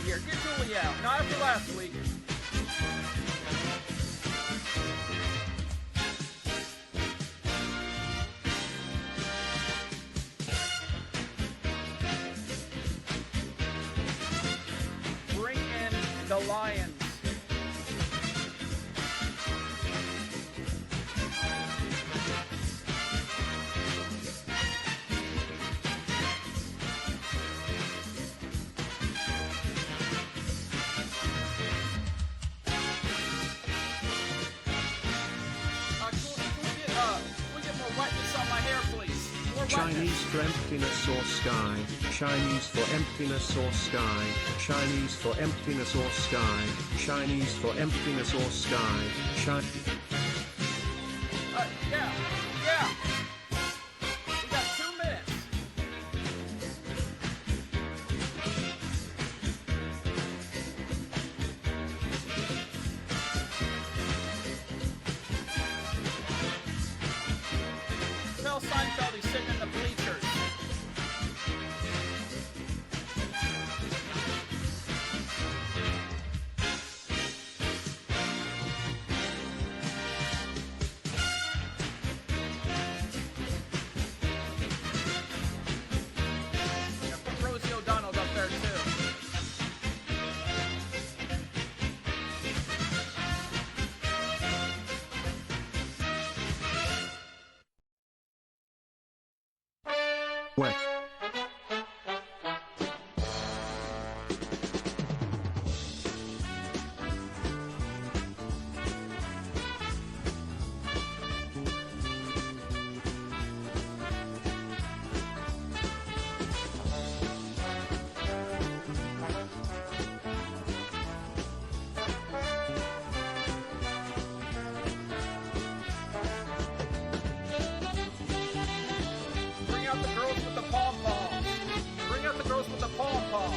here. Get Julie out. Not after last week. Bring in the Lions. Chinese for emptiness or sky, Chinese for emptiness or sky, Chinese for emptiness or sky, Chinese for emptiness or sky, Yeah. We got 2 minutes. Tell Seinfeld he's sitting in the bleachers. Yeah, put Rosie O'Donnell up there too. wet. Bring out the girls with the pom-poms. Bring out the girls with the pom-poms.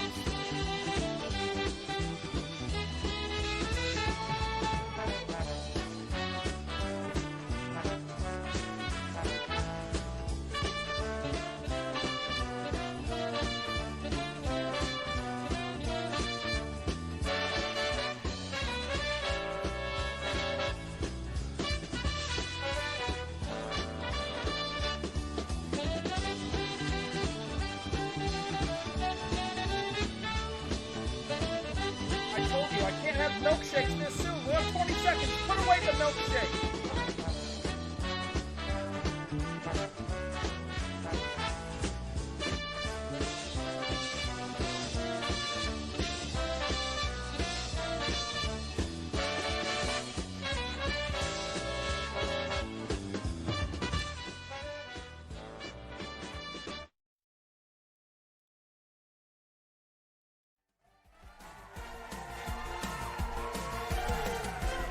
I told you, I can't have milkshakes this soon. We have 20 seconds. Put away the milkshake.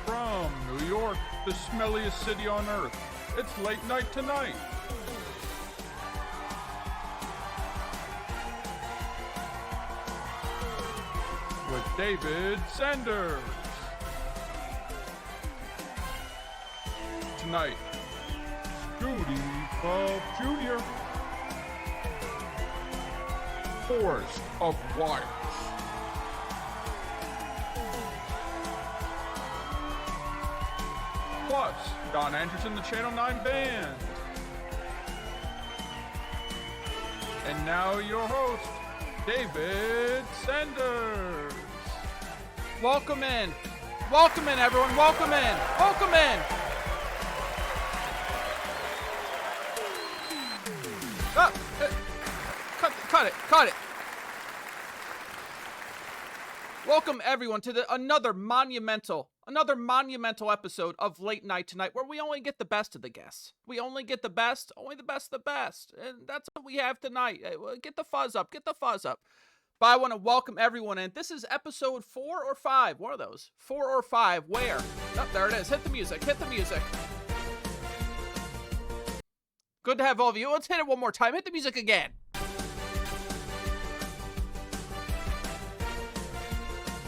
From New York, the smelliest city on earth, it's Late Night Tonight. With David Sanders. Tonight, Judy Pop Jr. Forest of Wires. Plus, Don Anderson, the Channel 9 Band. And now your host, David Sanders. Welcome in. Welcome in, everyone. Welcome in. Welcome in. Oh, cut it. Welcome, everyone, to another monumental episode of Late Night Tonight, where we only get the best of the guests. We only get the best, only the best of the best. And that's what we have tonight. Get the fuzz up. But I want to welcome everyone in. This is episode 4 or 5. What are those? 4 or 5. Where? Oh, there it is. Hit the music. Good to have all of you. Let's hit it one more time. Hit the music again.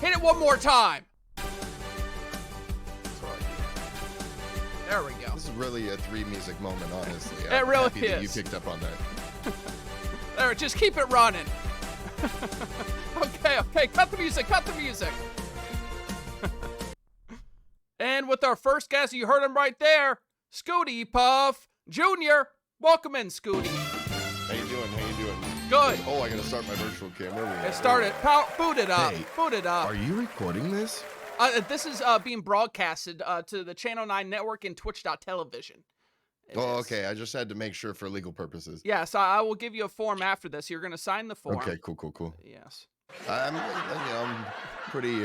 Hit it one more time. There we go. This is really a 3 music moment, honestly. It really happy that is. you picked up on that. There, just keep it running. Okay, cut the music. And with our first guest, you heard him right there, Scooty Puff Jr. Welcome in, Scooty. How you doing? Good. Oh, I gotta start my virtual camera. It started. Boot it up. Hey, Boot it up. Are you recording this? This is being broadcasted to the Channel 9 network and Twitch.television. Oh, okay. I just had to make sure for legal purposes. Yes, I will give you a form after this. You're going to sign the form. Okay, cool. Yes. I'm pretty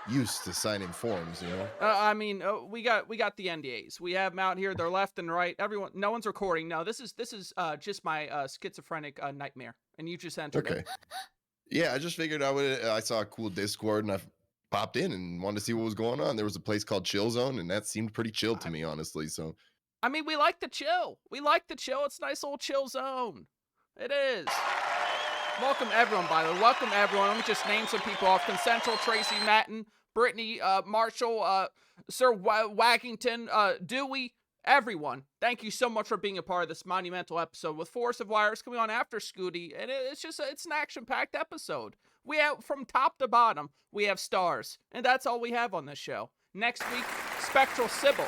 used to signing forms, you know. I mean, we got the NDAs. We have them out here. They're left and right. Everyone, no one's recording. No, this is just my schizophrenic nightmare, and you just entered Okay. it. Yeah, I just figured I saw a cool Discord and I popped in and wanted to see what was going on. There was a place called Chill Zone, and that seemed pretty chill to me, honestly. So. I mean, we like the chill. It's a nice old chill zone. It is. Welcome everyone, by the way. Welcome everyone. Let me just name some people off. Consensual, Tracy Matten, Brittany, Marshall, Sir Waggington, Dewey, everyone. Thank you so much for being a part of this monumental episode with Force of Wires coming on after Scooty. And it's an action-packed episode. We have, from top to bottom, we have stars. And that's all we have on this show. Next week, Spectral Sybil.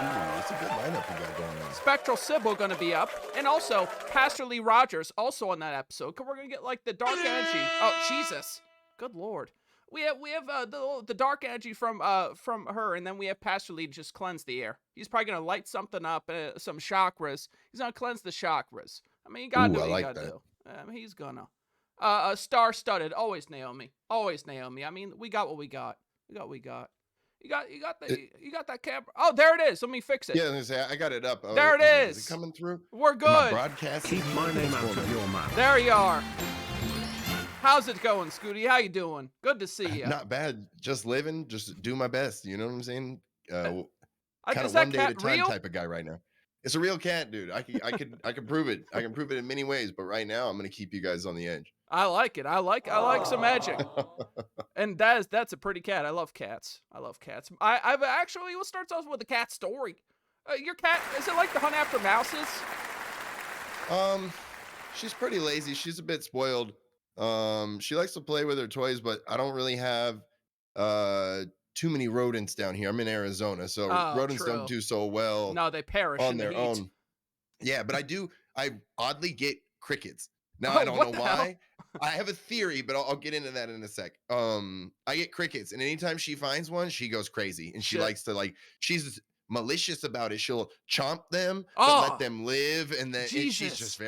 Ooh, that's a good lineup you got going on. Spectral Sybil gonna be up, and also Pastor Lee Rogers also on that episode. Cause we're gonna get like the dark energy. Oh Jesus, good Lord. We have the dark energy from her, and then we have Pastor Lee to just cleanse the air. He's probably gonna light something up, some chakras. He's gonna cleanse the chakras. I mean, you gotta do what you gotta do. He's gonna. Star-studded. Always Naomi. I mean, we got what we got. You got that camera. Oh, there it is. Let me fix it. Yeah, I was gonna say, I got it up. There it is. Is it coming through? We're Am I good. broadcasting? Keep my name out of your mouth. There you are. How's it going, Scooty? How you doing? Good to see you. Not bad. Just living. Just do my best. You know what I'm saying? Kind Is of that one day at a cat time real? type of guy right now. It's a real cat, dude. I can prove it. I can prove it in many ways. But right now, I'm gonna keep you guys on the edge. I like it. I like some magic. And that's a pretty cat. I love cats. I've actually, we'll start off with a cat story. Your cat, is it like to hunt after mouses? She's pretty lazy. She's a bit spoiled. She likes to play with her toys, but I don't really have too many rodents down here. I'm in Arizona, so rodents don't do so well. No, they perish on in their the heat. own. Yeah, but I oddly get crickets. Now Oh, I don't what know the hell? why. I have a theory, but I'll get into that in a sec. I get crickets, and anytime she finds one, she goes crazy, and she Shit. likes to she's malicious about it. She'll chomp them, Oh, but let them live, and then she's Jesus. just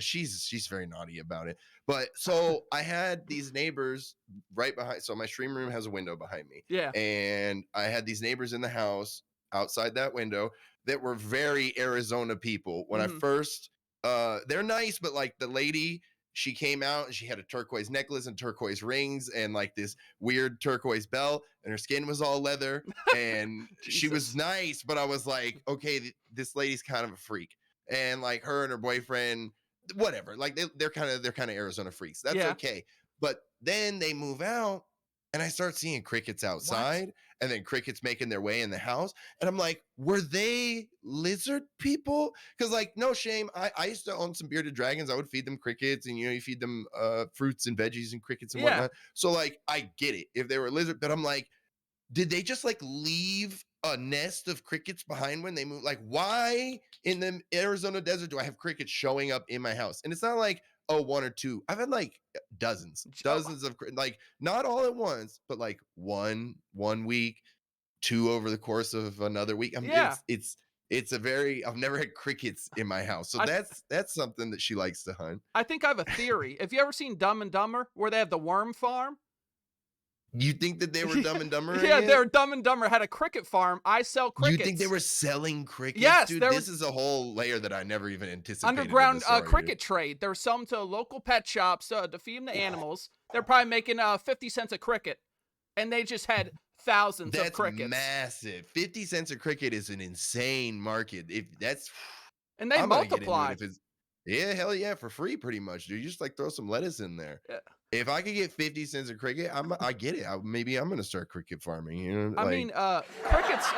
she's very naughty about it. But so I had these neighbors right behind. So my stream room has a window behind me, Yeah. and I had these neighbors in the house outside that window that were very Arizona people. When I first, they're nice, but like the lady, she came out and she had a turquoise necklace and turquoise rings and like this weird turquoise belt, and her skin was all leather, and she was nice, but I was like, okay, this lady's kind of a freak. And like her and her boyfriend, whatever, like they're kind of Arizona freaks. That's okay. But then they move out, and I start seeing crickets outside, and then crickets making their way in the house. And I'm like, were they lizard people? Because like, no shame, I used to own some bearded dragons. I would feed them crickets, and you feed them fruits and veggies and crickets and whatnot. So like, I get it if they were a lizard, but I'm like, did they just like leave a nest of crickets behind when they move? Like, why in the Arizona desert do I have crickets showing up in my house? And it's not like, oh, one or two. I've had like dozens of, like, not all at once, but like one week, two over the course of another week. I mean, it's a very, I've never had crickets in my house. So that's something that she likes to hunt. I think I have a theory. Have you ever seen Dumb and Dumber, where they have the worm farm? You think that they were Dumb and Dumber? Yeah, they were Dumb and Dumber, had a cricket farm. I sell crickets. You think they were selling crickets? Yes, dude, this is a whole layer that I never even anticipated. Underground cricket trade. They're selling to local pet shops to feed them to animals. They're probably making 50 cents a cricket, and they just had thousands of crickets. That's massive. 50 cents a cricket is an insane market. And they multiplied. Yeah, hell yeah, for free pretty much, dude. You just like throw some lettuce in there. Yeah. If I could get 50 cents a cricket, I get it. Maybe I'm gonna start cricket farming. You know, I mean, crickets.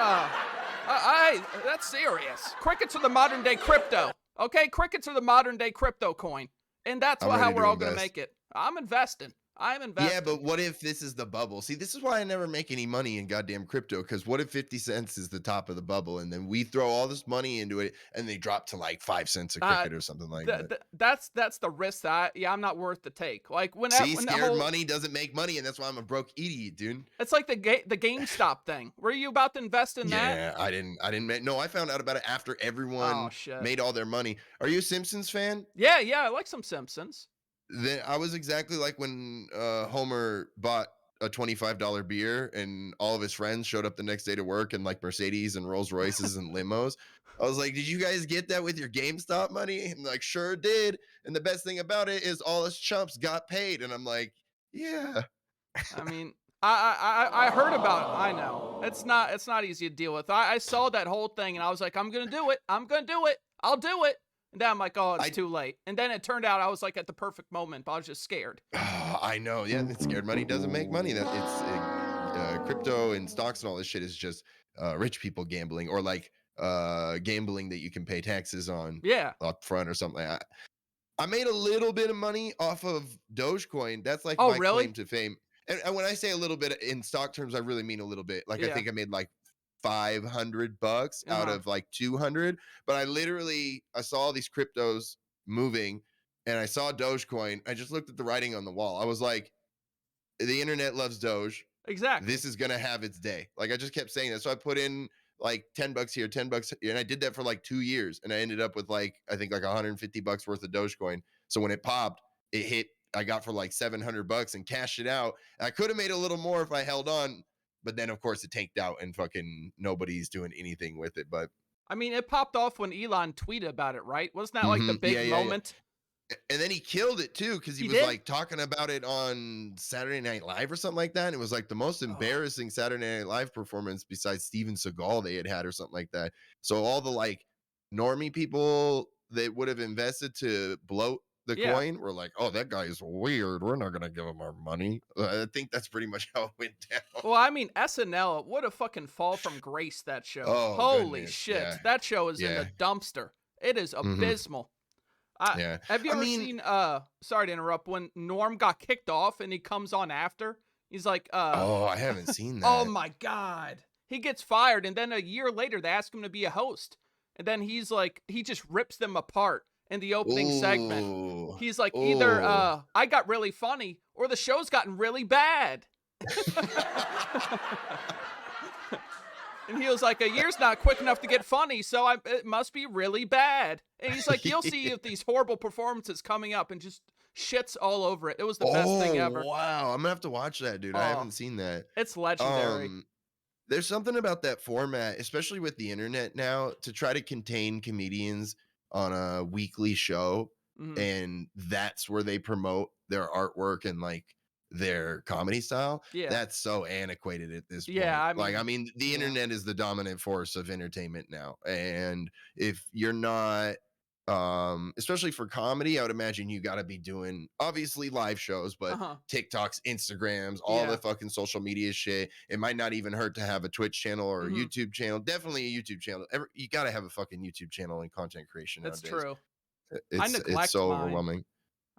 That's serious. Crickets are the modern day crypto. Okay, crickets are the modern day crypto coin. And that's I'm how ready we're to all gonna invest. make it. I'm investing. I'm investing. Yeah, but what if this is the bubble? See, this is why I never make any money in goddamn crypto. Because what if 50 cents is the top of the bubble, and then we throw all this money into it, and they drop to like 5 cents a Uh, cricket or something like that? that's the risk that I'm not worth the take. Like See, when the scared whole money doesn't make money, and that's why I'm a broke idiot, dude. it's like the GameStop thing. Were you about to invest in that? Yeah, I didn't. No, I found out about it after Oh everyone shit. made all their money. Are you a Simpsons fan? Yeah, I like some Simpsons. Then I was exactly like when Homer bought a $25 beer and all of his friends showed up the next day to work in like Mercedes and Rolls Royces and limos. I was like, did you guys get that with your GameStop money? And like, sure did. And the best thing about it is all us chumps got paid. And I'm like, yeah. I mean, I heard about it. I know it's not easy to deal with. I saw that whole thing and I was like, I'm gonna do it. I'm gonna do it. I'll do it. And then I'm like, oh, it's too late. And then it turned out I was like at the perfect moment, but I was just scared. I know. Yeah, that scared money doesn't make money. That it's crypto and stocks and all this shit is just rich people gambling, or like gambling that you can pay taxes on Yeah. up front or something like that. I made a little bit of money off of Dogecoin. That's like Oh, my really? claim to fame. And when I say a little bit in stock terms, I really mean a little bit. Like I Yeah. think I made like $500 out Uh-huh. of like 200. But I saw all these cryptos moving, and I saw Dogecoin. I just looked at the writing on the wall. I was like, the internet loves Doge. Exactly. This is gonna have its day. Like I just kept saying that. So I put in like $10 here, $10 here, and I did that for like 2 years. And I ended up with like, I think like $150 worth of Dogecoin. So when it popped, it hit, I got for like $700 and cashed it out. I could have made a little more if I held on, but then of course it tanked out and fucking nobody's doing anything with it. But I mean, it popped off when Elon tweeted about it, right? Wasn't that like the Mhm. big Yeah. moment? And then he killed it too, because he He was did? like talking about it on Saturday Night Live or something like that. And it was like the most embarrassing Saturday Night Live performance besides Steven Seagal they had or something like that. So all the like normie people that would have invested to bloat the Yeah. coin were like, oh, that guy is weird. We're not gonna give him our money. I think that's pretty much how it went down. Well, I mean, SNL, what a fucking fall from grace that show. Oh, Holy goodness, shit. yeah. That show is in Yeah. the dumpster. It is Mhm. abysmal. Yeah. Have you I ever mean- seen sorry to interrupt, when Norm got kicked off and he comes on after? He's like Oh, I haven't seen that. oh my god. He gets fired and then a year later they ask him to be a host. And then he's like he just rips them apart in the opening segment. Ooh. He's like either Ooh. I got really funny or the show's gotten really bad. And he was like, a year's not quick enough to get funny, so it must be really bad. And he's like, you'll see if these horrible performances coming up, and just shits all over it. It was the best thing ever. Wow, I'm gonna have to watch that, dude. I Oh. haven't seen that. It's legendary. There's something about that format, especially with the internet now, to try to contain comedians on a weekly show, Mhm. and that's where they promote their artwork and like their comedy style. Yeah. That's so antiquated at this point. Yeah, I I mean, mean, the yeah. internet is the dominant force of entertainment now. And if you're not especially for comedy, I would imagine you got to be doing obviously live shows, but Uh-huh. TikToks, Instagrams, all Yeah. the fucking social media shit. It might not even hurt to have a Twitch channel or a Mhm. YouTube channel. Definitely a YouTube channel. You got to have a fucking YouTube channel and content creation That's nowadays. true. It's neglect so mine. overwhelming.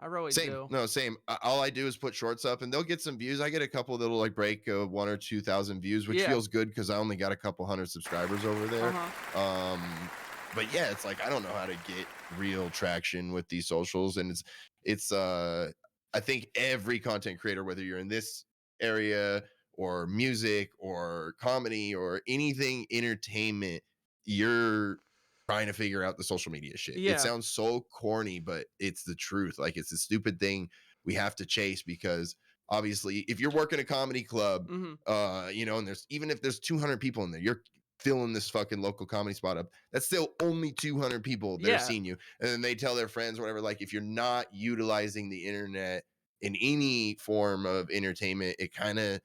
I really Same. do. No, same. All I do is put shorts up and they'll get some views. I get a couple that'll like break 1 or 2,000 views, which Yeah. feels good because I only got a couple hundred subscribers over there. Uh-huh. But yeah, it's like I don't know how to get real traction with these socials, and it's I think every content creator, whether you're in this area or music or comedy or anything entertainment, you're trying to figure out the social media shit. Yeah. It sounds so corny, but it's the truth. Like it's a stupid thing we have to chase because obviously if you're working a comedy club, Mhm. you know, and there's even if there's 200 people in there, you're filling this fucking local comedy spot up. That's still only 200 people that Yeah. are seeing you. And then they tell their friends, whatever, like if you're not utilizing the internet in any form of entertainment, it kind of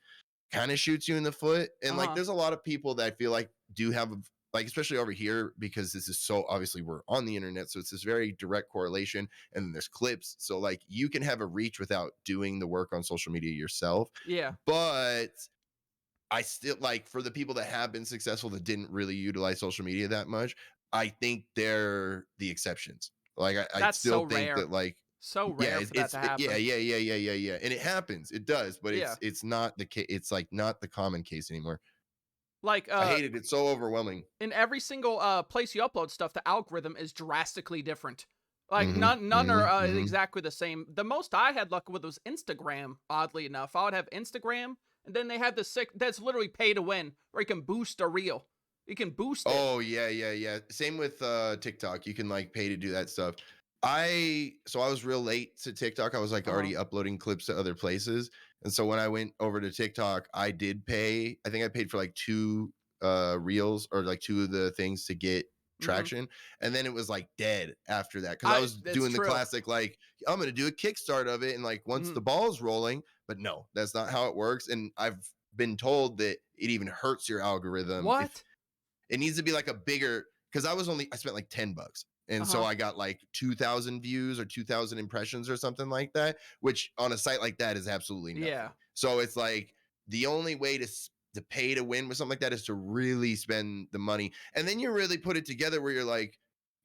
shoots you in the foot. And like Uh-huh. there's a lot of people that I feel like do have like especially over here because this is so obviously we're on the internet, so it's this very direct correlation, and then there's clips, so like you can have a reach without doing the work on social media yourself. Yeah. But I still like for the people that have been successful that didn't really utilize social media that much, I think they're the exceptions. Like I That's still so think rare. that like So Yeah, rare for that to happen. yeah. And it happens. It does, but Yeah. it's not the case. It's like not the common case anymore. Like I hate it. It's so overwhelming. in every single place you upload stuff, the algorithm is drastically different. Like Mhm, none are mhm, mhm. exactly the same. The most I had luck with was Instagram. Oddly enough, I would have Instagram, and then they have the sick that's literally pay to win, where you can boost a reel. You can boost it. Oh yeah. Same with TikTok. You can like pay to do that stuff. I was real late to TikTok. I was like Uh huh. already uploading clips to other places. And so when I went over to TikTok, I did pay. I think I paid for like two reels or like two of the things to get Mm-hmm. traction. And then it was like dead after that. Cause I I was It's doing the true. classic, like, I'm gonna do a kickstart of it. And like once Mm-hmm. the ball's rolling, but no, that's not how it works. And I've been told that it even hurts your algorithm if What? it needs to be like a bigger, because I spent like $10 Uh and so huh. I got like 2,000 views or 2,000 impressions or something like that, which on a site like that is absolutely Yeah. nothing. So it's like the only way to pay to win with something like that is to really spend the money, and then you really put it together where you're like,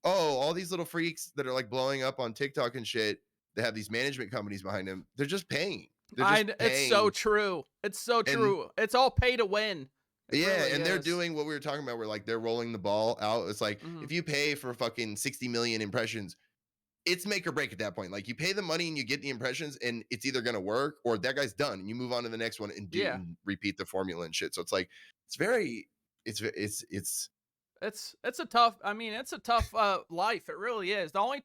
oh, all these little freaks that are like blowing up on TikTok and shit, they have these management companies behind them. They're just paying. They're just It's so paying, true. It's so and true. It's all pay to win. It yeah, really and they're is. doing what we were talking about, where like they're rolling the ball out. It's like Mm-hmm. if you pay for fucking 60 million impressions, it's make or break at that point. Like you pay the money and you get the impressions, and it's either gonna work or that guy's done, and you move on to the next one and do Yeah. and repeat the formula and shit. So it's like it's very, it's It's a tough. I mean, it's a tough life. It really is. The only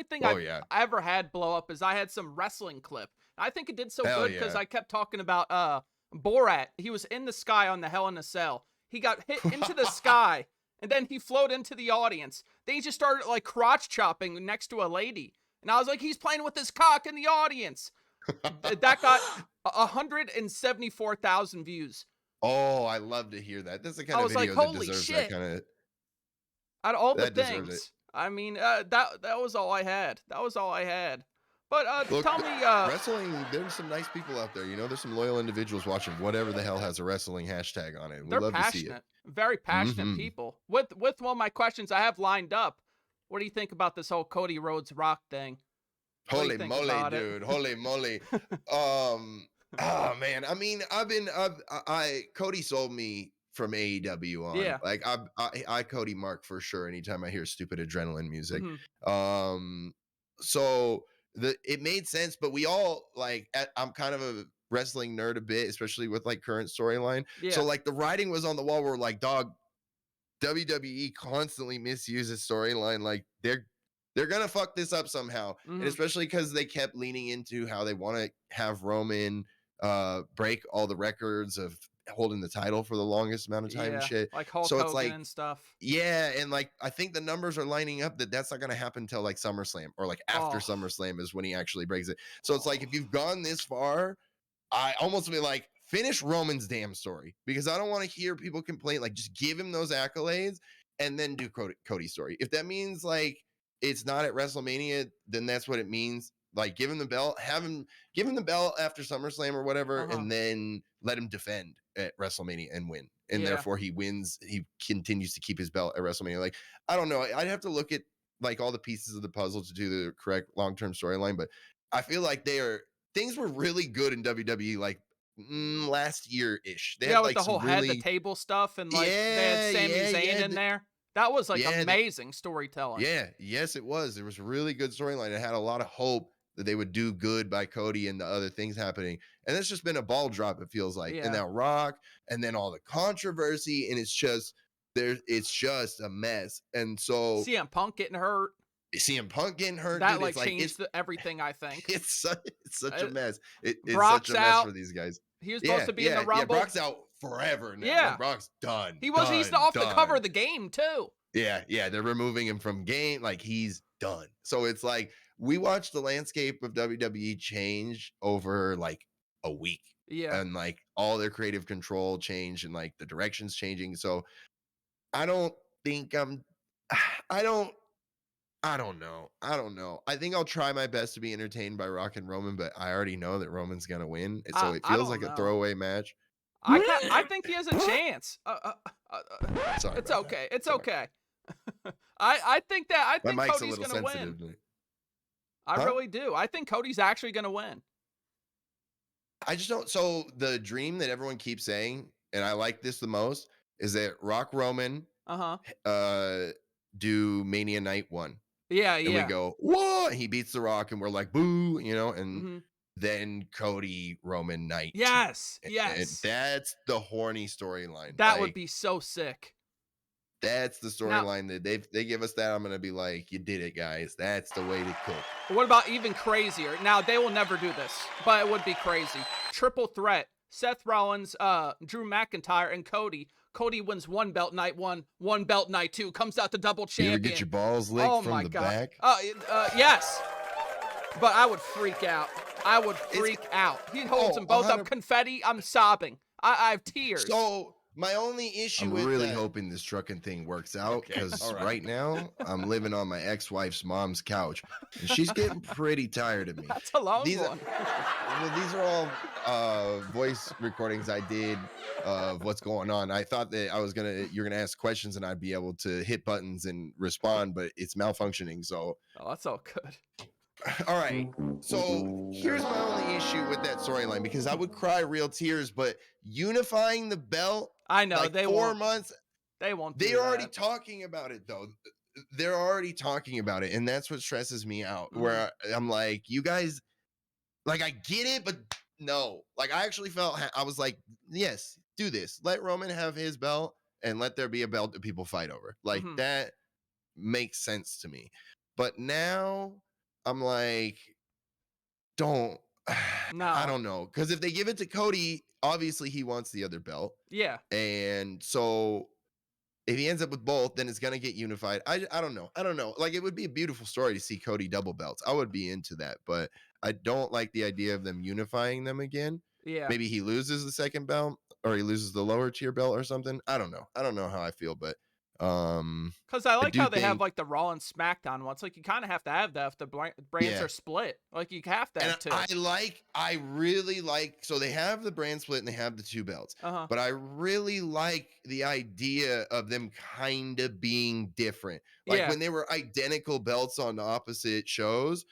thing oh I've yeah, ever had blow up is I had some wrestling clip. I think it did so hell good because yeah. I kept talking about Borat. He was in the sky on the Hell in a Cell. He got hit into the sky, and then he floated into the audience. Then he just started like crotch chopping next to a lady, and I was like, he's playing with his cock in the audience. That got 174,000 views. Oh, I love to hear that. That's the kind I of was like, video that holy deserves that shit. kind of Out of all the that deserves it. things, I mean, that was all I had. That was all I had. But Look, tell me, wrestling, there's some nice people out there. You know, there's some loyal individuals watching whatever the hell has a wrestling hashtag on it. We they're love to see it. passionate, very passionate Hmm. people. With one of my questions I have lined up. What do you think about this whole Cody Rhodes Rock thing? What do you Holy think moly, about it? dude. Holy moly. Oh man. I mean, Cody sold me from AEW on. Yeah. Like I Cody Mark for sure anytime I hear stupid adrenaline music. Hmm. Um so it made sense, but we all like I'm kind of a wrestling nerd a bit, especially with like current storyline. So Yeah. like the writing was on the wall where like, dog, WWE constantly misuses storyline. Like they're gonna fuck this up somehow, and Hmm. especially because they kept leaning into how they want to have Roman break all the records of holding the title for the longest amount of time and Yeah. shit. Like Hulk So it's Hogan like, and stuff. yeah, and like I think the numbers are lining up that that's not gonna happen until like SummerSlam or like after Oh. SummerSlam is when he actually breaks it. So it's like Oh. if you've gone this far, I almost be like, finish Roman's damn story, because I don't want to hear people complain. Like, just give him those accolades and then do Cody's story. If that means like it's not at WrestleMania, then that's what it means. Like, give him the belt, give him the belt after SummerSlam or whatever, Uh-huh. and then let him defend at WrestleMania and win. And Yeah. therefore he wins. He continues to keep his belt at WrestleMania. Like, I don't know. I'd have to look at like all the pieces of the puzzle to do the correct long-term storyline, but I feel like things were really good in WWE like last year ish. They Yeah, had with like the some whole head the really, table stuff, and like they had yeah, Sami yeah, Zayn yeah, in there. That was like yeah, amazing storytelling. yeah, yes, it was. There was a really good storyline. It had a lot of hope that they would do good by Cody and the other things happening. And it's just been a ball drop, it feels like. Yeah. And now Rock, and then all the controversy, and it's just a mess. And so CM Punk getting hurt. CM Punk getting hurt, That dude, like it's like changed everything, I think. it's such a Uh, mess. It's Brock's such a mess out. for these guys. He was supposed to be in the Yeah. Rumble. Brock's out forever now. Yeah. Like, Brock's done. He's done, off the cover done. of the game too. Yeah. They're removing him from game. Like, he's done. So it's like we watched the landscape of WWE change over like a week. Yeah. And like all their creative control changed and like the directions changing. So I don't think I don't I don't know. I think I'll try my best to be entertained by Rock and Roman, but I already know that Roman's gonna win. So it I feels don't like a know. throwaway match. I think he has a chance. Sorry, It's about okay. that. It's Sorry. okay. I think My mic's a Cody's little gonna sensitive. win. I Huh? really do. I think Cody's actually gonna win. I just don't. So the dream that everyone keeps saying, and I like this the most, is that Rock Roman Uh-huh. uh do Mania Night 1. Yeah, And we yeah. go, what? He beats The Rock, and we're like, boo, and Mhm. then Cody Roman Night 2. Yes, And yes. that's the horny storyline. That would Like, be so sick. that's the Now, storyline that they give us that. I'm gonna be like, you did it, guys. That's the way to cook. what about even crazier? Now, they will never do this, but it would be crazy. Triple threat. Seth Rollins, Drew McIntyre, and Cody. Cody wins 1 belt night 1, 1 belt night 2, comes out the double You ever champion. get your balls licked Oh from my the god. back? Yes. But I would freak out. I would freak out. He holds them both up 100 confetti. I'm sobbing. I have tears. So my only issue I'm with really that, hoping this trucking thing works out Okay, because all right. right now I'm living on my ex-wife's mom's couch and she's getting pretty tired of me. That's a long these are, one. well, these are all voice recordings I did of what's going on. I thought that you're gonna ask questions and I'd be able to hit buttons and respond, but it's malfunctioning. So Oh, that's all good. all right. So here's my only issue with that storyline, because I would cry real tears, but unifying the belt, I know like they 4 won't. months, They won't. do they're already that. talking about it though. They're already talking about it, and that's what stresses me out. Where I'm like, you guys, like, I get it, but no. Like, I actually felt I was like, yes, do this. Let Roman have his belt, and let there be a belt that people fight over. Like, that makes sense to me. But now I'm like, don't. No. I don't know, because if they give it to Cody, obviously he wants the other belt, Yeah. and so if he ends up with both, then it's gonna get unified. I don't know. Like, it would be a beautiful story to see Cody double belts. I would be into that, but I don't like the idea of them unifying them again. Yeah. Maybe he loses the second belt, or he loses the lower tier belt or something. I don't know. I don't know how I feel, but Because I like do how they have think- like the Raw and SmackDown ones. Like you kind of have to have that if the brands Yeah. are split. Like you have to have two. I really like, so they have the brand split and they have the 2 belts. Uh-huh. But I really like the idea of them kind of being different. Like, Yeah. when they were identical belts on opposite shows,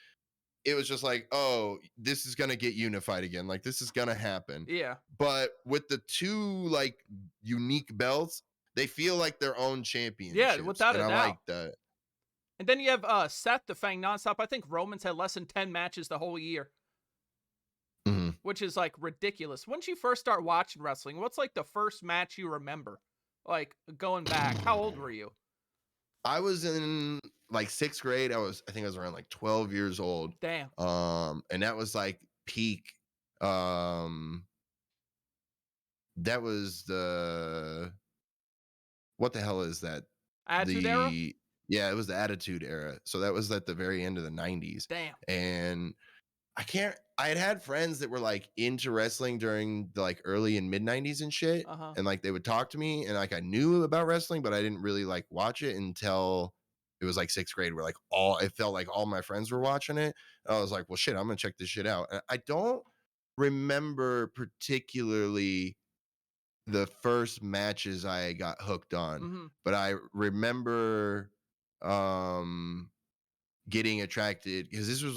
it was just like, oh, this is gonna get unified again. Like, this is gonna happen. Yeah. But with the 2 like unique belts, they feel like their own championships. without a and I doubt. like that. And then you have Seth defending nonstop. I think Roman's had less than 10 matches the whole year, Mhm. which is like ridiculous. Once you first start watching wrestling, what's like the first match you remember? Like going back, how old were you? I was in like 6th grade. I think I was around like 12 years old. Damn. And that was like peak. That was what the hell is that? Attitude Era? Yeah, it was the Attitude Era. So that was at the very end of the 90s. Damn. And I had friends that were like into wrestling during the like early and mid 90s and shit. Uh-huh. And like they would talk to me, and like I knew about wrestling, but I didn't really like watch it until it was like 6th grade, where like it felt like all my friends were watching it. And I was like, well, shit, I'm gonna check this shit out. And I don't remember particularly the first matches I got hooked on, Mhm. but I remember getting attracted, because this was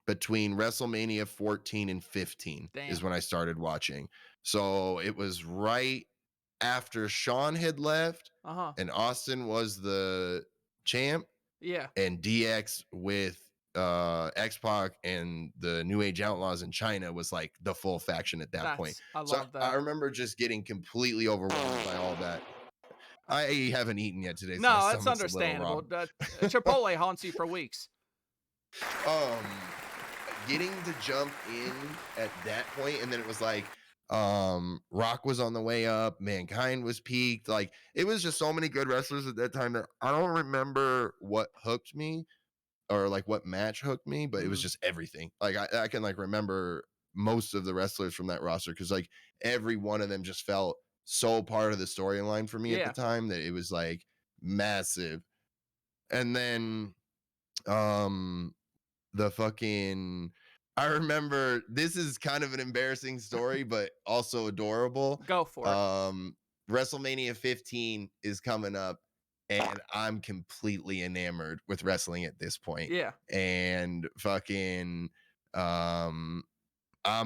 between WrestleMania 14 and 15 is Damn. when I started watching. So it was right after Shawn had left Uh-huh. and Austin was the champ, Yeah. and DX with X-Pac and the New Age Outlaws in China was like the full faction at that point. I So love that. I remember just getting completely overwhelmed by all that. I haven't eaten yet today. So No, my that's stomach's a little understandable. raw. Chipotle haunts you for weeks. Getting to jump in at that point, and then it was like Rock was on the way up, Mankind was peaked. Like, it was just so many good wrestlers at that time that I don't remember what hooked me, or like what match hooked me, but it was just everything. Like, I can like remember most of the wrestlers from that roster, because like every one of them just felt so part of the storyline for me Yeah. at the time, that it was like massive. And then the fucking, I remember, this is kind of an embarrassing story but also adorable. Go for it. WrestleMania 15 is coming up, and I'm completely enamored with wrestling at this point. Yeah. And fucking I'm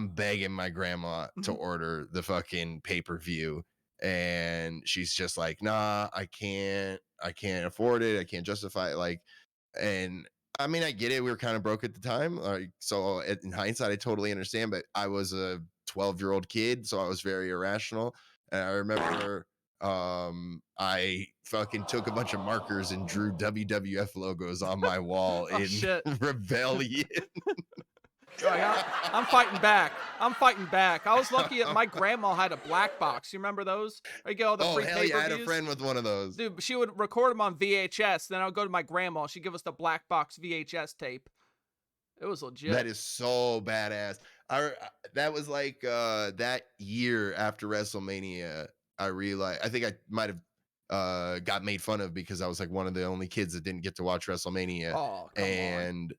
begging my grandma to order the fucking pay-per-view, and she's just like, nah, I can't afford it, I can't justify it. Like, and I mean, I get it, we were kind of broke at the time, like, so in hindsight I totally understand, but I was a 12-year-old kid, so I was very irrational. And I remember I fucking took a bunch of markers and drew WWF logos on my wall Oh, in shit. rebellion. Like, I'm fighting back. I'm fighting back. I was lucky that my grandma had a black box. You remember those? You get all the Oh free hell yeah, I had a pay-per-views? friend with one of those. Dude, she would record them on VHS. Then I would go to my grandma. She'd give us the black box VHS tape. It was legit. That is so badass. That was like that year after WrestleMania. I realized, I think I might have got made fun of because I was like one of the only kids that didn't get to watch WrestleMania. Oh, come on. And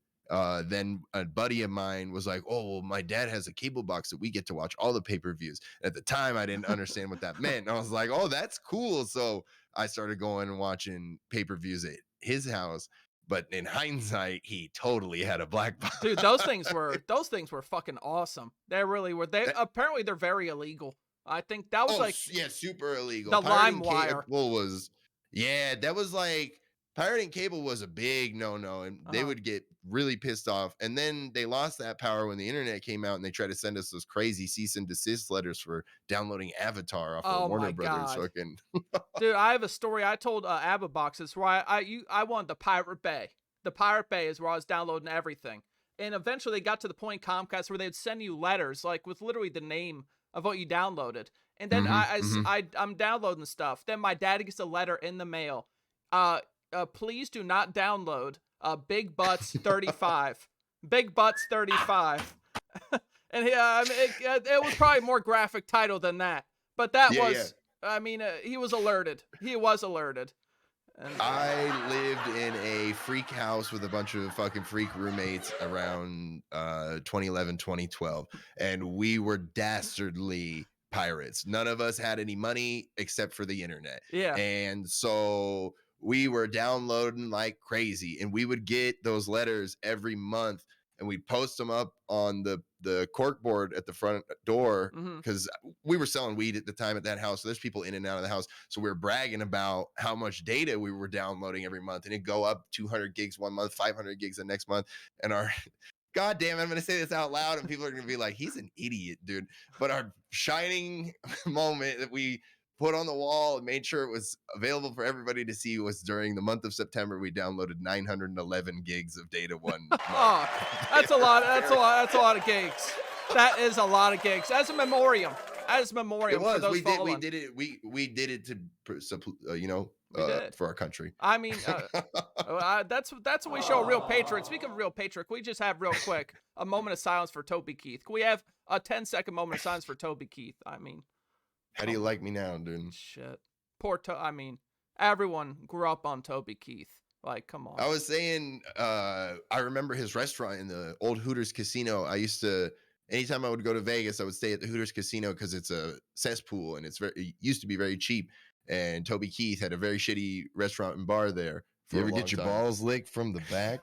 then a buddy of mine was like, oh, well, my dad has a cable box that we get to watch all the pay-per-views. At the time, I didn't understand what that meant. And I was like, oh, that's cool. So I started going and watching pay-per-views at his house. But in hindsight, he totally had a black box. Dude, those things were fucking awesome. They really were. Apparently they're very illegal. I think that was yeah, super illegal. the Pirating LimeWire. Cable was, yeah, that was like pirating cable was a big no, and they would get really pissed off. And then they lost that power when the internet came out, and they tried to send us those crazy cease and desist letters for downloading Avatar off of Warner Brothers. Fucking Dude, I have a story I told Abba Boxes where I wanted the Pirate Bay. The Pirate Bay is where I was downloading everything. And eventually they got to the point Comcast where they'd send you letters like with literally the name of what you downloaded. And then I'm downloading stuff. Then my dad gets a letter in the mail. Please do not download Big Butts 35. Big Butts 35. And it was probably more graphic title than that. But that was, I mean, he was alerted. He was alerted. And, I lived in a freak house with a bunch of fucking freak roommates around 2011, 2012. And we were dastardly pirates. None of us had any money except for the internet. Yeah. And so we were downloading like crazy. And we would get those letters every month. And we'd post them up on the cork board at the front door because we were selling weed at the time at that house. So there's people in and out of the house. So we were bragging about how much data we were downloading every month. And it'd go up 200 gigs one month, 500 gigs the next month. And our, God damn it, I'm going to say this out loud and people are going to be like, he's an idiot, dude. But our shining moment that we put on the wall and made sure it was available for everybody to see was during the month of September. We downloaded 911 gigs of data one month. Oh, that's a lot. That's a lot of gigs. That is a lot of gigs. As a memoriam. It was. For those we fallen. did it. We did it to, for our country. I mean, that's when we show a real patriot. Speaking of real patriot, can we just have real quick a moment of silence for Toby Keith? Can we have a 10-second moment of silence for Toby Keith? I mean. How do you like me now, dude? Shit. Poor I mean, everyone grew up on Toby Keith. Like, come on. I was saying, I remember his restaurant in the old Hooters Casino. I used to, anytime I would go to Vegas, I would stay at the Hooters Casino because it's a cesspool and it used to be very cheap. And Toby Keith had a very shitty restaurant and bar there. You ever get your balls licked from the back?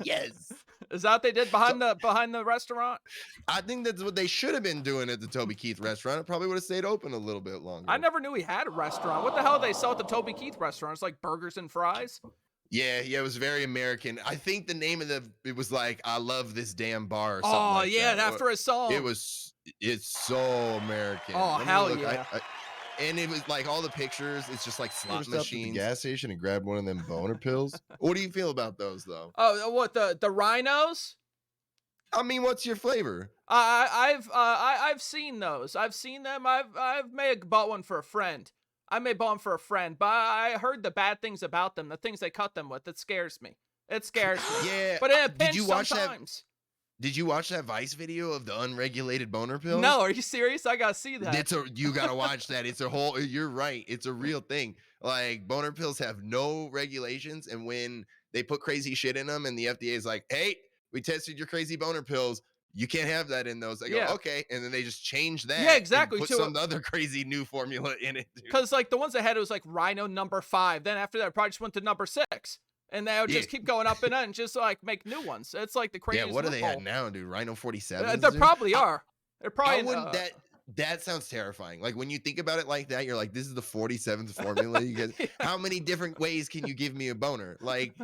Yes. Is that what they did behind the restaurant? I think that's what they should have been doing at the Toby Keith restaurant. It probably would have stayed open a little bit longer. I never knew he had a restaurant. What the hell did they sell at the Toby Keith restaurant? It's like burgers and fries? Yeah, it was very American. I think the name of it was like, I love this damn bar or something like that. After a song. It's so American. Oh, hell yeah. And it was like all the pictures, it's just like slot machines. At the gas station and grab one of them boner pills. What do you feel about those though? Oh, what, the rhinos? I mean, what's your flavor? I've seen those. I've seen them. I've may have bought one for a friend. I may bought one for a friend, but I heard the bad things about them, the things they cut them with. It scares me. It scares me. Yeah. But in a pinch did you watch sometimes. Did you watch that Vice video of the unregulated boner pills? No, are you serious? I gotta see that. You gotta watch that. It's a whole. You're right. It's a real thing. Like boner pills have no regulations, and when they put crazy shit in them, and the FDA is like, "Hey, we tested your crazy boner pills. you can't have that in those. I go, Yeah. okay. And then they just change that. Yeah, exactly, And put to some other crazy new formula in it. Dude. Because like the ones that had it was like Rhino number 5. Then after that, it probably just went to number 6, and they would just keep going up and just like make new ones. It's like the Yeah, craziest. what are they at loophole. now, dude? Rhino 47? There probably are. They're probably. I wouldn't that sounds terrifying. Like when you think about it like that, you're like, this is the 47th formula. You get Yeah. how many different ways can you give me a boner? Like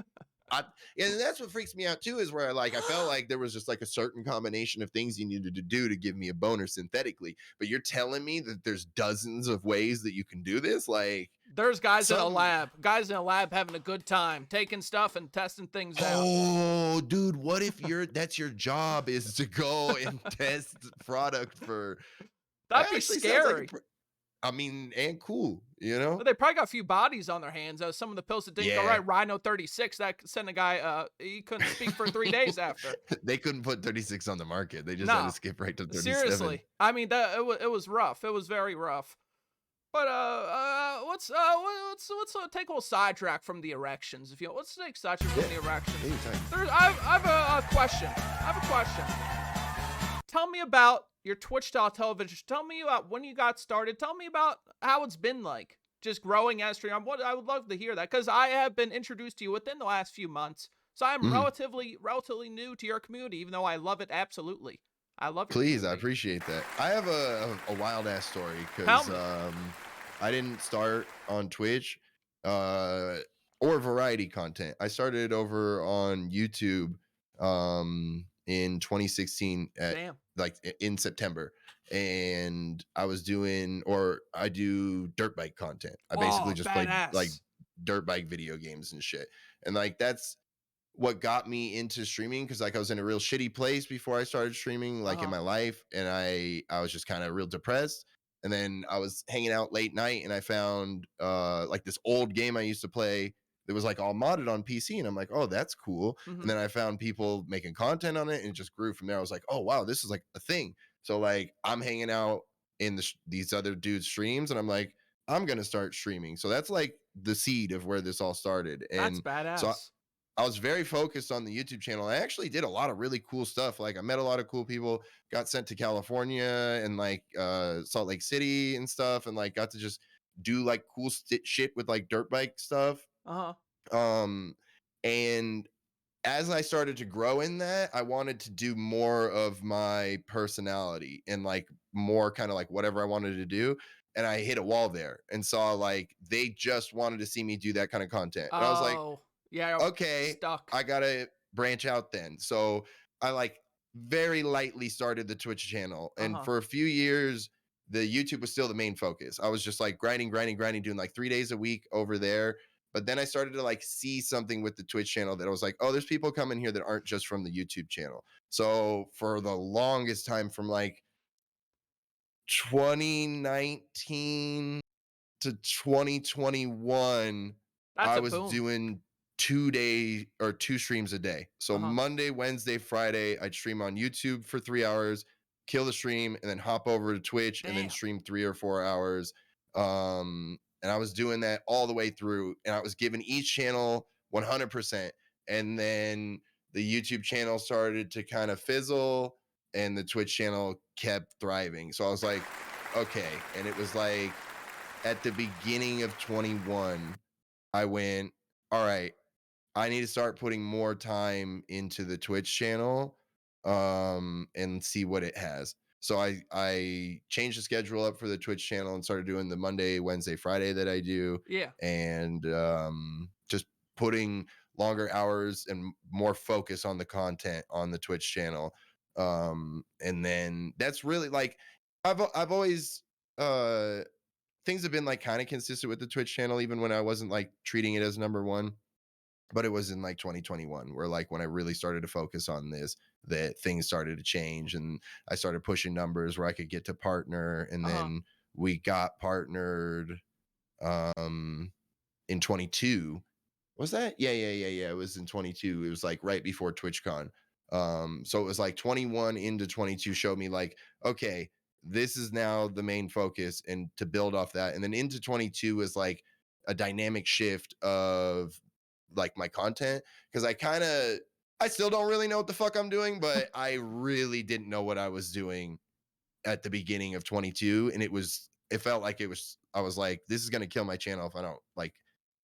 and that's what freaks me out too, is where like I felt like there was just like a certain combination of things you needed to do to give me a boner synthetically. But you're telling me that there's dozens of ways that you can do this? Like There's guys in a lab having a good time, taking stuff and testing things out. Oh, dude, what if that's your job is to go and test product for That'd that be actually sounds scary. I mean, and cool, you know? But they probably got a few bodies on their hands. Some of the pills that didn't go Yeah. right. Rhino 36, that sent a guy, he couldn't speak for 3 days after. They couldn't put 36 on the market. They just had No. to skip right to 37. Seriously. I mean, it was rough. It was very rough. But let's take a little sidetrack from the erections. Let's take sidetrack from the erections. Anytime. I have a question. Tell me about your Twitch style television. Tell me about when you got started. Tell me about how it's been like just growing as a streamer. I would love to hear that, because I have been introduced to you within the last few months. So I'm relatively new to your community, even though I love it absolutely. I love it. Please, I appreciate that. I have a wild ass story because I didn't start on Twitch or variety content. I started over on YouTube in 2016 like in September, and I do dirt bike content. I basically just played like dirt bike video games and shit, and like that's what got me into streaming, because like I was in a real shitty place before I started streaming, like in my life, and I was just kind of real depressed. And then I was hanging out late night and I found like this old game I used to play that was like all modded on PC, and I'm like, oh, that's cool. And then I found people making content on it, and it just grew from there. I was like, oh wow, this is like a thing. So like I'm hanging out in these other dudes' streams, and I'm like, I'm gonna start streaming. So that's like the seed of where this all started. And that's badass. So I was very focused on the YouTube channel. I actually did a lot of really cool stuff. Like I met a lot of cool people, got sent to California and like Salt Lake City and stuff, and like got to just do like cool shit with like dirt bike stuff. And as I started to grow in that, I wanted to do more of my personality and like more kind of like whatever I wanted to do. And I hit a wall there and saw like they just wanted to see me do that kind of content. And I was like, yeah, okay, stuck. I gotta branch out then. So I like very lightly started the Twitch channel, and for a few years the YouTube was still the main focus. I was just like grinding, doing like 3 days a week over there. But then I started to like see something with the Twitch channel that I was like, oh, there's people coming here that aren't just from the YouTube channel. So for the longest time, from like 2019 to 2021, I was doing 2 streams a day. So Monday, Wednesday, Friday, I'd stream on YouTube for 3 hours, kill the stream, and then hop over to Twitch and then stream 3 or 4 hours. And I was doing that all the way through, and I was giving each channel 100%. And then the YouTube channel started to kind of fizzle, and the Twitch channel kept thriving. So I was like, okay. And it was like at the beginning of 21, I went, all right, I need to start putting more time into the Twitch channel and see what it has. So I changed the schedule up for the Twitch channel and started doing the Monday, Wednesday, Friday that I do. Yeah. And just putting longer hours and more focus on the content on the Twitch channel. And then that's really like I've always things have been like kind of consistent with the Twitch channel, even when I wasn't like treating it as number one. But it was in like 2021 where like when I really started to focus on this, that things started to change, and I started pushing numbers where I could get to partner. And then we got partnered in 22. Was that? Yeah. It was in 22. It was like right before TwitchCon. So it was like 21 into 22 showed me like, okay, this is now the main focus, and to build off that. And then into 22 was like a dynamic shift of like my content, because I I still don't really know what the fuck I'm doing, but I really didn't know what I was doing at the beginning of 22, and it felt like I was like, this is gonna kill my channel if I don't like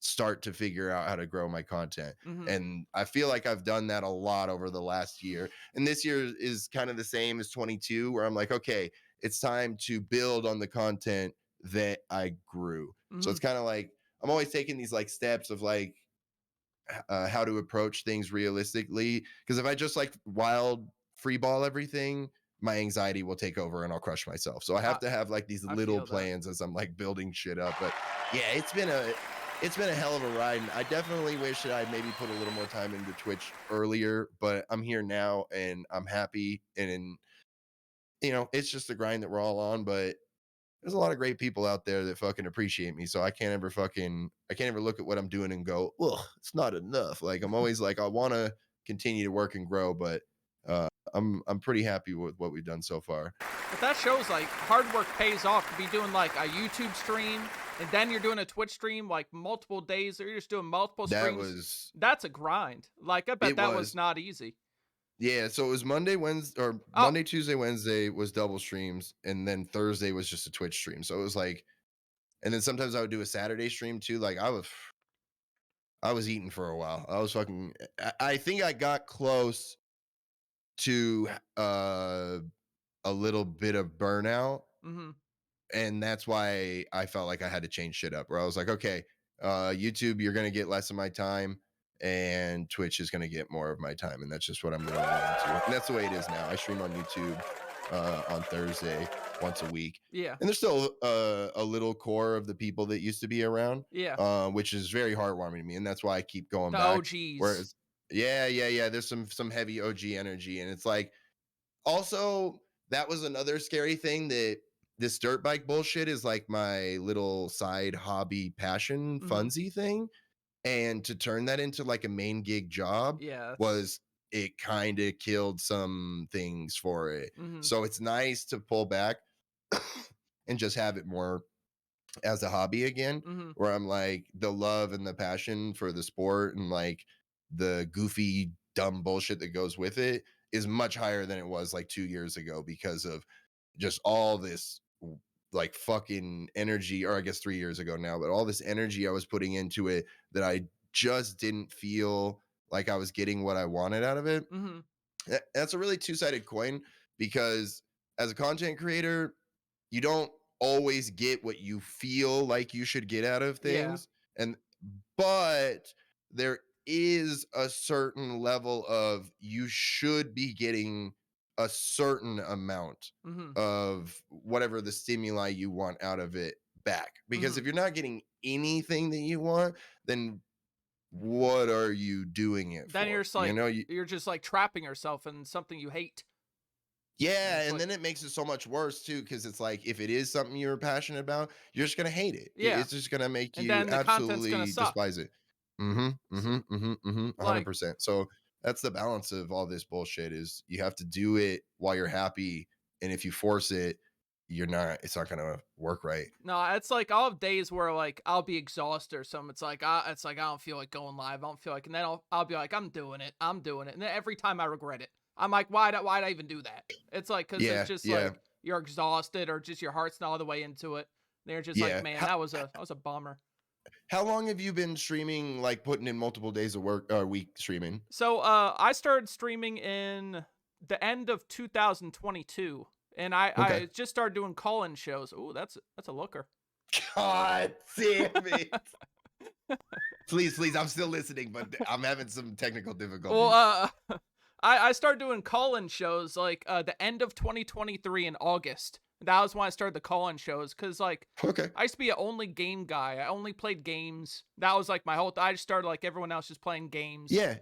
start to figure out how to grow my content. And I feel like I've done that a lot over the last year. And this year is kind of the same as 22, where I'm like, okay, it's time to build on the content that I grew. So it's kind of like I'm always taking these like steps of like how to approach things realistically. Because if I just like wild free ball everything, my anxiety will take over and I'll crush myself. So I have to have like these I little feel that. plans as I'm like building shit up. But yeah, it's been a hell of a ride. And I definitely wish that I'd maybe put a little more time into Twitch earlier, but I'm here now and I'm happy. And you know, it's just the grind that we're all on, but there's a lot of great people out there that fucking appreciate me. So I can't ever look at what I'm doing and go, well, it's not enough. Like I'm always like, I want to continue to work and grow, but I'm pretty happy with what we've done so far. But that shows like hard work pays off to be doing like a YouTube stream and then you're doing a Twitch stream like multiple days, or you're just doing multiple streams. That's a grind. Like I bet that was not easy. Yeah, so it was Monday, Wednesday, or Monday, Tuesday, Wednesday was double streams, and then Thursday was just a Twitch stream. So it was like, and then sometimes I would do a Saturday stream too. Like I was eating for a while. I was fucking. I think I got close to a little bit of burnout, and that's why I felt like I had to change shit up. Where I was like, okay, YouTube, you're gonna get less of my time, and Twitch is going to get more of my time, and that's just what I'm going to lean into. And that's the way it is now. I stream on YouTube on Thursday once a week. Yeah. And there's still a little core of the people that used to be around. Yeah. Which is very heartwarming to me, and that's why I keep going the back. OGs. Whereas, yeah. There's some heavy OG energy, and it's like, also that was another scary thing, that this dirt bike bullshit is like my little side hobby passion funsy thing. And to turn that into like a main gig job it kind of killed some things for it. So it's nice to pull back and just have it more as a hobby again, where I'm like, the love and the passion for the sport and like the goofy dumb bullshit that goes with it is much higher than it was like 2 years ago, because of just all this like fucking energy, or I guess 3 years ago now, but all this energy I was putting into it that I just didn't feel like I was getting what I wanted out of it. That's a really two-sided coin, because as a content creator, you don't always get what you feel like you should get out of things. But there is a certain level of, you should be getting a certain amount of whatever the stimuli you want out of it back. Because if you're not getting anything that you want, then what are you doing it then for? You're just like, you're just like trapping yourself in something you hate. Yeah, and then it makes it so much worse too, because it's like, if it is something you're passionate about, you're just gonna hate it. Yeah, it's just gonna make you then the absolutely content's gonna suck. despise it. 100%. So that's the balance of all this bullshit, is you have to do it while you're happy, and if you force it, it's not gonna work right. No, it's like, I'll have days where like I'll be exhausted or something. It's like I don't feel like going live. I don't feel like, and then I'll be like, I'm doing it, and then every time I regret it. I'm like, why'd I even do that? It's like, because it's just like you're exhausted, or just your heart's not all the way into it. They're just like, man, that was a bummer. How long have you been streaming, like putting in multiple days of work or week streaming? So I started streaming in the end of 2022, and I just started doing call-in shows. Ooh, that's a looker. God damn it. Please, I'm still listening, but I'm having some technical difficulties. Well, I started doing call-in shows like the end of 2023 in August. That was when I started the call-in shows, because like I used to be an only game guy. I only played games. That was like my whole I just started like everyone else, just playing games. Yeah.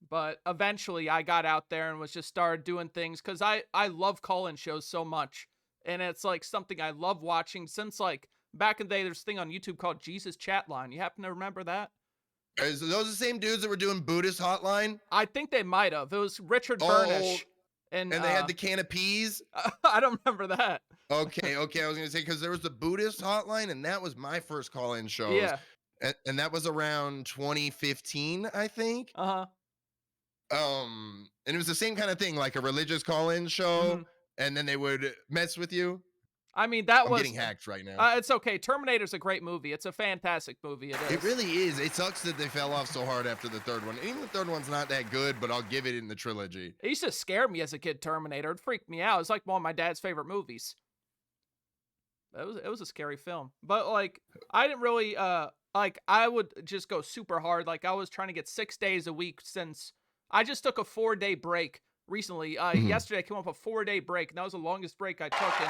But eventually I got out there and was just started doing things, because I love call-in shows so much. And it's like something I love watching since like back in the day. There's a thing on YouTube called Jesus Chatline. You happen to remember that? Is those the same dudes that were doing Buddhist Hotline? I think they might have. It was Richard Burnish. And they had the can of peas? I don't remember that. Okay. I was going to say, because there was the Buddhist Hotline, and that was my first call-in shows. Yeah. And that was around 2015, I think. Uh-huh. And it was the same kind of thing, like a religious call-in show, Mhm. and then they would mess with you. I mean, that I'm was getting hacked right now. it's okay. Terminator's a great movie. It's a fantastic movie. It is. It really is. It sucks that they fell off so hard after the third one. Even the third one's not that good, but I'll give it in the trilogy. It used to scare me as a kid. Terminator. It freaked me out. It's like one of my dad's favorite movies. It was a scary film, but like I didn't really like I would just go super hard. Like I was trying to get 6 days a week since I just took a 4-day break recently. Yesterday I came up with a 4-day break, and that was the longest break I took in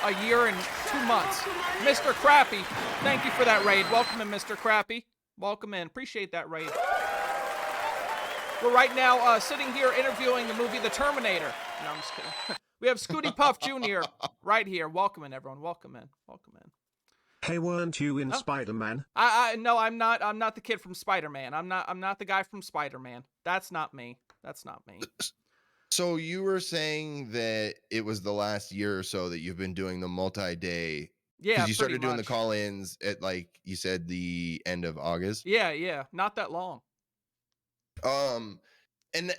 a year and 2 months. Mr. Crappy, thank you for that raid. Welcome in, Mr. Crappy. Welcome in. Appreciate that raid. We're right now sitting here interviewing the movie The Terminator. No, I'm just kidding. We have Scooty Puff Jr. right here. Welcome in, everyone. Welcome in. Welcome in. Hey, weren't you in Oh. Spider-Man? No, I'm not. I'm not the kid from Spider-Man. I'm not the guy from Spider-Man. That's not me. That's not me. So you were saying that it was the last year or so that you've been doing the multi-day. Yeah, Because you pretty started doing the much. call-ins at, like you said, the end of August. Yeah, not that long. And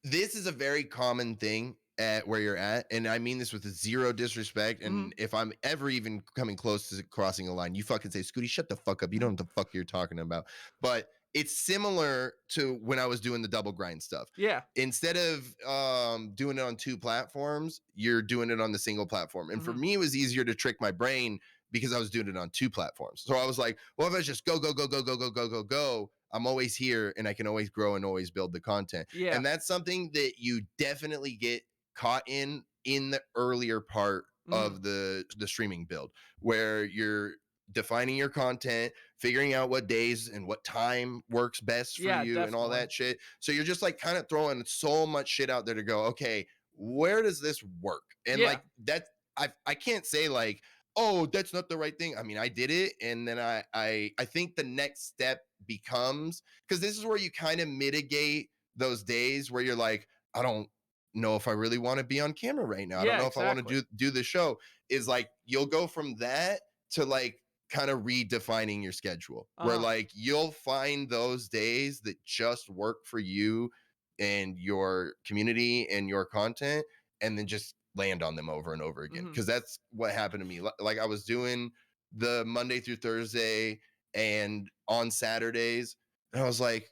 this is a very common thing at where you're at, and I mean this with zero disrespect. And if I'm ever even coming close to crossing a line, you fucking say, Scooty, shut the fuck up. You don't know what the fuck you're talking about. But it's similar to when I was doing the double grind stuff. Yeah. Instead of doing it on 2 platforms, you're doing it on the single platform. And for me, it was easier to trick my brain because I was doing it on 2 platforms. So I was like, well, if I just go, I'm always here, and I can always grow and always build the content. Yeah. And that's something that you definitely get caught in the earlier part of the streaming build, where you're defining your content, figuring out what days and what time works best for you, and all that shit. So you're just like kind of throwing so much shit out there to go, okay, where does this work? And like that, I can't say like, oh, that's not the right thing. I mean, I did it, and then I think the next step becomes, because this is where you kind of mitigate those days where you're like, I don't know if I really want to be on camera right now. I don't know if I want to do the show. Is like you'll go from that to like kind of redefining your schedule, where like you'll find those days that just work for you and your community and your content, and then just land on them over and over again. Because that's what happened to me. Like I was doing the Monday through Thursday and on Saturdays, and I was like,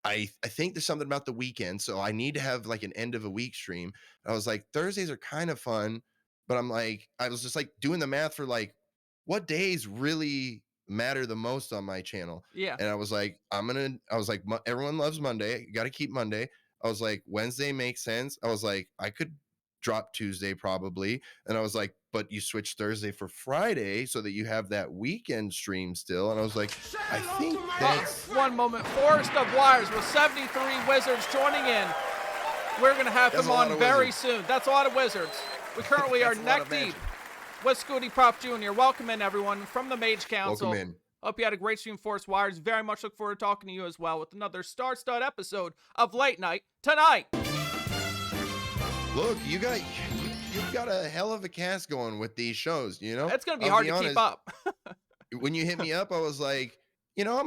I think there's something about the weekend, so I need to have like an end of a week stream. And I was like, Thursdays are kind of fun, but I'm like, I was just like doing the math for like what days really matter the most on my channel. Yeah. And I was like, everyone loves Monday. You got to keep Monday. I was like, Wednesday makes sense. I was like, I could drop Tuesday probably. And I was like, but you switch Thursday for Friday so that you have that weekend stream still. And I was like, I think that's... One moment. Forest of Wires with 73 Wizards joining in. We're going to have them on very soon. That's a lot of Wizards. We currently are neck deep with Scooty Puff Jr. Welcome in, everyone, from the Mage Council. Welcome in. Hope you had a great stream, Forest Wires. Very much look forward to talking to you as well with another star-stud episode of Late Night Tonight. Look, you've got a hell of a cast going with these shows, you know? It's going to be hard to keep up. When you hit me up, I was like, you know,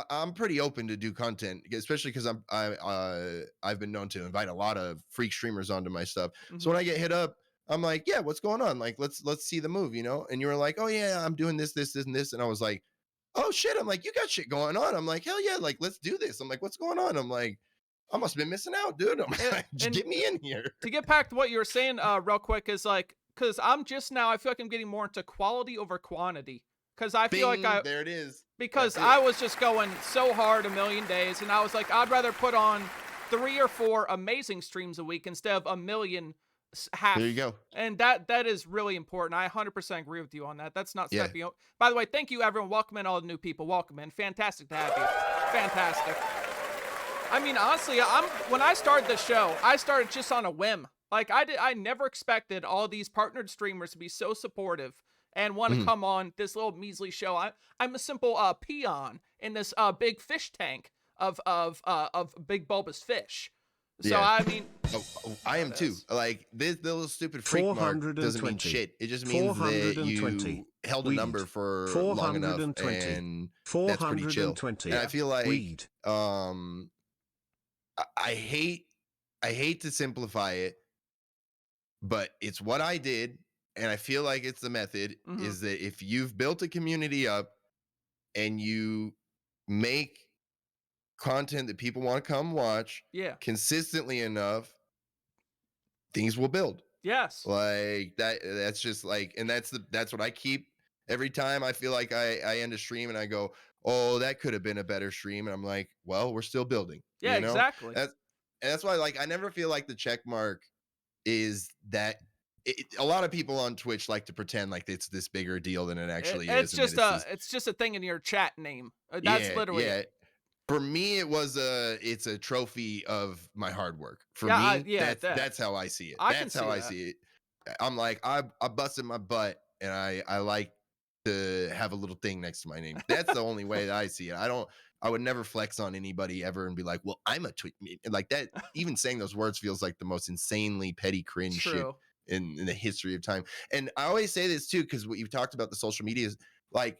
I'm pretty open to do content, especially because I've been known to invite a lot of freak streamers onto my stuff. So when I get hit up, I'm like, yeah, what's going on? Like, let's see the move, you know? And you were like, oh yeah, I'm doing this, and this. And I was like, oh shit. I'm like, you got shit going on. I'm like, hell yeah, like, let's do this. I'm like, what's going on? I'm like, I must have been missing out, dude. I'm like, just get me in here. To get back to what you were saying real quick is like, because I'm just now, I feel like I'm getting more into quality over quantity. Because I feel like there it is. Because I was just going so hard a million days, and I was like, I'd rather put on 3 or 4 amazing streams a week instead of a million half. There you go. And that is really important. I 100% agree with you on that. That's not stepping out. By the way, thank you, everyone. Welcome in, all the new people. Welcome in. Fantastic to have you. Fantastic. I mean, honestly, when I started this show, I started just on a whim. Like I never expected all these partnered streamers to be so supportive and want to come on this little measly show. I'm a simple peon in this big fish tank of big bulbous fish. So I mean, I am too. Like this little stupid freak mark doesn't mean shit. It just means that you held a number for long enough, and that's pretty chill. And I feel like I hate to simplify it, but it's what I did, and I feel like it's the method. Mhm. Is that if you've built a community up and you make content that people want to come watch Yeah. consistently enough, things will build. Yes. Like that's just like, and that's what I keep every time I feel like I end a stream and I go, oh, that could have been a better stream. And I'm like, well, we're still building, Yeah, exactly. That's why, like, I never feel like the check mark is that a lot of people on Twitch like to pretend like it's this bigger deal than it actually It's is. And that just it's a this, it's just a thing in your chat name. That's literally yeah. it. For me, it's a trophy of my hard work. For Yeah, me, that's how I see it. I can That's how see I that. see it. I'm like, I busted my butt and I like to have a little thing next to my name. That's the only way that I see it. I would never flex on anybody ever and be like, well, I'm a tweet like that. Even saying those words feels like the most insanely petty cringe shit True. in the history of time. And I always say this too, because what you've talked about the social media is like,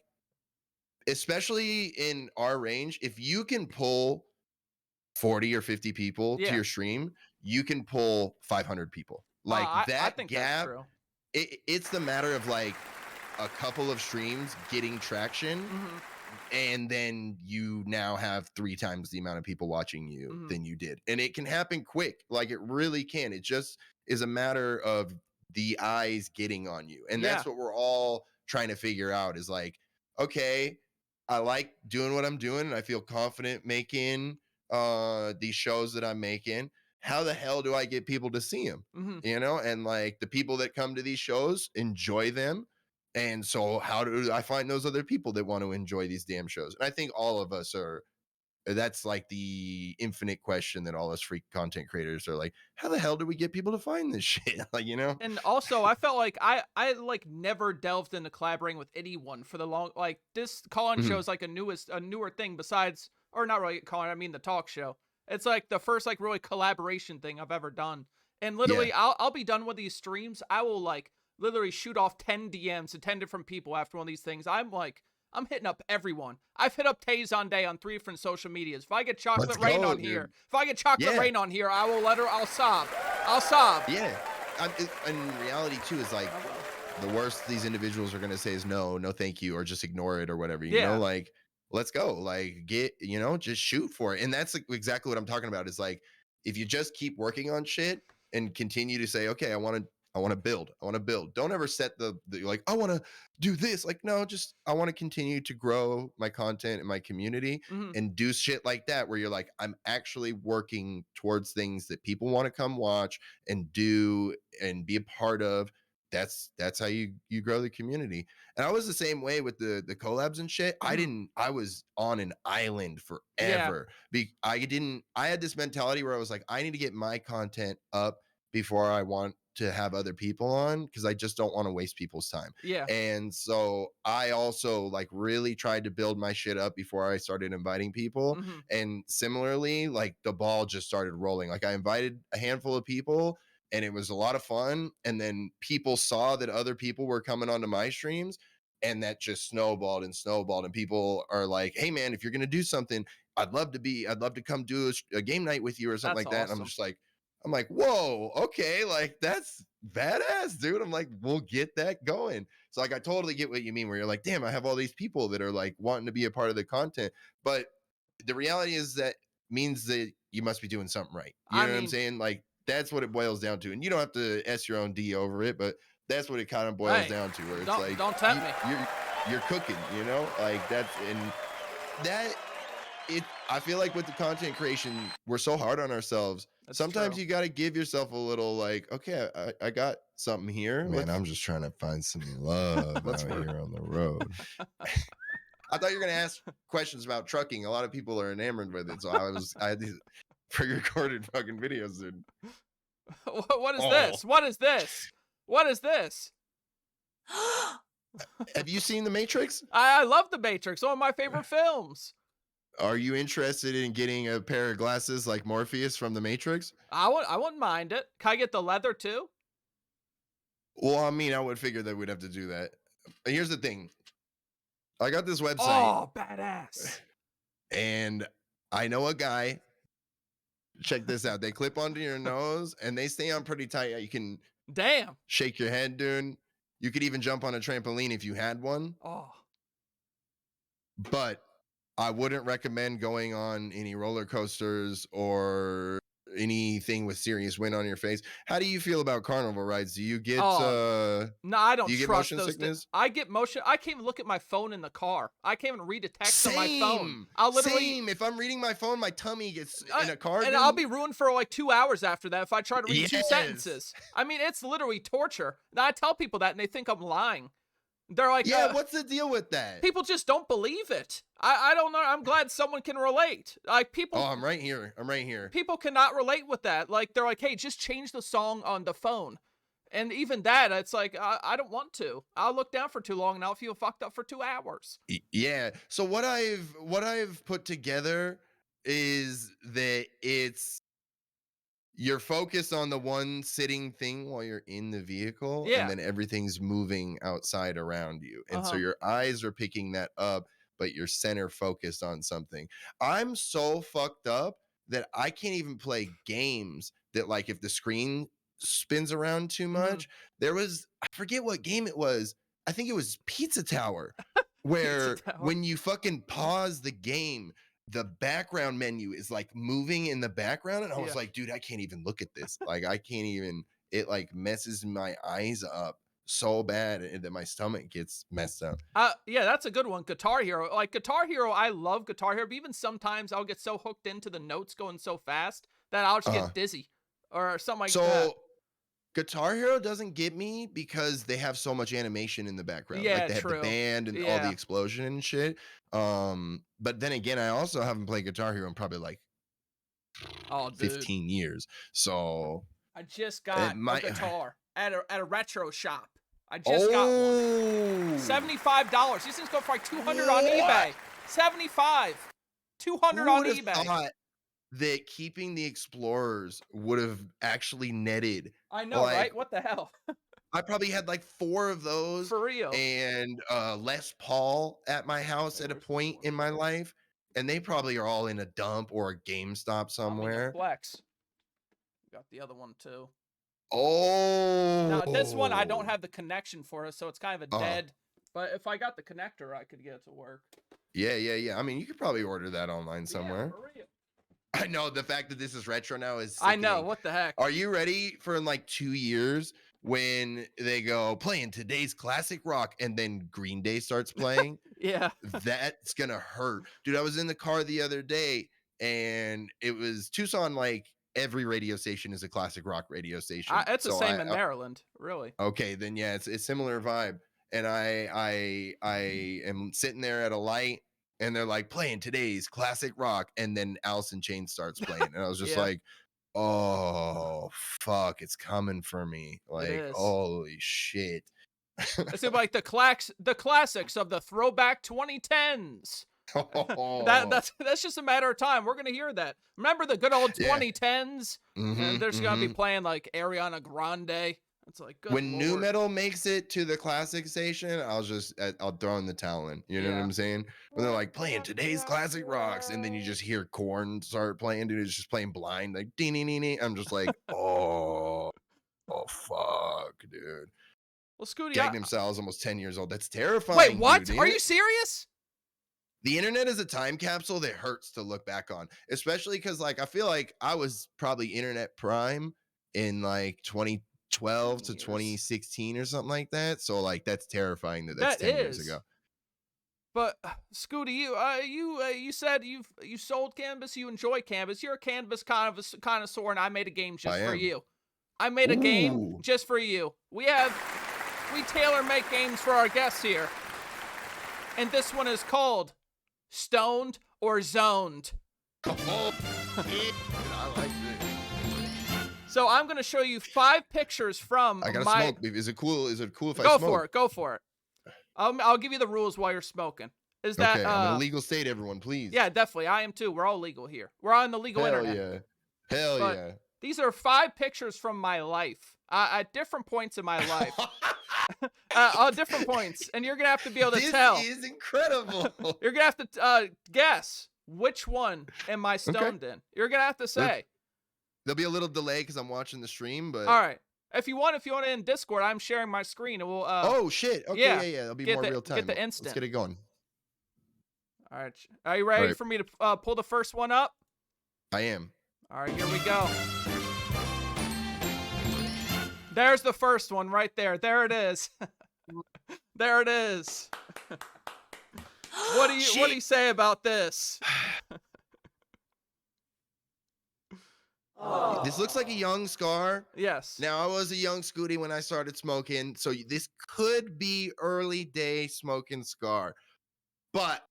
especially in our range, if you can pull 40 or 50 people to Yeah. your stream, you can pull 500 people. Like I that think that's gap, true. it's the matter of like a couple of streams getting traction, Mhm. and then you now have 3 times the amount of people watching you Mhm. than you did. And it can happen quick. Like it really can. It just is a matter of the eyes getting on you. And Yeah. that's what we're all trying to figure out is like, okay, I like doing what I'm doing and I feel confident making these shows that I'm making. How the hell do I get people to see them? Mhm. You know, and like the people that come to these shows enjoy them. And so how do I find those other people that want to enjoy these damn shows? And I think all of us are, that's like the infinite question that all us freak content creators are like, how the hell do we get people to find this shit? Like, you know? And also, I felt like I like never delved into collaborating with anyone for the long, like this call-in show Mhm. is like a newer thing besides, or not really call-in, I mean the talk show. It's like the first like really collaboration thing I've ever done. And literally, I'll be done with these streams. I will like literally shoot off 10 DMs to 10 different people after one of these things. I'm hitting up everyone. I've hit up Tay on 3 different social medias. If I get chocolate Let's rain go, on dude. here, if I get chocolate Yeah. rain on here, I will let her. I'll sob. I'll sob. Yeah. And reality too is like, the worst these individuals are going to say is no, thank you, or just ignore it or whatever, you Yeah. know, like, let's go, like, get, you know, just shoot for it. And that's like exactly what I'm talking about is like, if you just keep working on shit and continue to say, okay, I want to build. Don't ever set the like, I want to do this. Like, no, just, I want to continue to grow my content and my community Mhm. and do shit like that, where you're like, I'm actually working towards things that people want to come watch and do and be a part of. That's how you grow the community. And I was the same way with the collabs and shit. Mhm. I was on an island Yeah. forever. I had this mentality where I was like, I need to get my content up before I want to have other people on, because I just don't want to waste people's time. Yeah. And so I also like really tried to build my shit up before I started inviting people. Mhm. And similarly, like the ball just started rolling. Like I invited a handful of people and it was a lot of fun. And then people saw that other people were coming onto my streams, and that just snowballed and snowballed. And people are like, hey man, if you're going to do something, I'd love to come do a game night with you or something That's like that. And I'm awesome. just like, whoa, okay, like that's badass, dude. I'm like, we'll get that going. So like, I totally get what you mean, where you're like, damn, I have all these people that are like wanting to be a part of the content. But the reality is that means that you must be doing something right. You I know what I'm mean- saying? Like, that's what it boils down to. And you don't have to S your own D over it, but that's what it kind of boils Hey, down to, where it's don't- like, don't tempt me. You're cooking, you know, like that's, and that, I feel like with the content creation, we're so hard on ourselves. That's Sometimes true. you got to give yourself a little like, okay, I got something here. Man, I'm just trying to find some love Let's out work. here on the road. I thought you were going to ask questions about trucking. A lot of people are enamored with it. So I had these pre-recorded fucking videos, dude. What is Oh. this? What is this? What is this? Have you seen The Matrix? I love The Matrix. One of my favorite films. Are you interested in getting a pair of glasses like Morpheus from The Matrix? I wouldn't mind it. Can I get the leather too? Well, I mean, I would figure that we'd have to do that. But here's the thing. I got this website. Oh, badass. And I know a guy check this out. They clip onto your nose and they stay on pretty tight. You can Damn. shake your head, dude. You could even jump on a trampoline if you had one. Oh. But I wouldn't recommend going on any roller coasters or anything with serious wind on your face. How do you feel about carnival rides? Do you get No, I don't do you get trust motion those sickness? I get motion. I can't even look at my phone in the car. I can't even read a text on my phone. Same. I'll literally Same. If I'm reading my phone, my tummy gets in a car. and dude. I'll be ruined for like 2 hours after that if I try to read 2 Yes. sentences. I mean, it's literally torture. And I tell people that and they think I'm lying. They're like, Yeah, what's the deal with that? people just don't believe it. I don't know. I'm glad someone can relate. Like people Oh, I'm right here. I'm right here. people cannot relate with that. Like they're like, hey, just change the song on the phone. And even that, it's like, I don't want to. I'll look down for too long and I'll feel fucked up for 2 hours. Yeah. So what I've put together is that you're focused on the one sitting thing while you're in the vehicle, Yeah. and then everything's moving outside around you. And so Uh-huh. your eyes are picking that up, but you're center focused on something. I'm so fucked up that I can't even play games that, like, if the screen spins around too much. There was, I forget what game it was. I think it was Pizza Tower, where Tower. when you fucking pause the game, the background menu is like moving in the background, and I was Yeah. like, dude, I can't even look at this. Like, I can't even. It like messes my eyes up so bad that my stomach gets messed up. Yeah, that's a good one. Guitar Hero. Like Guitar Hero, I love Guitar Hero, but even sometimes I'll get so hooked into the notes going so fast that I'll just get dizzy or something like that. So Guitar Hero doesn't get me because they have so much animation in the background. Yeah, Like they have true. the band and all Yeah. the explosion and shit. But then again, I also haven't played Guitar Hero in probably like Oh, dude. 15 years. So I just got might- a guitar at a retro shop. I just got one. $75. These things go for like $200 on What? eBay. 75. $200 Who on would've eBay. thought that keeping the Explorers would have actually netted? I know, like- right? What the hell? I probably had like 4 of those For real. and Les Paul at my house at a point in my life, and they probably are all in a dump or a GameStop somewhere. Flex. Got the other one too. Oh, Now this one I don't have the connection for it, so it's kind of a Uh-huh. dead. But if I got the connector, I could get it to work. Yeah. I mean, you could probably order that online Yeah, somewhere. for real. I know the fact that this is retro now is. I know. sickening. What the heck? Are you ready for in like 2 years when they go playing today's classic rock and then Green Day starts playing? Yeah. That's gonna hurt, dude. I was in the car the other day and it was Tucson. Like every radio station is a classic rock radio station. It's the So same in Maryland, really. Okay, then yeah, it's similar vibe. And I am sitting there at a light and they're like playing today's classic rock, and then Alice in Chains starts playing, and I was just Yeah. like, oh fuck, it's coming for me. Like, is. holy shit. It's like the classics of the throwback 2010s. That's just a matter of time. We're gonna hear that. Remember the good old Yeah. 2010s? Mhm, And there's gonna be mhm. playing like Ariana Grande. It's like good When new Lord. metal makes it to the classic station, I'll throw in the towel in. You know what Yeah. I'm saying? When they're like playing today's classic rocks, and then you just hear Korn start playing, dude. It's just playing blind, like ding ding ding ding. I'm just like, oh fuck, dude. Well, Scooty, Gangnam Style is almost 10 years old. That's terrifying. wait, what? dude. Are you serious? The internet is a time capsule that hurts to look back on, especially because like I feel like I was probably internet prime in like 2012 to Years. 2016 or something like that. So like that's terrifying that that's That 10 years is. ago. But Scooty, you said you sold cannabis. You enjoy cannabis. You're a cannabis connoisseur, and I made a game just I for am. you. I made a game Ooh. just for you. We tailor make games for our guests here, and this one is called Stoned or Zoned. Oh, I like this. So I'm gonna show you 5 pictures from I gotta my. smoke. Is it cool? Is it cool if I Go smoke? for it. Go for it. I'll give you the rules while you're smoking. Is that Okay, I'm in a legal state, everyone, please. Yeah, definitely. I am too. We're all legal here. We're on the legal Hell internet. yeah. Hell But- yeah. These are 5 pictures from my life at different points in my life. At different points, and you're gonna have to be able to This tell. is incredible. You're gonna have to guess which one am I stoned in. You're gonna have to say. There'll be a little delay because I'm watching the stream, but All right. If you want it in Discord, I'm sharing my screen, and we'll. oh shit. Okay, yeah, yeah. It'll be get more the- real time. get the Let's instant. get it going. All right. Are you ready Right. for me to pull the first one up? I am. All right, here we go. There's the first one right there. There it is. There it is. What do you say about this? This looks like a young Scar. Yes. Now, I was a young Scooty when I started smoking, so this could be early day smoking Scar. But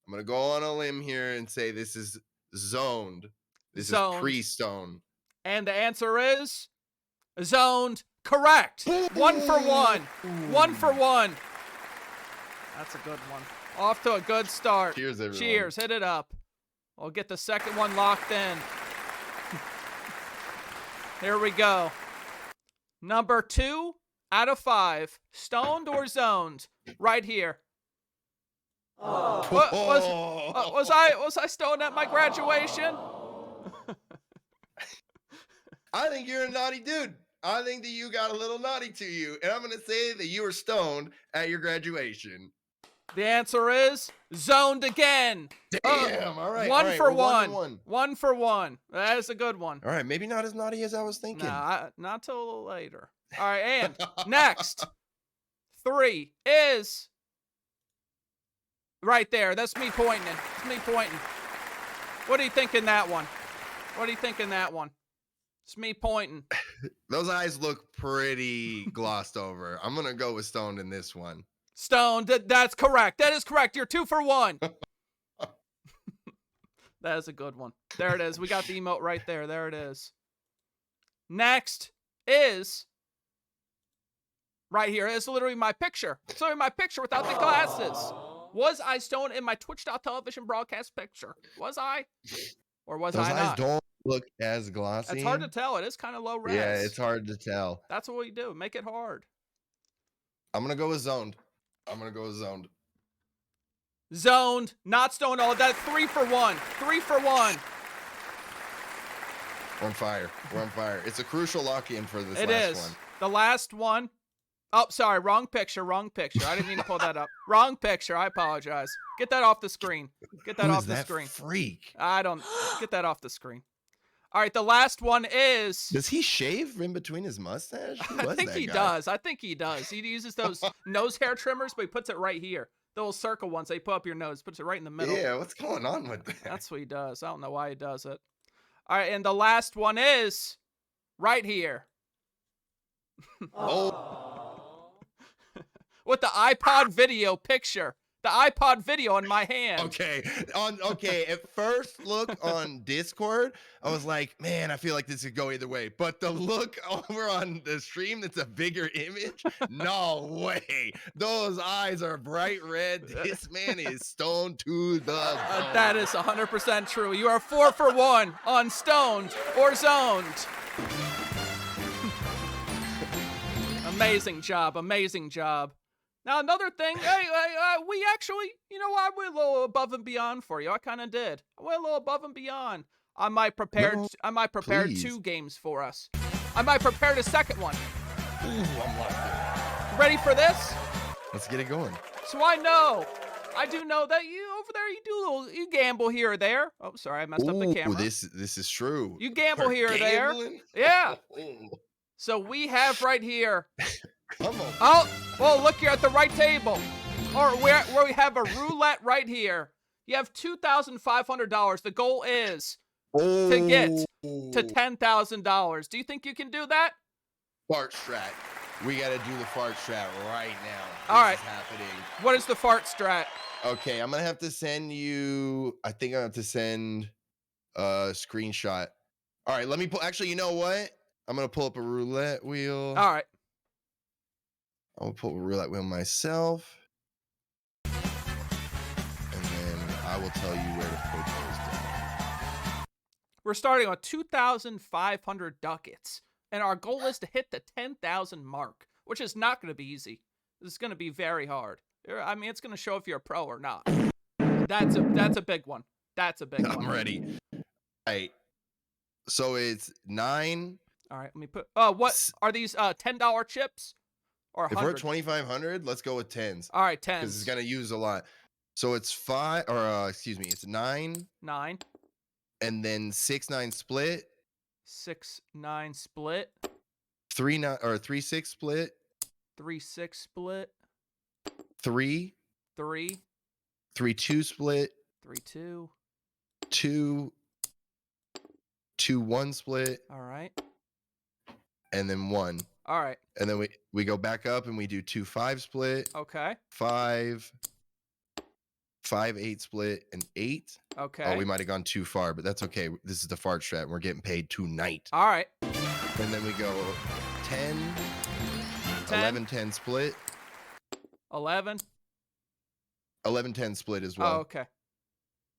I'm going to go on a limb here and say this is zoned. This Zoned. is pre-stone. And the answer is zoned correct. 1 for 1. 1 for 1. That's a good one. Off to a good start. Cheers, everyone. Cheers. Hit it up. We'll get the second one locked in. Here we go. Number 2 out of 5. Stoned or zoned? Right here. What, was I stoned at my graduation? I think you're a naughty dude. I think that you got a little naughty to you. And I'm going to say that you were stoned at your graduation. The answer is zoned again. Damn. All right. One all right, for we're one. 1-1. 1 for 1. That is a good one. All right. Maybe not as naughty as I was thinking. Nah, not till later. All right, and next 3 is right there. That's me pointing. It's me pointing. What do you think in that one? What do you think in that one? It's me pointing. Those eyes look pretty glossed over. I'm going to go with stoned in this one. Stoned. That's correct. That is correct. You're 2 for 1. That is a good one. There it is. We got the emote right there. There it is. Next is right here. It's literally my picture. It's literally my picture without the glasses. Was I stoned in my Twitch.television broadcast picture? Was I? Or was Those I eyes not? don't look as glossy. It's hard to tell. It is kind of low res. Yeah, it's hard to tell. That's what we do. Make it hard. I'm going to go with zoned. I'm going to go with zoned. Zoned, not stoned. Oh, that's 3 for 1. 3 for 1. We're on fire. We're on fire. It's a crucial lock-in for this It last is. one. The last one. Oh, sorry. Wrong picture. Wrong picture. I didn't mean to pull that up. Wrong picture. I apologize. Get that off the screen. Get that Who off is the that screen. freak? I don't. Get that off the screen. All right. The last one is. Does he shave in between his mustache? Who was I think that he guy? does. I think he does. He uses those nose hair trimmers, but he puts it right here. The little circle ones they put up your nose. Puts it right in the middle. Yeah, what's going on with that? That's what he does. I don't know why he does it. All right. And the last one is right here. Oh, With the iPod video picture. The iPod video in my hand. okay. At first look on Discord, I was like, man, I feel like this could go either way. But the look over on the stream, that's a bigger image. No way. Those eyes are bright red. This man is stoned to the bone. That is 100% true. You are 4 for 1 on stoned or zoned. Amazing job. Amazing job. Now, another thing, we actually, you know what, I went a little above and beyond for you. I kind of did. I went a little above and beyond. I might prepare please. 2 games for us. I might prepare the second one. Ooh, I'm locked Ready for this? in. Let's get it going. So I do know that you over there, you gamble here or there. Oh, sorry, I messed up the camera. This is true. You gamble We're here or there. gambling? Yeah. Ooh, So we have right here. come on. Oh, well, look, you're at the right table. Or where we have a roulette right here. You have $2,500. The goal is to get to $10,000. Do you think you can do that? Fart strat. We got to do the fart strat right now. All This right. is happening. What is the fart strat? Okay, I'm gonna have to send you. I think I have to send a screenshot. All right, let me pull. Actually, you know what? I'm gonna pull up a roulette wheel. All right. I'm gonna pull a roulette wheel myself, and then I will tell you where to put those down. We're starting on 2,500 ducats. And our goal is to hit the 10,000 mark, which is not going to be easy. This is going to be very hard. I mean, it's going to show if you're a pro or not. That's a big one. That's a big one. I'm ready. All right. So it's 9. All right, let me put. What S- are these? $10 chips or If we're 100? at 2,500, let's go with 10s All right, because 10s. it's gonna use a lot. So it's 5, or excuse me, it's 9, 9, and then 6-9 split, 6, 9 split, 3-9 or 3-6 split, 3, 6 split, 3, 3, 3-2 split, 3, 2. 2, 2-1 split, All right, and then 1. all right, And then we go back up and we do 2-5 split, okay, 5, 5-8 split, and 8. okay. Oh, we might have gone too far, but that's okay. This is the fart strat, and we're getting paid tonight. All right, And then we go 10, 10, 11, 10 split, 11. 11, 10 split as Oh, well, okay.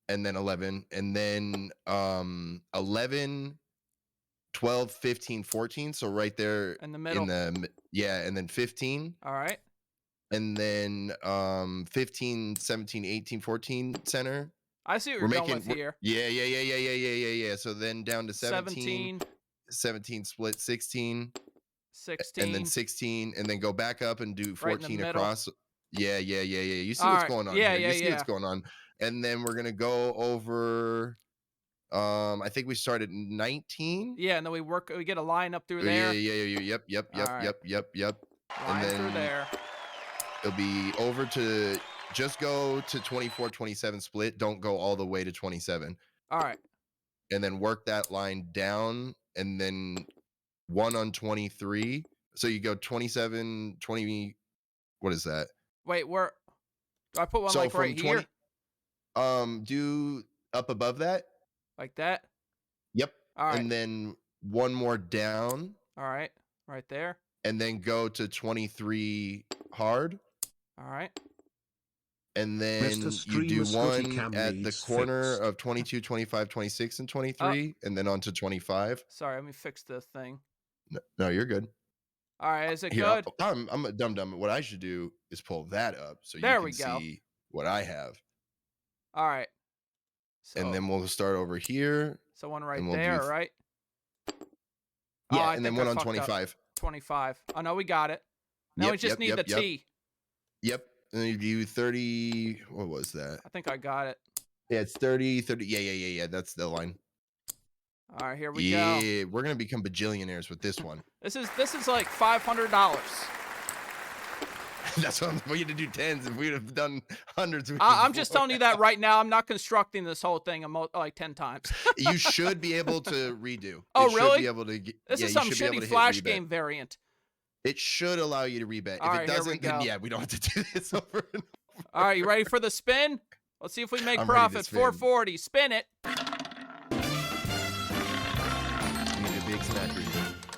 and then 11, and then 11, 12, 15, 14. So right there In the middle. yeah, and then 15, All right. and then 15, 17, 18, 14 center. I see what We're you're going making with here. yeah. So then down to 17, 17, 17 split, 16, 16. and then 16, and then go back up and do Right in the 14 middle. across. Yeah. You see All what's right. going on Yeah, here. yeah, You see what's yeah. going on. And then we're gonna go over. I think we started 19. Yeah, and then we get a line up through Yeah, there. yep. All right. Line through then- there. It'll be over to just go to 24, 27 split. Don't go all the way to 27. All right. And then work that line down, and then 1 on 23. So you go 27, 20. What is that? Wait, where do I put one So like from right 20 here? Do up above that. Like that? Yep. All right. And then one more down, All right. Right there. and then go to 23 hard, All right. and then you Streamer do Scotty one Cam at the needs corner fixed. of 22, 25, 26, and 23, and then on to 25. Sorry, let me fix the thing. No, you're good. All right, is it Here, good? I'm a dumb. What I should do is pull that up so There you we can go. see what I have, All right. So, and then we'll start over here. so one right and we'll do there, th- right? Yeah, I and then think I one on fucked up. 25. 25. Oh no, we got it. Now we Yep, just yep, need yep, the yep. T. Yep. And then you do 30. What was that? I think I got it. Yeah, it's 30, 30. Yeah. That's the line. All right, here we go. Yeah, we're gonna become bajillionaires with this one. This is like $500. That's what we had to do 10s. If we'd have done hundreds, I'm just telling you that right now. I'm not constructing this whole thing like 10 times. You should be able to redo. Oh, It should really? Be able to get, This yeah, is you some should be able shitty to hit Flash rebet. game variant. It should allow you to rebet. All If right, it here we doesn't, then go. yeah, we don't have to do this over and over. All right, you ready for the spin? Let's see if we make I'm ready to profit. spin. 440. Spin it. You need a big snapper.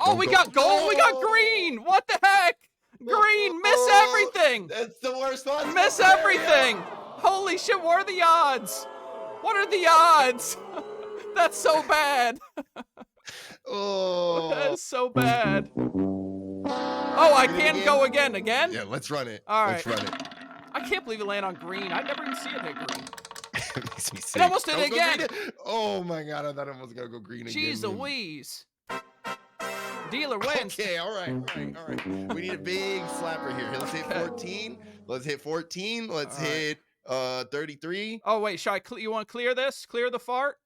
Oh, we got gold. We got No! green. What the heck? Green. Miss everything. That's the worst one. Miss everything. Holy shit. What are the odds? What are the odds? That's so bad. Oh. That is so bad. Oh, I Do it can't again? go again. Again? Yeah, let's run it. All Let's right. run it. I can't believe it landed on green. I never even see it hit green. It makes me sick. It almost did Don't go again. green. Oh my god, I thought it was gonna go green again. Jeez man. Louise. Dealer wins. Okay, all right. We need a big slapper here. Let's hit Okay. 14. Let's hit 14. Let's All right. hit 33. Oh, wait. Should I you want to clear this? Clear the fart?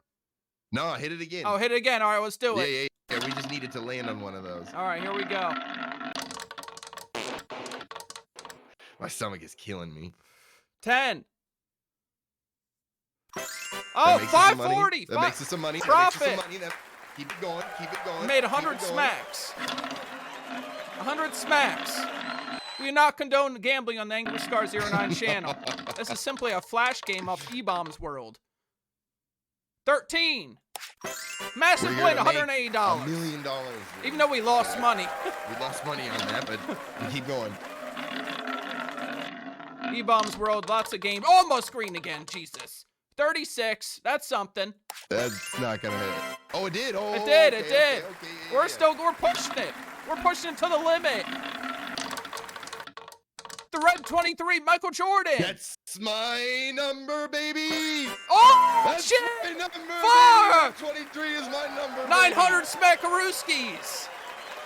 No, hit it again. Oh, hit it again. All right, let's do it. Yeah. We just needed to land on one of those. All right, here we go. My stomach is killing me. 10. That Oh, makes us some money. 540. That makes us some money. Profit. Keep it going. Keep it going. Made keep 100 it going. smacks. 100 smacks. We do not condone gambling on the Angry Scar 09 channel. This is simply a flash game of E-Bombs World. 13. Massive We're win, gonna make $180. $1 million. Even though we lost money. We lost money on that, but we keep going. E-Bombs World, lots of games. Almost green again, Jesus. 36, that's something. That's not gonna hit. Oh, it did. Oh, It did, okay, it did. Okay, yeah, We're yeah. pushing it. We're pushing it to the limit. red 23, Michael Jordan. That's my number, baby. Oh, That's shit. my number, Fuck. baby. 23 is my number. 900 Smackarooskies.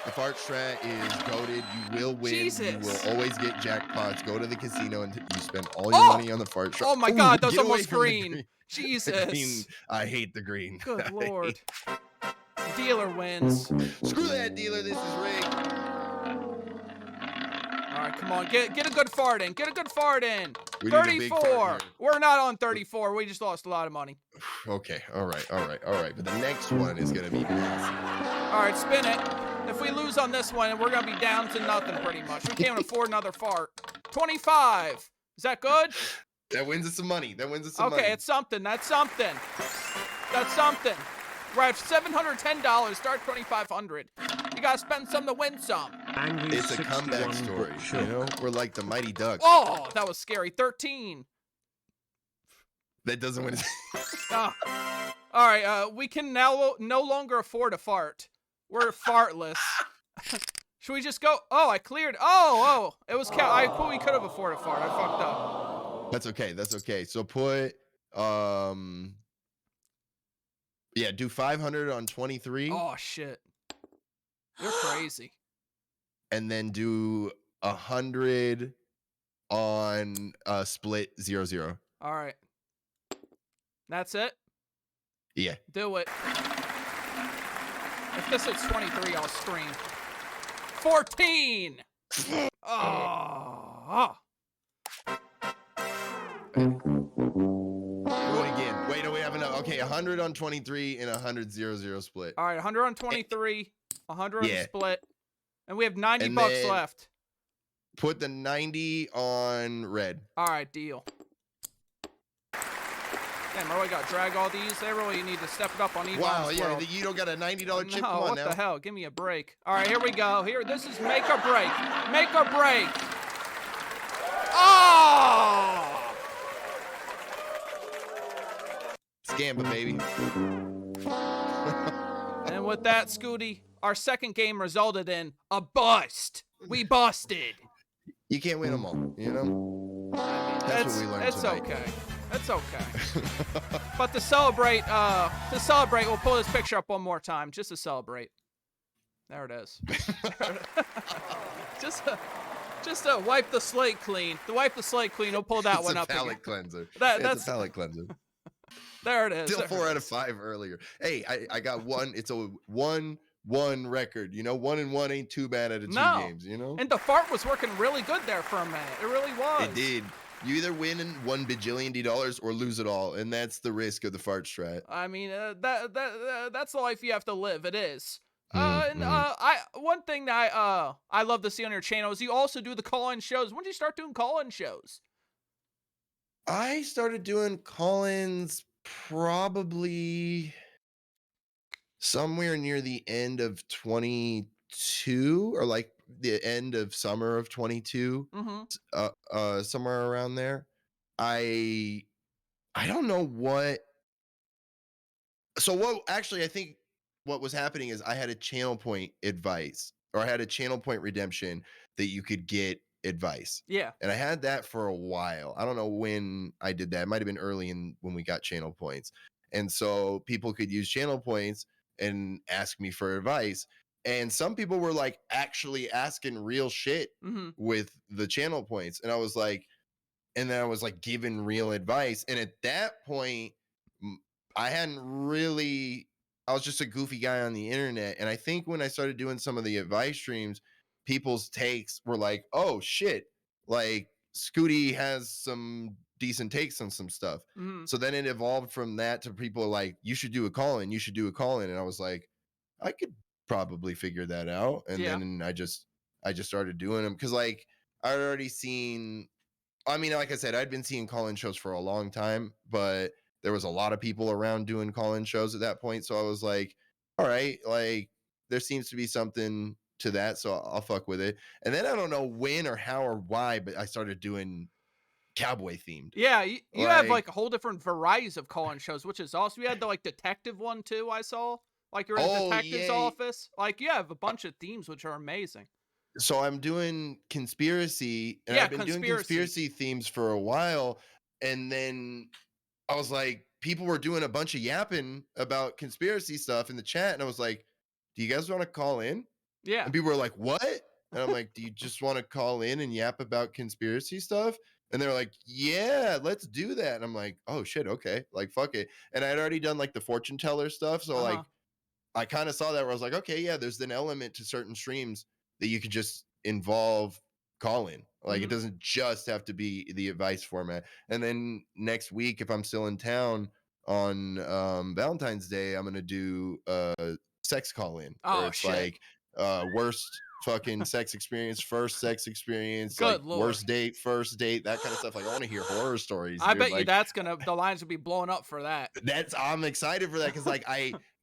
The fart strat is goated. You will win. Jesus. You will always get jackpots. Go to the casino and you spend all your Oh. money on the fart strat. Oh my God, that was get away almost from the green. The Jesus. green. I hate the green. Good I Lord. hate- Dealer wins. Screw that dealer. This is rigged. All right, come on. Get a good fart in. Get a good fart in. We need a big fart 34. here. We're not on 34. We just lost a lot of money. Okay. All right. But the next one is gonna be massive. All right, spin it. If we lose on this one, we're going to be down to nothing pretty much. We can't afford another fart. 25. Is that good? That wins us some money. Okay, it's something. That's something. That's something. We're at $710. Start 2,500. You got to spend some to win some. Angry It's a comeback 61 story. book You show. know, we're like the Mighty Ducks. Oh, that was scary. 13. That doesn't win. Ah. All right, we can now no longer afford a fart. We're fartless. Should we just go? Oh, I cleared. Oh, it was. I we could have afforded a fart. I fucked up. That's okay. So put yeah, do 500 on 23 Oh shit. You're crazy. and then do 100 on split 0-0. All right. That's it. Yeah. Do it. If this hits 23, I'll scream. 14. Oh. Do it again. Wait, no, we have enough. Okay, 100 on 23 and 100 0-0 split. All right, 100 on 23, 100 on the Yeah. split, and we have 90 And bucks then- left. Put the 90 on red. All right, deal. Damn, I really got to drag all these. They really need to step it up on Elon's Wow, yeah, world. you don't got a $90 chip. No, Come on what now. the hell? Give me a break. All right, here we go. Here, this is make or break. Make or break. Oh! Scamba, baby. And with that, Scooty, our second game resulted in a bust. We busted. You can't win them all, you know? That's what we learned It's tonight. okay. It's okay. But to celebrate, we'll pull this picture up one more time, just to celebrate. There it is. just to wipe the slate clean. To wipe the slate clean, we'll pull that It's one a up palate again. cleanser. That's a palate cleanser. there it is. Still There 4 it out of is. 5 earlier. Hey, I got one. It's a 1-1 record. You know, 1-1 ain't too bad out of 2 No. games. You know, And the fart was working really good there for a minute. It really was. it did. You either win in $1 bajillion or lose it all, and that's the risk of the fart strat. I mean, that's the life you have to live. It is. Mm-hmm. One thing that I love to see on your channel is you also do the call-in shows. When did you start doing call-in shows? I started doing call-ins probably somewhere near the end of 22 or like the end of summer of 22. Mm-hmm. Somewhere around there. I don't know what. So what actually I think what was happening is I had a channel point advice, or I had a channel point redemption that you could get advice. Yeah. And I had that for a while. I don't know when I did that. It might have been early in when we got channel points. And so people could use channel points and ask me for advice. And some people were like actually asking real shit Mm-hmm. with the channel points. And I was like, and then I was like giving real advice. And at that point, I hadn't really, I was just a goofy guy on the internet. And I think when I started doing some of the advice streams, people's takes were like, oh shit, like Scooty has some decent takes on some stuff. Mm-hmm. So then it evolved from that to people like, you should do a call-in, you should do a call-in. And I was like, I could probably figure that out. And Yeah. then I just started doing them because like I'd already seen, I mean, like I said, I'd been seeing call-in shows for a long time, but there was a lot of people around doing call-in shows at that point. So I was like, all right, like there seems to be something to that. So I'll fuck with it. And then I don't know when or how or why, but I started doing cowboy themed. Yeah, you have Like- like a whole different varieties of call-in shows, which is awesome. You had the like detective one too. I saw like you're in the Oh, detective's yeah. office. Like you have a bunch of themes which are amazing. So I'm doing conspiracy, and Yeah, I've been doing conspiracy. conspiracy themes for a while, and then I was like, people were doing a bunch of yapping about conspiracy stuff in the chat, and I was like, "Do you guys want to call in?" Yeah. And people were like, "What?" And I'm like, "Do you just want to call in and yap about conspiracy stuff?" And they're like, "Yeah, let's do that." And I'm like, "Oh shit, okay, like fuck it." And I'd already done like the fortune teller stuff, so Uh-huh. like I kind of saw that where I was like, okay, yeah, there's an element to certain streams that you could just involve calling. Like it Mhm. doesn't just have to be the advice format. And then next week, if I'm still in town on Valentine's Day, I'm gonna do sex call in where Oh it's shit. like worst fucking sex experience, first sex experience, like Good lord. worst date, first date, that kind of stuff. Like I want to hear horror stories, I dude. bet you Like that's gonna the lines will be blowing up for that. that's I'm excited for that because like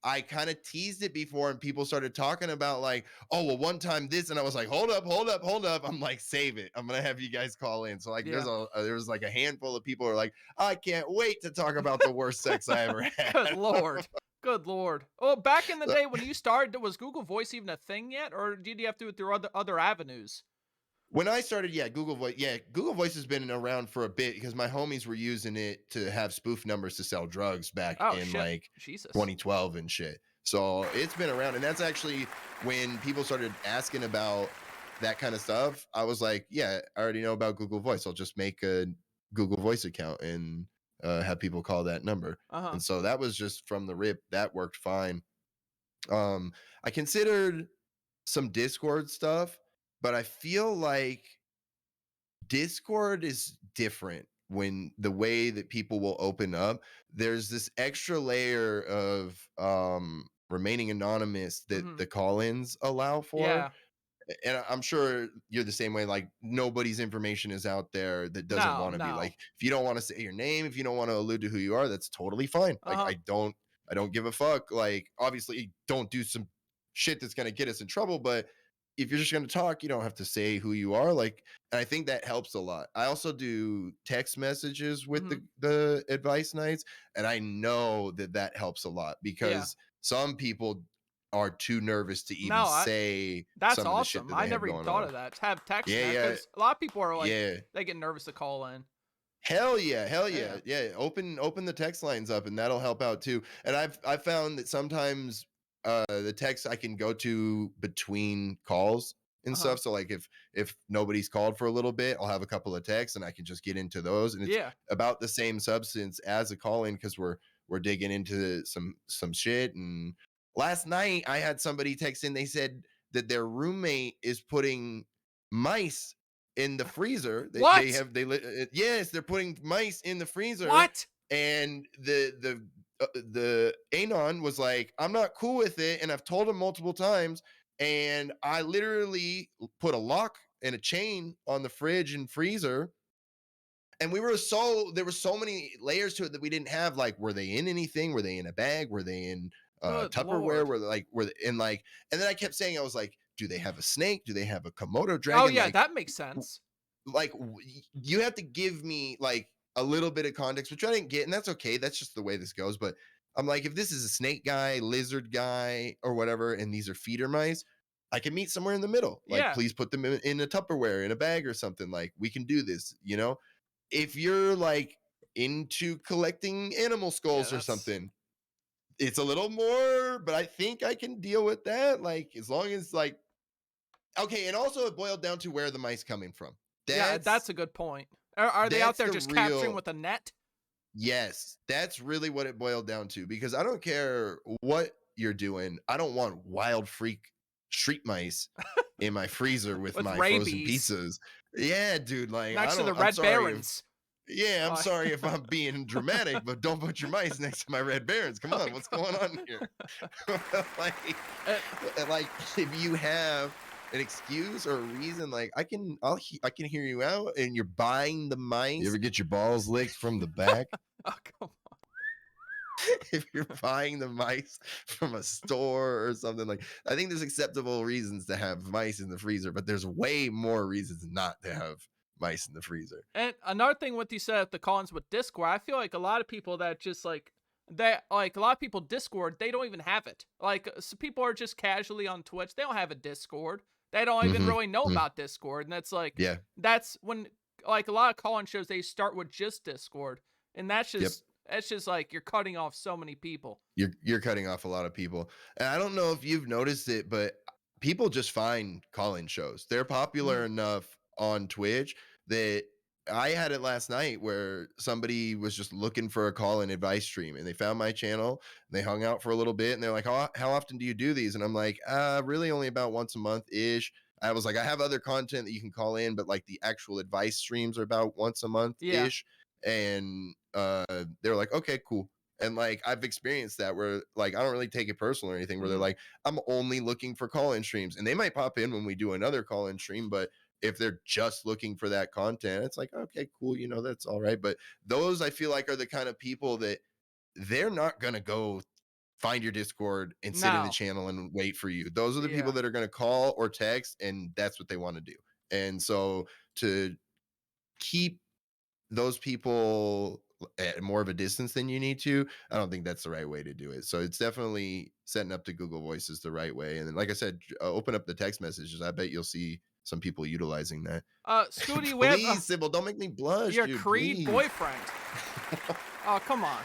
I kind of teased it before and people started talking about like, oh well, one time this, and I was like, hold up, hold up, hold up. I'm like, save it. I'm gonna have you guys call in. So like, Yeah. there was like a handful of people who are like, I can't wait to talk about the worst sex I ever Good had. lord. Good lord. Oh, back in the day when you started, was Google Voice even a thing yet, or did you have to do it through other avenues? When I started, Google Voice has been around for a bit because my homies were using it to have spoof numbers to sell drugs back Oh in shit. like Jesus. 2012 and shit. So it's been around, and that's actually when people started asking about that kind of stuff. I was like, yeah, I already know about Google Voice. I'll just make a Google Voice account and have people call that number. Uh-huh. And so that was just from the rip. That worked fine. I considered some Discord stuff, but I feel like Discord is different when the way that people will open up. There's this extra layer of remaining anonymous that Mhm. the call-ins allow for. Yeah. And I'm sure you're the same way. Like nobody's information is out there that doesn't No, want to be no. like, if you don't want to say your name, if you don't want to allude to who you are, that's totally fine. Like Uh-huh. I don't give a fuck. Like obviously don't do some shit that's gonna get us in trouble, but if you're just gonna talk, you don't have to say who you are. Like, and I think that helps a lot. I also do text messages with Mhm. the advice nights, and I know that that helps a lot Yeah. because some people are too nervous to even No, say that's some of the shit awesome. that I they have never even going thought on. of that. To have text Yeah, in there, yeah, because a lot of people are like, yeah. they get nervous to call in. Hell yeah, hell Yeah. yeah. Yeah, open the text lines up and that'll help out too. And I've found that sometimes the text I can go to between calls and Uh-huh. stuff. So like if nobody's called for a little bit, I'll have a couple of texts and I can just get into those, and it's Yeah. about the same substance as a call in because we're digging into some shit. And last night I had somebody text in, they said that their roommate is putting mice in the freezer. They What? have yes, they're putting mice in the freezer, What? and the anon was like, I'm not cool with it, and I've told him multiple times, and I literally put a lock and a chain on the fridge and freezer. And there were so many layers to it that we didn't have. Like, were they in anything? Were they in a bag? Were they in Good Tupperware? lord. Were they in like? And then I kept saying, I was like, do they have a snake? Do they have a Komodo Oh dragon? yeah, that makes sense. You have to give me like a little bit of context, which I didn't get, and that's okay. That's just the way this goes. But I'm like, if this is a snake guy, lizard guy, or whatever, and these are feeder mice, I can meet somewhere in the middle. Like, Yeah. please put them in a Tupperware, in a bag or something. Like, we can do this, you know? If you're like into collecting animal Yeah, skulls or that's something, it's a little more, but I think I can deal with that. Like, as long as like, okay, and also it boiled down to where the mice coming from. yeah, That's that's a good point. Are they out that's there the just capturing real with a net? yes. That's really what it boiled down to because I don't care what you're doing. I don't want wild freak street mice in my freezer with With my frozen rabies. pizzas. Yeah, dude, like Next to the I'm Red sorry if Barons. yeah, I'm Like, sorry if I'm being dramatic, but don't put your mice next to my red barons. Come on, like, what's going on here? like, uh, like if you have an excuse or a reason, like I can hear you out, and you're buying the mice. You ever get your balls licked from the back? oh, come on. If you're buying the mice from a store or something, like I think there's acceptable reasons to have mice in the freezer, but there's way more reasons not to have mice in the freezer. And another thing with you said the call-ins with Discord, I feel like a lot of people that just like that, like a lot of people Discord, they don't even have it. Like, so people are just casually on Twitch, they don't have a Discord. They don't even Mhm, really know mhm. about Discord, and that's like Yeah. that's when like a lot of call-in shows they start with just Discord, and Yep. that's just like you're cutting off so many people. You're cutting off a lot of people. And I don't know if you've noticed it, but people just find call-in shows. They're popular Mhm. enough on Twitch that I had it last night where somebody was just looking for a call-in advice stream and they found my channel and they hung out for a little bit and they're like, how often do you do these? And I'm like, really only about once a month ish. I was like, I have other content that you can call in, but like the actual advice streams are about once a month Yeah. ish. And they're like, okay, cool. And like I've experienced that where like I don't really take it personal or anything, where they're Mhm. like, I'm only looking for call-in streams. And they might pop in when we do another call-in stream, but if they're just looking for that content, it's like, okay, cool, that's all right. But those I feel like are the kind of people that they're not gonna go find your Discord and sit in the No. channel and wait for you. Those are the people Yeah. that are gonna call or text, and that's what they want to do. And so to keep those people at more of a distance than you need to, I don't think that's the right way to do it. So it's definitely setting up to Google Voices the right way. And then, like I said, open up the text messages. I bet you'll see some people utilizing that. Scooty, we have Please, Sybil, don't make me blush, your dude. Creed Please. boyfriend. Oh, come on.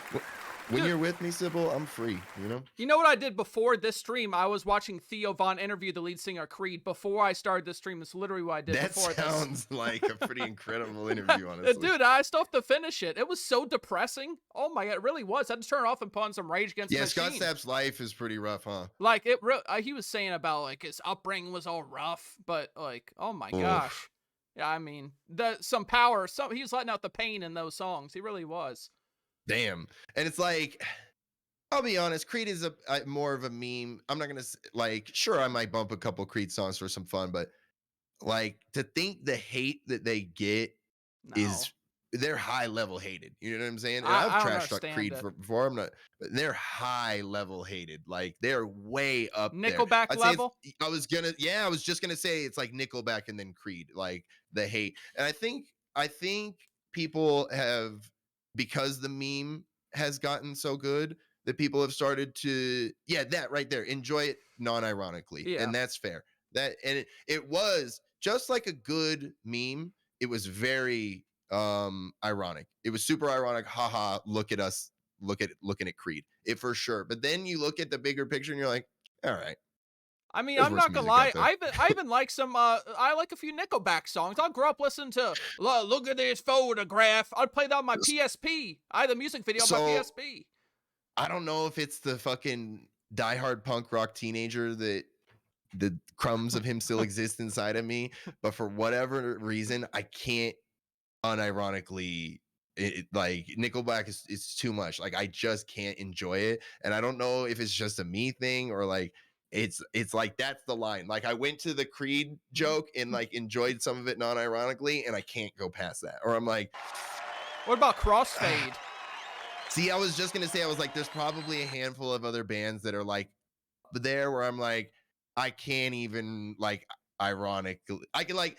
When Dude. you're with me, Sybil, I'm free. You know what I did before this stream? I was watching Theo Von interview the lead singer of Creed before I started this stream. It's literally what I did That before sounds like a pretty incredible interview, honestly. Dude, I still have to finish it. It was so depressing. Oh my god, it really was. I had to turn it off and put on some Rage Against the Yeah, Scott Machine. Stapp's life is pretty rough, huh? Like he was saying about like his upbringing was all rough, but like, oh my Oof. gosh. Yeah, I mean, he was letting out the pain in those songs. He really was. Damn. And it's like, I'll be honest, Creed is a more of a meme. I'm not gonna like, sure, I might bump a couple Creed songs for some fun, but like to think the hate that they get No. is they're high level hated. You know what I'm saying? And I I've don't trash talked understand Creed it. before. I'm not, but they're high level hated. Like they're way up there. Nickelback I'd say level? I was just gonna say it's like Nickelback and then Creed, like the hate. And I think people have, because the meme has gotten so good, that people have started to, that right there, enjoy it non-ironically. Yeah. And that's fair. It was just like a good meme. It was very ironic. It was super ironic. Haha, look at us, looking at Creed. It for sure. But then you look at the bigger picture and you're like, all right. I mean, There's I'm worse not gonna music lie. out there. I even like some. I like a few Nickelback songs. I grew up listening to "Look at This Photograph." I'd play that on my PSP. I had the music video on my So- PSP. I don't know if it's the fucking diehard punk rock teenager that the crumbs of him still exist inside of me, but for whatever reason, I can't unironically like Nickelback is too much. Like I just can't enjoy it. And I don't know if it's just a me thing or like it's like that's the line. Like I went to the Creed joke and like enjoyed some of it non-ironically, and I can't go past that. Or I'm like, What about Crossfade? see, I was just gonna say, I was like, there's probably a handful of other bands that are like there where I'm like, I can't even like ironically, I can like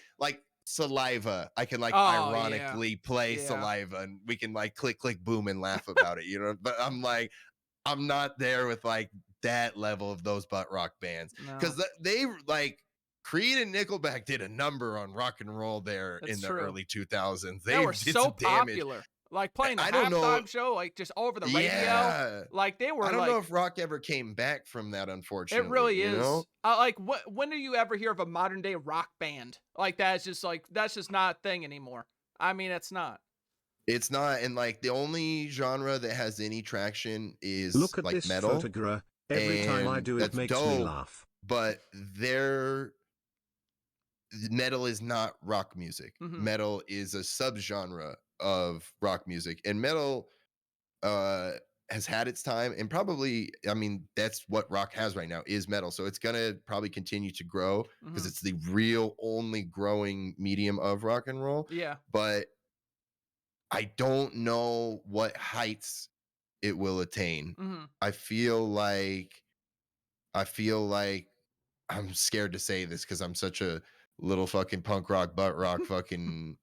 Saliva. I can like Oh, yeah. ironically play Yeah. Saliva, and we can like click boom and laugh about it, But I'm like, I'm not there with like that level of those butt rock bands, No. because they like Creed and Nickelback did a number on rock and roll there That's in the true. early 2000s. They were did so some damage. popular. Like playing the I don't know- halftime show, like just all over the radio. Yeah. Like they were. I don't like, know if rock ever came back from that, unfortunately. it really you is. know? Like when do you ever hear of a modern day rock band like that? It's just like that's just not a thing anymore. I mean, it's not. It's not, and like the only genre that has any traction is Look at like this metal. photograph. Every time I and do it that's makes me dope. laugh. But metal is not rock music. Mhm. Metal is a subgenre of rock music, and metal has had its time, and probably, I mean, that's what rock has right now is metal. So it's gonna probably continue to grow because Mhm. it's the real only growing medium of rock and roll. Yeah. But I don't know what heights it will attain. hmm I feel like I'm scared to say this because I'm such a little fucking punk rock, butt rock fucking,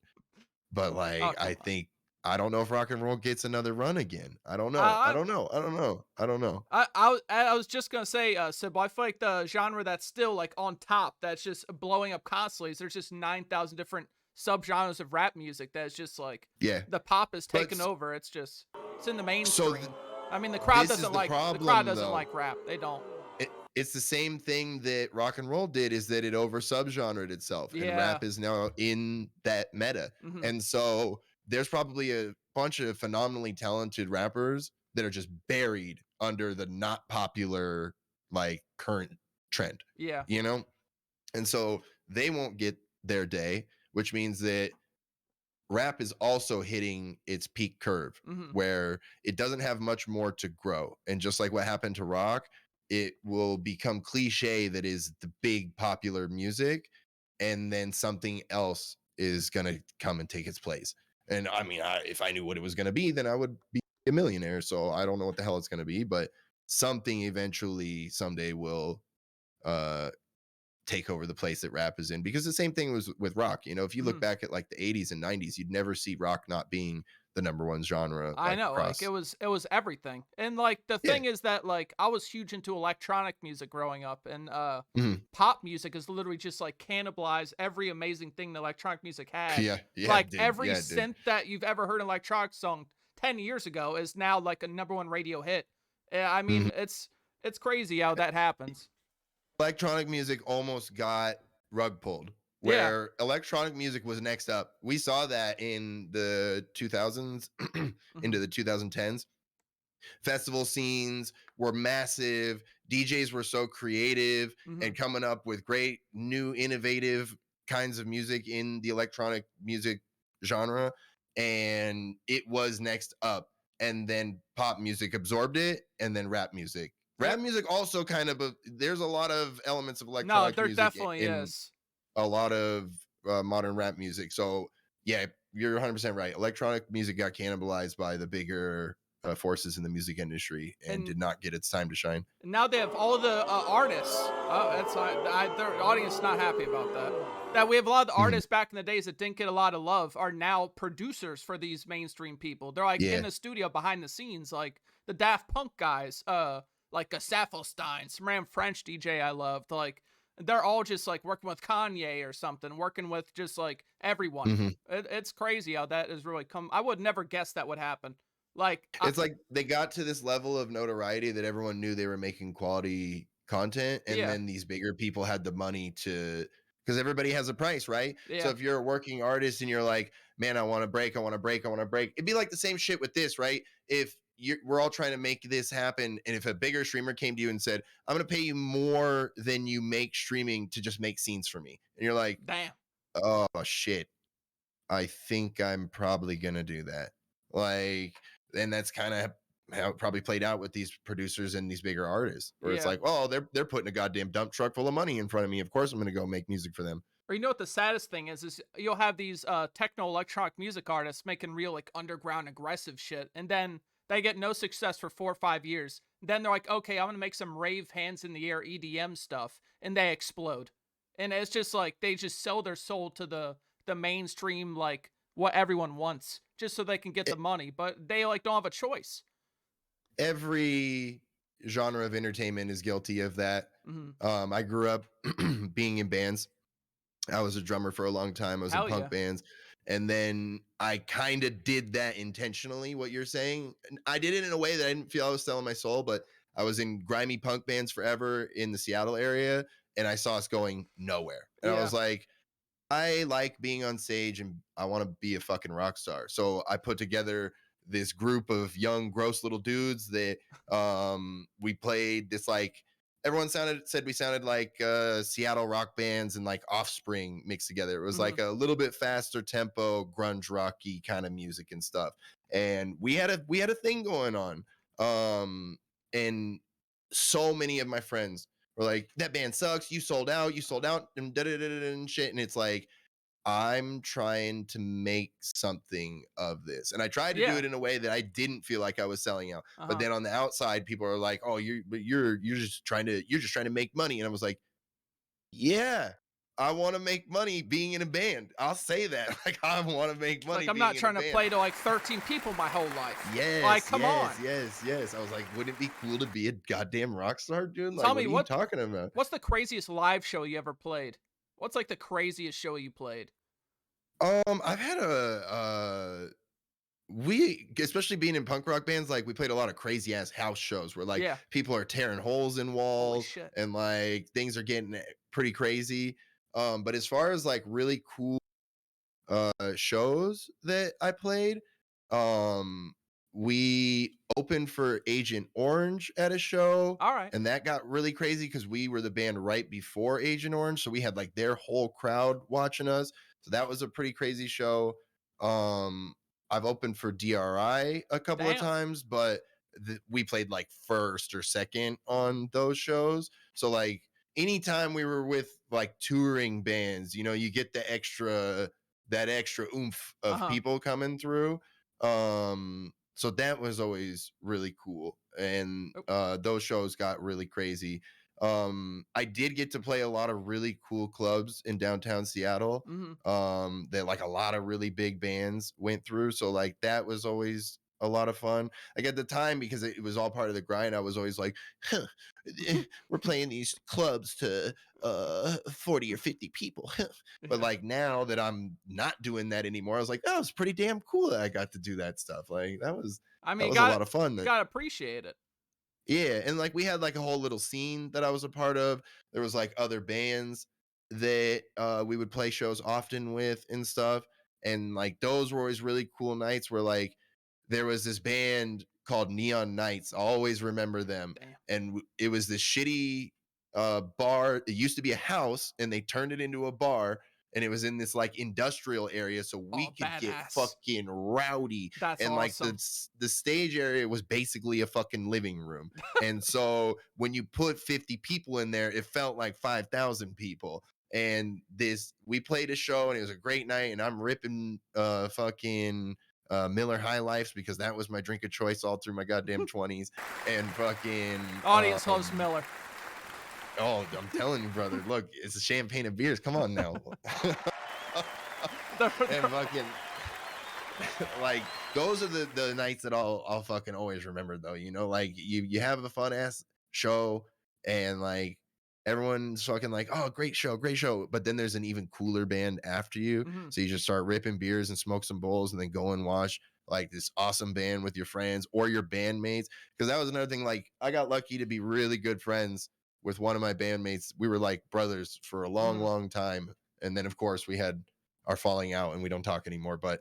but like Oh, come I on. think I don't know if rock and roll gets another run again. I don't know. I I don't know. I don't know. I don't know. I was just gonna say, Sybil, I feel like the genre that's still like on top, that's just blowing up constantly, is there's just 9,000 different subgenres of rap music that's just like Yeah. the pop is But taken over. It's in the so mainstream. I mean, the crowd this is doesn't the like problem, though. rap. They don't. It's the same thing that rock and roll did, is that it over subgenred itself, and Yeah. rap is now in that meta. Mhm. And so there's probably a bunch of phenomenally talented rappers that are just buried under the not popular like current trend, Yeah. you know? And so they won't get their day, which means that rap is also hitting its peak curve Mhm. where it doesn't have much more to grow. And just like what happened to rock, it will become cliche that is the big popular music, and then something else is going to come and take its place. And I mean, if I knew what it was going to be, then I would be a millionaire. So I don't know what the hell it's going to be, but something eventually someday will uh take over the place that rap is in, because the same thing was with rock. You know, if you look Mhm. back at like the 80s and 90s, you'd never see rock not being the number one genre I like know, like across. it was everything. And like the Yeah. thing is that like I was huge into electronic music growing up, and Mhm. pop music is literally just like cannibalized every amazing thing that electronic music had. Yeah, Like it did. every Yeah, it did. synth that you've ever heard in electronic song 10 years ago is now like a number one radio hit. I mean, Mhm. it's crazy how that happens. Electronic music almost got rug pulled, Yeah. where electronic music was next up. We saw that in the 2000s into Mhm. the 2010s. Festival scenes were massive. DJs were so creative and Mhm. coming up with great new innovative kinds of music in the electronic music genre, and it was next up. And then pop music absorbed it, and then rap Yep. music also kind of there's a lot of elements of No, electronic there music definitely in is. a lot of modern rap music. So yeah, you're 100% right. Electronic music got cannibalized by the bigger forces in the music industry and And did not get its time to shine. now they have all the artists. Oh, that's their audience not happy about that. That we have a lot of the Mhm. artists back in the days that didn't get a lot of love are now producers for these mainstream people. They're like in Yeah. the studio behind the scenes, like the Daft Punk guys, like a Stein, Samram French DJ I loved. Like they're all just like working with Kanye or something, working with just like everyone. Mhm. It's crazy how that has really come. I would never guess that would happen. Like, It's like they got to this level of notoriety that everyone knew they were making quality content, and yeah, then these bigger people had the money to, because everybody has a price, right? So yeah, if you're a working artist and you're like, man, I want to break, I want to break, I want to break, it'd be like the same shit with this, right? If we're all trying to make this happen, and if a bigger streamer came to you and said, I'm going to pay you more than you make streaming to just make scenes for me, and you're like, damn. oh shit, I think I'm probably gonna do that. Like, and that's kind of how it probably played out with these producers and these bigger artists, where it's Yeah. like, oh, they're putting a goddamn dump truck full of money in front of me. Of course, I'm gonna go make music for them. Or you know what the saddest thing is you'll have these techno electronic music artists making real like underground aggressive shit, and then they get no success for 4 or 5 years. Then they're like, okay, I'm gonna make some rave hands in the air EDM stuff, and they explode. And it's just like they just sell their soul to the mainstream, like what everyone wants, just so they can get E- the money, but they like don't have a choice. Every genre of entertainment is guilty of that. Hmm. I grew up being in bands. I was a drummer for a long time. I was in Hell yeah. punk bands. And then I kind of did that intentionally, what you're saying. And I did it in a way that I didn't feel I was selling my soul, but I was in grimy punk bands forever in the Seattle area, and I saw us going nowhere. And I Yeah. was like, I like being on stage and I want to be a fucking rock star. So I put together this group of young, gross little dudes that we played this like everyone said we sounded like Seattle rock bands and like Offspring mixed together. It was like a little bit faster tempo, grunge rocky kind of music and stuff. And we had a thing going on. And so many of my friends were like, that band sucks, you sold out, and and shit. And it's like, I'm trying to make something of this. And I tried to do Yeah. it in a way that I didn't feel like I was selling out. But Uh-huh. then on the outside, people are like, oh, you're just trying to make money. And I was like, yeah, I want to make money being in a band. I'll say that. Like, I want to make money. Like, I'm being not in trying a to band. play to like 13 people my whole life. Yes, like, come on. yes. I was like, wouldn't it be cool to be a goddamn rock star, dude? Like, Tell what me, are you talking about? what's the craziest live show you ever played? What's like the craziest show you played? I've had we, especially being in punk rock bands, like we played a lot of crazy ass house shows where like Yeah. people are tearing holes in Holy walls shit. and like things are getting pretty crazy. But as far as like really cool shows that I played, we opened for Agent Orange at a show. All right. And that got really crazy because we were the band right before Agent Orange, so we had like their whole crowd watching us. So that was a pretty crazy show. I've opened for DRI a couple of Damn. times, but we played like first or second on those shows. So like anytime we were with like touring bands, you know, you get that extra oomph of people coming through. So that was always really cool. And those shows got really crazy. I did get to play a lot of really cool clubs in downtown Seattle. That like a lot of really big bands went through. So like that was always a lot of fun. Like at the time, because it was all part of the grind, I was always like, we're playing these clubs to 40 or 50 people. But like now that I'm not doing that anymore, I was like, oh, it's pretty damn cool that I got to do that stuff. Like that was a lot of fun. You gotta appreciate it. Yeah, and like we had like a whole little scene that I was a part of. There was like other bands that we would play shows often with and stuff. And like those were always really cool nights where like there was this band called Neon Knights. I always remember them. Damn. And it was this shitty bar. It used to be a house and they turned it into a bar. And it was in this like industrial area, so we could get badass. fucking rowdy. That's and awesome. like the stage area was basically a fucking living room. And so when you put 50 people in there, it felt like 5,000 people. And we played a show and it was a great night. And I'm ripping fucking Miller High Lifes because that was my drink of choice all through my goddamn 20s. And fucking Audience loves Miller. Oh, I'm telling you, brother. Look, it's a champagne of beers. Come on now. And fucking like those are the nights that I'll fucking always remember though. You know, like you have a fun ass show and like everyone's fucking like, oh, great show. But then there's an even cooler band after you. So you just start ripping beers and smoke some bowls and then go and watch like this awesome band with your friends or your bandmates. Because that was another thing. Like I got lucky to be really good friends with one of my bandmates. We were like brothers for a long time. And then of course we had our falling out and we don't talk anymore. But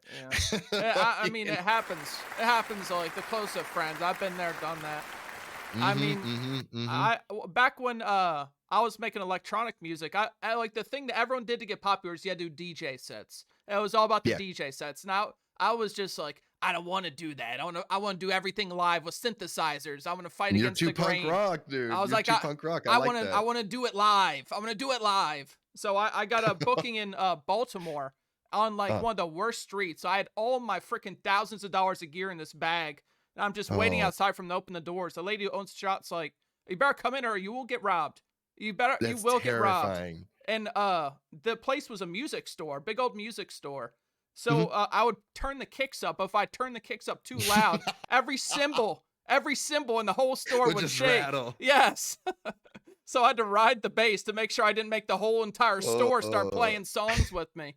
yeah. I mean, it happens. It happens like the close of friends. I've been there, done that. I mean, back when I was making electronic music, I like the thing that everyone did to get popular is you had to do DJ sets. It was all about the DJ sets. Now I was just like, I don't want to do that. I want to do everything live with synthesizers. I want to fight against the grain. You're too punk rock, dude. I was You're like, too punk rock. I want to do it live. I want to do it live. So I got a booking in Baltimore on like one of the worst streets. So I had all my freaking thousands of dollars of gear in this bag. And I'm just waiting outside from to open the doors. The lady who owns the shop's like, you better come in or you will get robbed. You will get robbed. And the place was a music store, big old music store. So I would turn the kicks up. If I turn the kicks up too loud, every cymbal in the whole store would shake. Rattle. Yes. So I had to ride the bass to make sure I didn't make the whole entire store start playing songs with me.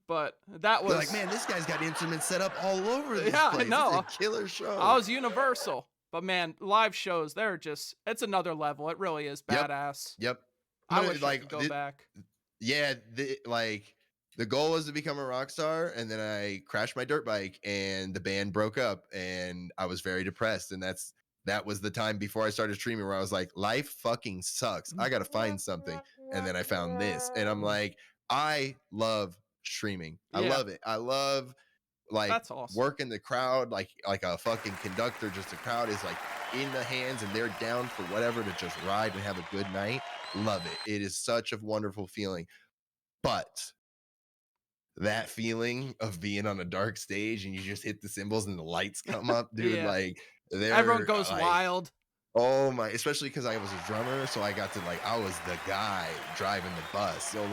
But that was You're like, man, this guy's got instruments set up all over this place. I know. It's a killer show. I was Universal. But man, live shows, it's another level. It really is badass. Yep. I wish I could go back. Yeah, the goal was to become a rock star, and then I crashed my dirt bike, and the band broke up, and I was very depressed. And that was the time before I started streaming where I was like, life fucking sucks. I got to find something. And then I found this, and I'm like, I love streaming. I love it. I love like That's awesome. working the crowd like a fucking conductor. Just the crowd is like in the hands, and they're down for whatever to just ride and have a good night. Love it. It is such a wonderful feeling. But that feeling of being on a dark stage and you just hit the cymbals and the lights come up, dude, like everyone goes wild. Oh my, especially because I was a drummer, so I got to I was the guy driving the bus. So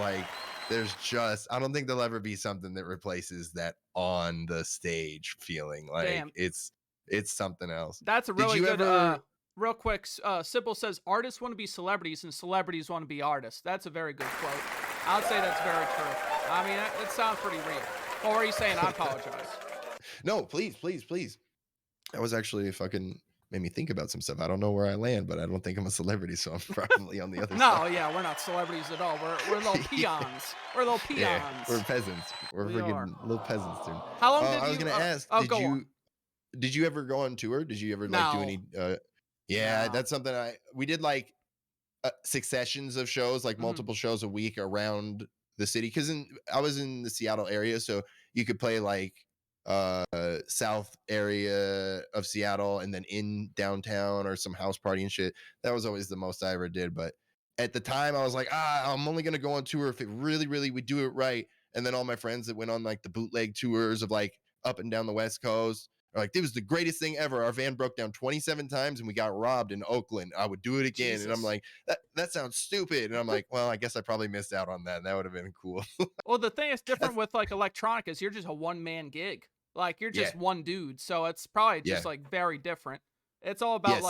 there's just I don't think there'll ever be something that replaces that on the stage feeling. Like Damn. it's something else. That's a Did really you good. ever Real quick, Sybil says artists want to be celebrities and celebrities want to be artists. That's a very good quote. I would say that's very true. I mean, it sounds pretty real. What were you saying? I apologize. No, please, please, please. That was actually fucking made me think about some stuff. I don't know where I land, but I don't think I'm a celebrity, so I'm probably on the other No, side. yeah, we're not celebrities at all. We're little peons. We're little peons. Yeah, we're peasants. We're We freaking are. little peasants, dude. How long did I was you? gonna ask, Oh, go on. did you ever go on tour? Did you ever do No. any yeah, No. that's something we did successions of shows, like multiple shows a week around the city. Cause I was in the Seattle area, so you could play south area of Seattle and then in downtown or some house party and shit. That was always the most I ever did. But at the time I was like, I'm only gonna go on tour if it really, really we do it right. And then all my friends that went on the bootleg tours of up and down the West Coast are like, it was the greatest thing ever. Our van broke down 27 times and we got robbed in Oakland. I would do it again. Jesus. And I'm like, that sounds stupid. And I'm like, well, I guess I probably missed out on that. That would have been cool. Well, the thing that's different with electronic is you're just a one-man gig. Like you're just one dude, so it's probably just very different. It's all about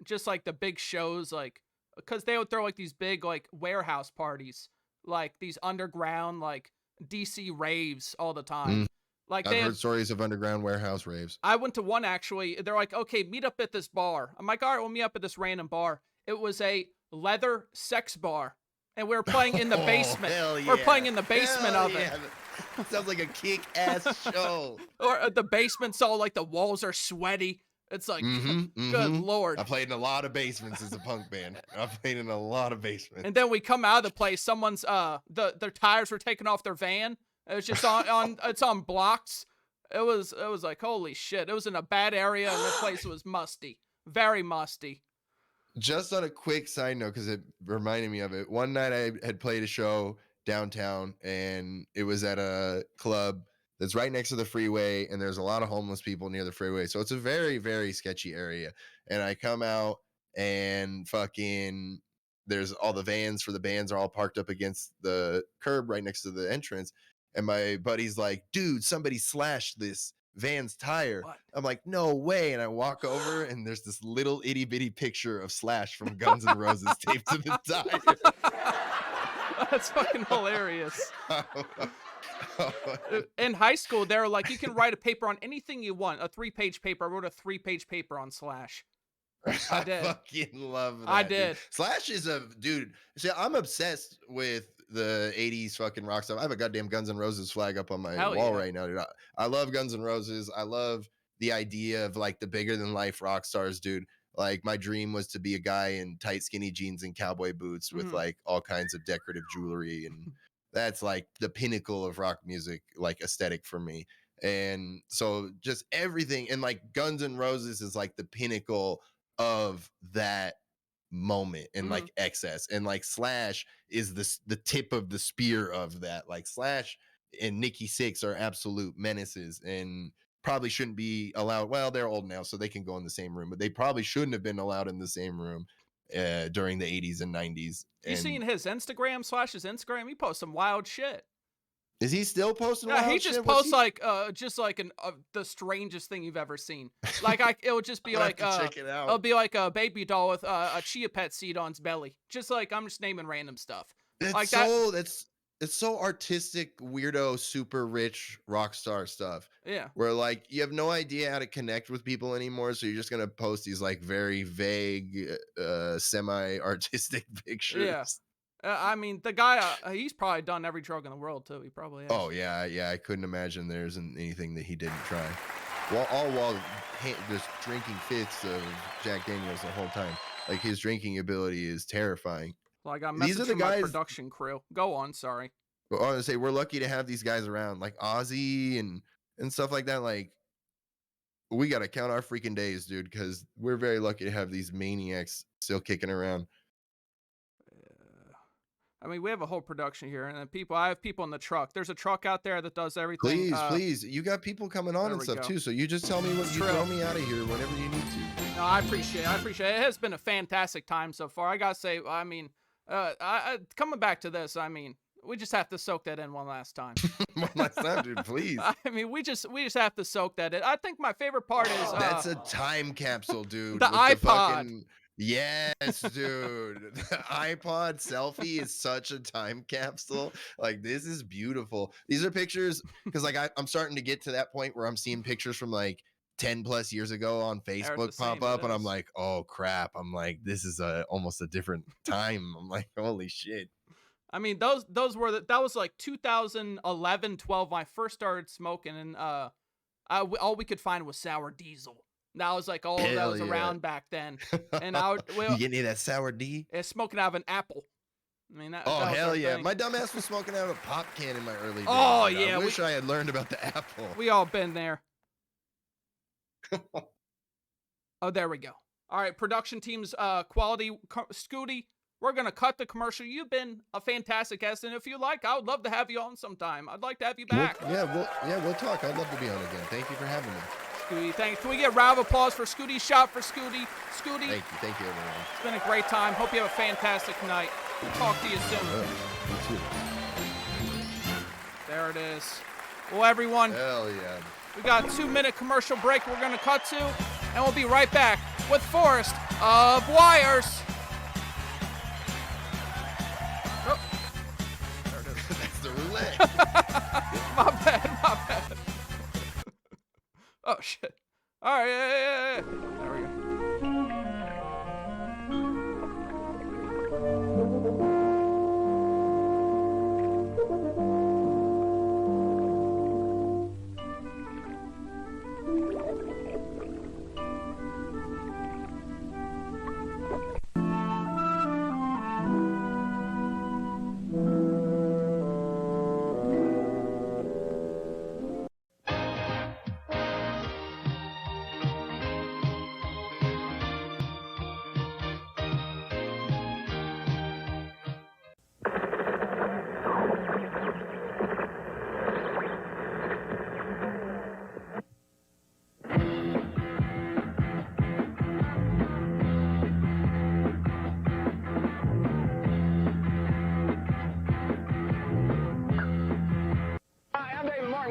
just the big shows, because they would throw these big warehouse parties, these underground DC raves all the time. I've heard stories of underground warehouse raves. I went to one actually. They're like, okay, meet up at this bar. I'm like, all right, we'll meet up at this random bar. It was a leather sex bar, and we were playing in the basement. We're playing in the basement of it. Sounds like a kick-ass show. Or the basement's all the walls are sweaty. It's good Lord. I played in a lot of basements as a punk band. I played in a lot of basements. And then we come out of the place. Someone's their tires were taken off their van. It was just on it's on blocks. It was like holy shit. It was in a bad area and the place was musty, very musty. Just on a quick side note, because it reminded me of it. One night I had played a show downtown and it was at a club that's right next to the freeway, and there's a lot of homeless people near the freeway, so it's a very, very sketchy area. And I come out and fucking there's all the vans for the bands are all parked up against the curb right next to the entrance, and my buddy's like, dude, somebody slashed this van's tire. What? I'm like, no way. And I walk over and there's this little itty bitty picture of Slash from Guns N' Roses taped to the tire. That's fucking hilarious. In high school, they were like, you can write a paper on anything you want. A 3-page paper. I wrote a 3-page paper on Slash. I did. Fucking love that. I did. Dude. Slash is a dude. See, I'm obsessed with the 80s fucking rock stuff. I have a goddamn Guns N' Roses flag up on my wall right now, dude. I love Guns N' Roses. I love the idea of the bigger than life rock stars, dude. My dream was to be a guy in tight skinny jeans and cowboy boots with all kinds of decorative jewelry, and that's the pinnacle of rock music aesthetic for me. And so just everything, and Guns N' Roses is the pinnacle of that moment and excess, and Slash is the tip of the spear of that. Slash and Nikki Sixx are absolute menaces and probably shouldn't be allowed. Well, they're old now, so they can go in the same room, but they probably shouldn't have been allowed in the same room during the 80s and 90s. You seen his Instagram? Slash's Instagram? He posts some wild shit. Is he still posting? Yeah, he just posts the strangest thing you've ever seen. It would just be check it out. It'll be a baby doll with a chia pet seed on its belly. Just I'm just naming random stuff. It's so artistic, weirdo, super rich rock star stuff. Yeah. Where you have no idea how to connect with people anymore, so you're just gonna post these very vague, semi-artistic pictures. Yeah. I mean, the guy, he's probably done every drug in the world, too. He probably has. Oh, yeah. I couldn't imagine there isn't anything that he didn't try. While just drinking fifths of Jack Daniels the whole time. His drinking ability is terrifying. Well, I got a message from my production crew. Go on, sorry. I want to say, we're lucky to have these guys around, Ozzy and stuff like that. We got to count our freaking days, dude, because we're very lucky to have these maniacs still kicking around. I mean, we have a whole production here, and then I have people in the truck. There's a truck out there that does everything. Please. You got people coming on and stuff too, so you just tell me what you throw me out of here whenever you need to. No, I appreciate it. It has been a fantastic time so far. I gotta say, I mean, coming back to this, I mean, we just have to soak that in one last time. One last time, dude, please. I mean, we just have to soak that in. I think my favorite part is that's a time capsule, dude. The iPod. Yes, dude. The iPod selfie is such a time capsule. Like, this is beautiful. These are pictures because, like, I'm starting to get to that point where I'm seeing pictures from like 10 plus years ago on Facebook pop up, and I'm like, oh crap. I'm like, this is almost a different time. I'm like, holy shit. I mean, that was like 2011, 12 when I first started smoking, and all we could find was sour diesel. That was like all that was around back then. And you get any of that sour D? Yeah, smoking out of an apple. I mean, that hell was yeah. thing. My dumbass was smoking out of a pop can in my early days. Oh yeah. I wish I had learned about the apple. We all been there. Oh, there we go. All right, production team's quality. Scooty, we're going to cut the commercial. You've been a fantastic guest, and if you like, I would love to have you on sometime. I'd like to have you back. We'll talk. I'd love to be on again. Thank you for having me. Scooty, thank you. Can we get a round of applause for Scooty? Shot for Scooty. Scooty. Thank you, everyone. It's been a great time. Hope you have a fantastic night. Talk to you soon. You too. There it is. Well, everyone. Hell yeah. We got a 2-minute commercial break we're going to cut to, and we'll be right back with Forest of Wires. Oh. There it is. That's the roulette. My bad. Oh, shit. All right, yeah. There we go.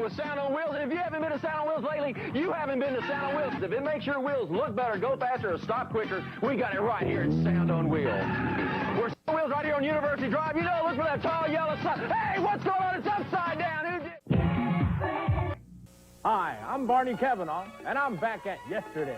With Sound on Wheels, and if you haven't been to Sound on Wheels lately, you haven't been to Sound on Wheels. If it makes your wheels look better, go faster, or stop quicker, we got it right here at Sound on Wheels. We're Sound on Wheels right here on University Drive. You know, look for that tall yellow sign. Hey, what's going on? It's upside down. Who did? Hi, I'm Barney Kavanaugh, and I'm back at yesterday,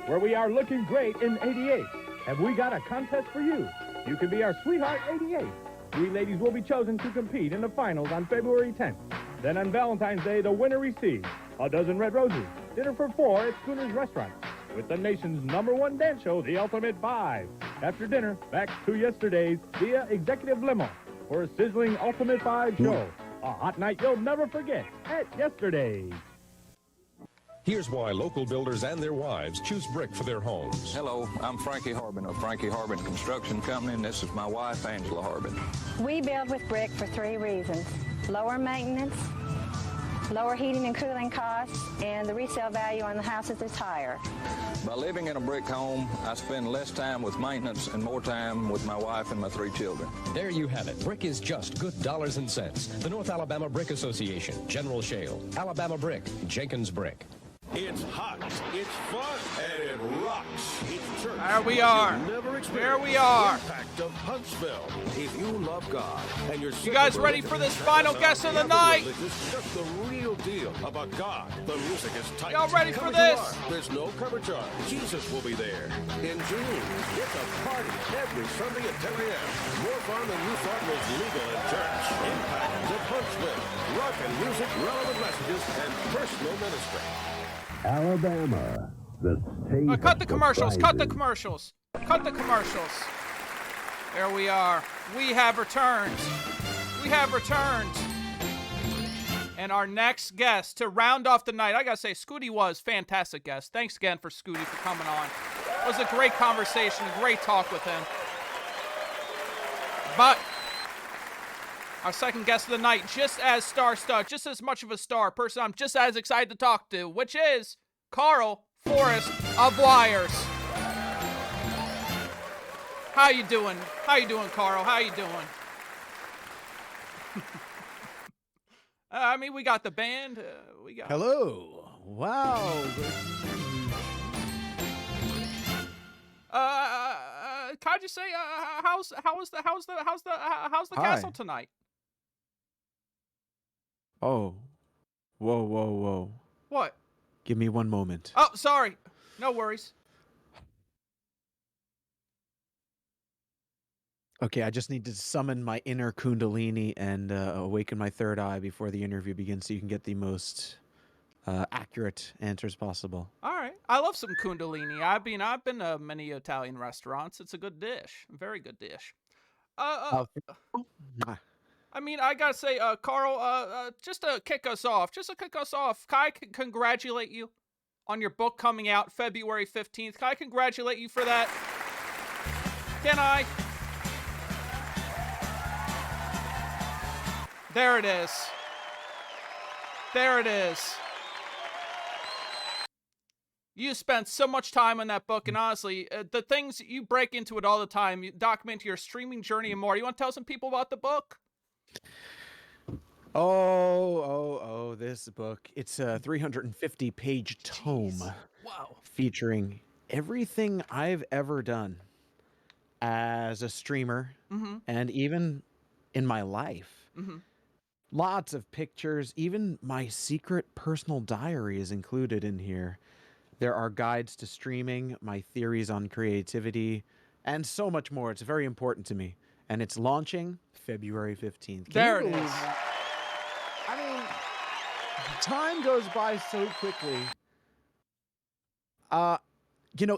where we are looking great in 88. Have we got a contest for you? You can be our Sweetheart 88. 3 ladies will be chosen to compete in the finals on February 10th. Then on Valentine's Day, the winner receives a dozen red roses, dinner for 4 at Schooner's Restaurant, with the nation's #1 dance show, The Ultimate 5. After dinner, back to yesterday's via Executive Limo for a sizzling Ultimate 5 show. A hot night you'll never forget at yesterday's. Here's why local builders and their wives choose brick for their homes. Hello, I'm Frankie Harbin of Frankie Harbin Construction Company, and this is my wife, Angela Harbin. We build with brick for 3 reasons: lower maintenance, lower heating and cooling costs, and the resale value on the houses is higher. By living in a brick home, I spend less time with maintenance and more time with my wife and my 3 children. There you have it. Brick is just good dollars and cents. The North Alabama Brick Association, General Shale, Alabama Brick, Jenkins Brick. It's hot, it's fun, and it rocks. It's church. There we are. There we are. Impact of Huntsville. If you love God and you're you guys ready for this final guest of the night? It's just the real deal about God. The music is tight. Y'all ready for this? There's no cover charge. Jesus will be there. In June, it's a party every Sunday at 10 a.m. More fun than you thought was legal in church. Impact of Huntsville. Rock and music, relevant messages, and personal ministry. Alabama, the state. Cut the commercials. Cut the commercials. Cut the commercials. There we are. We have returned. We have returned. And our next guest to round off the night, I gotta say, Scooty was fantastic guest. Thanks again for Scooty for coming on. It was a great conversation, a great talk with him. But Our second guest of the night, just as star-studded, just as much of a star, person I'm just as excited to talk to, which is Carl Forrest of Wires. How you doing? How you doing, Carl? How you doing? I mean, we got the band. We got. Hello. Wow. Can I just say, how's the castle tonight? Oh. Whoa. What? Give me one moment. Oh, sorry. No worries. Okay, I just need to summon my inner Kundalini and awaken my third eye before the interview begins so you can get the most accurate answers possible. All right. I love some Kundalini. I've been to many Italian restaurants. It's a good dish. A very good dish. I mean, I gotta say, Carl, just to kick us off, can I congratulate you on your book coming out February 15th? Can I congratulate you for that? Can I? There it is. There it is. You spent so much time on that book, and honestly, the things you break into it all the time, you document your streaming journey and more. You want to tell some people about the book? Oh, this book. It's a 350-page tome. Wow. Featuring everything I've ever done as a streamer and even in my life. Lots of pictures. Even my secret personal diary is included in here. There are guides to streaming, my theories on creativity, and so much more. It's very important to me. And it's launching February 15th. There it is. I mean, time goes by so quickly.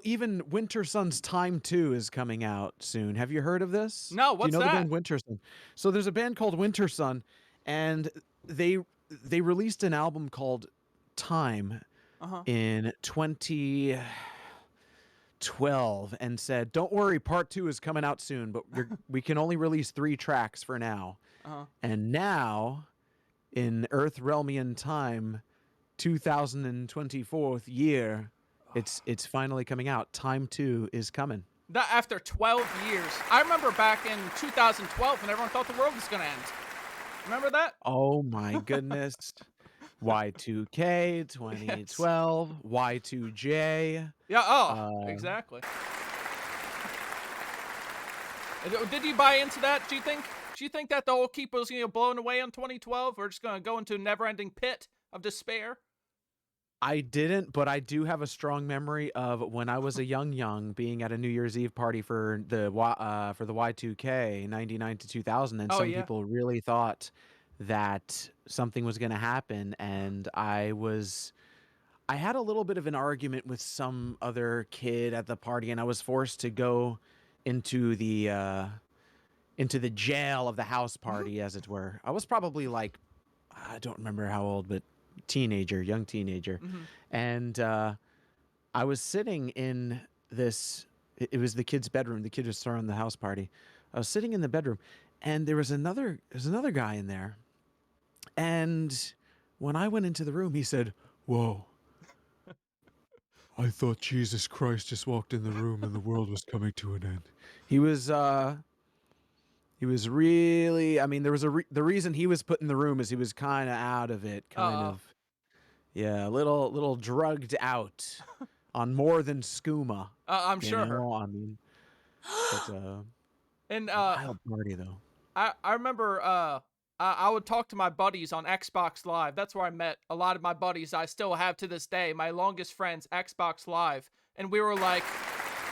Even Winter Sun's Time 2 is coming out soon. Have you heard of this? No, what's Do you know that? the band Winter Sun? So there's a band called Winter Sun, and they released an album called Time in 2012 and said, don't worry, part 2 is coming out soon, but we can only release 3 tracks for now. And now, in Earth Realmian Time, 2024th year, it's finally coming out. Time 2 is coming. That after 12 years. I remember back in 2012 when everyone thought the world was going to end. Remember that? Oh my goodness. Y2K 2012, Y2J. Yeah, exactly. Did you buy into that? Do you think that the whole keep was blown away on 2012? Or just going to go into a never-ending pit of despair? I didn't, but I do have a strong memory of when I was a young being at a New Year's Eve party for the Y2K 99 to 2000, and some people really thought that something was going to happen, and I had a little bit of an argument with some other kid at the party, and I was forced to go into the jail of the house party, as it were. I was probably like, I don't remember how old, but young teenager. And I was sitting in this, it was the kid's bedroom. The kid was throwing the house party. I was sitting in the bedroom, and there's another guy in there. And when I went into the room, he said, "Whoa, I thought Jesus Christ just walked in the room and the world was coming to an end." He was really, I mean, there was the reason he was put in the room is he was kind of out of it, a little drugged out on more than skooma. I'm sure. I mean, it's a wild party though. I remember I would talk to my buddies on Xbox Live. That's where I met a lot of my buddies I still have to this day. My longest friends, Xbox Live. And we were like,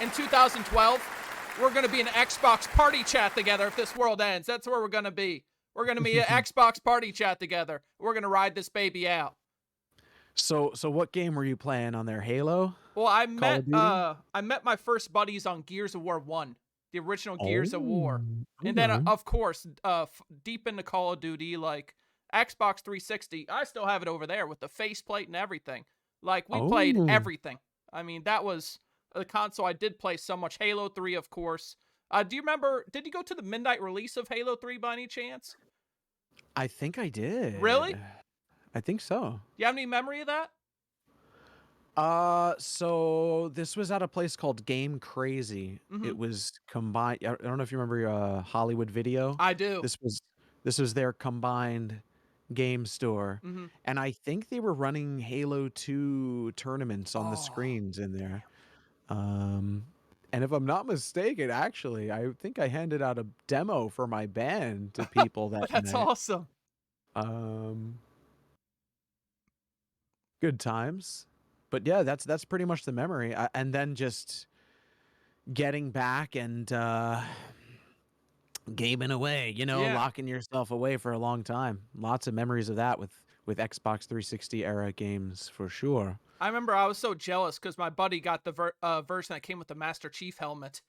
in 2012, we're going to be in an Xbox party chat together if this world ends. That's where we're going to be. We're going to be an Xbox party chat together. We're going to ride this baby out. So what game were you playing on there? Halo? Well, I met my first buddies on Gears of War 1. The original Gears of War. And then, of course, deep into Call of Duty, like Xbox 360. I still have it over there with the faceplate and everything. Like, we played everything. I mean, that was the console I did play so much. Halo 3, of course. Do you remember, did you go to the midnight release of Halo 3 by any chance? I think I did. Really? I think so. You have any memory of that? So this was at a place called Game Crazy. It was combined. I don't know if you remember Hollywood Video. I do. This was their combined game store, and I think they were running Halo 2 tournaments on the screens in there. And if I'm not mistaken, actually, I think I handed out a demo for my band to people that That's night. awesome. Good times. But yeah, that's pretty much the memory. And then just getting back and gaming away, locking yourself away for a long time. Lots of memories of that with Xbox 360 era games for sure. I remember I was so jealous because my buddy got the version that came with the Master Chief helmet.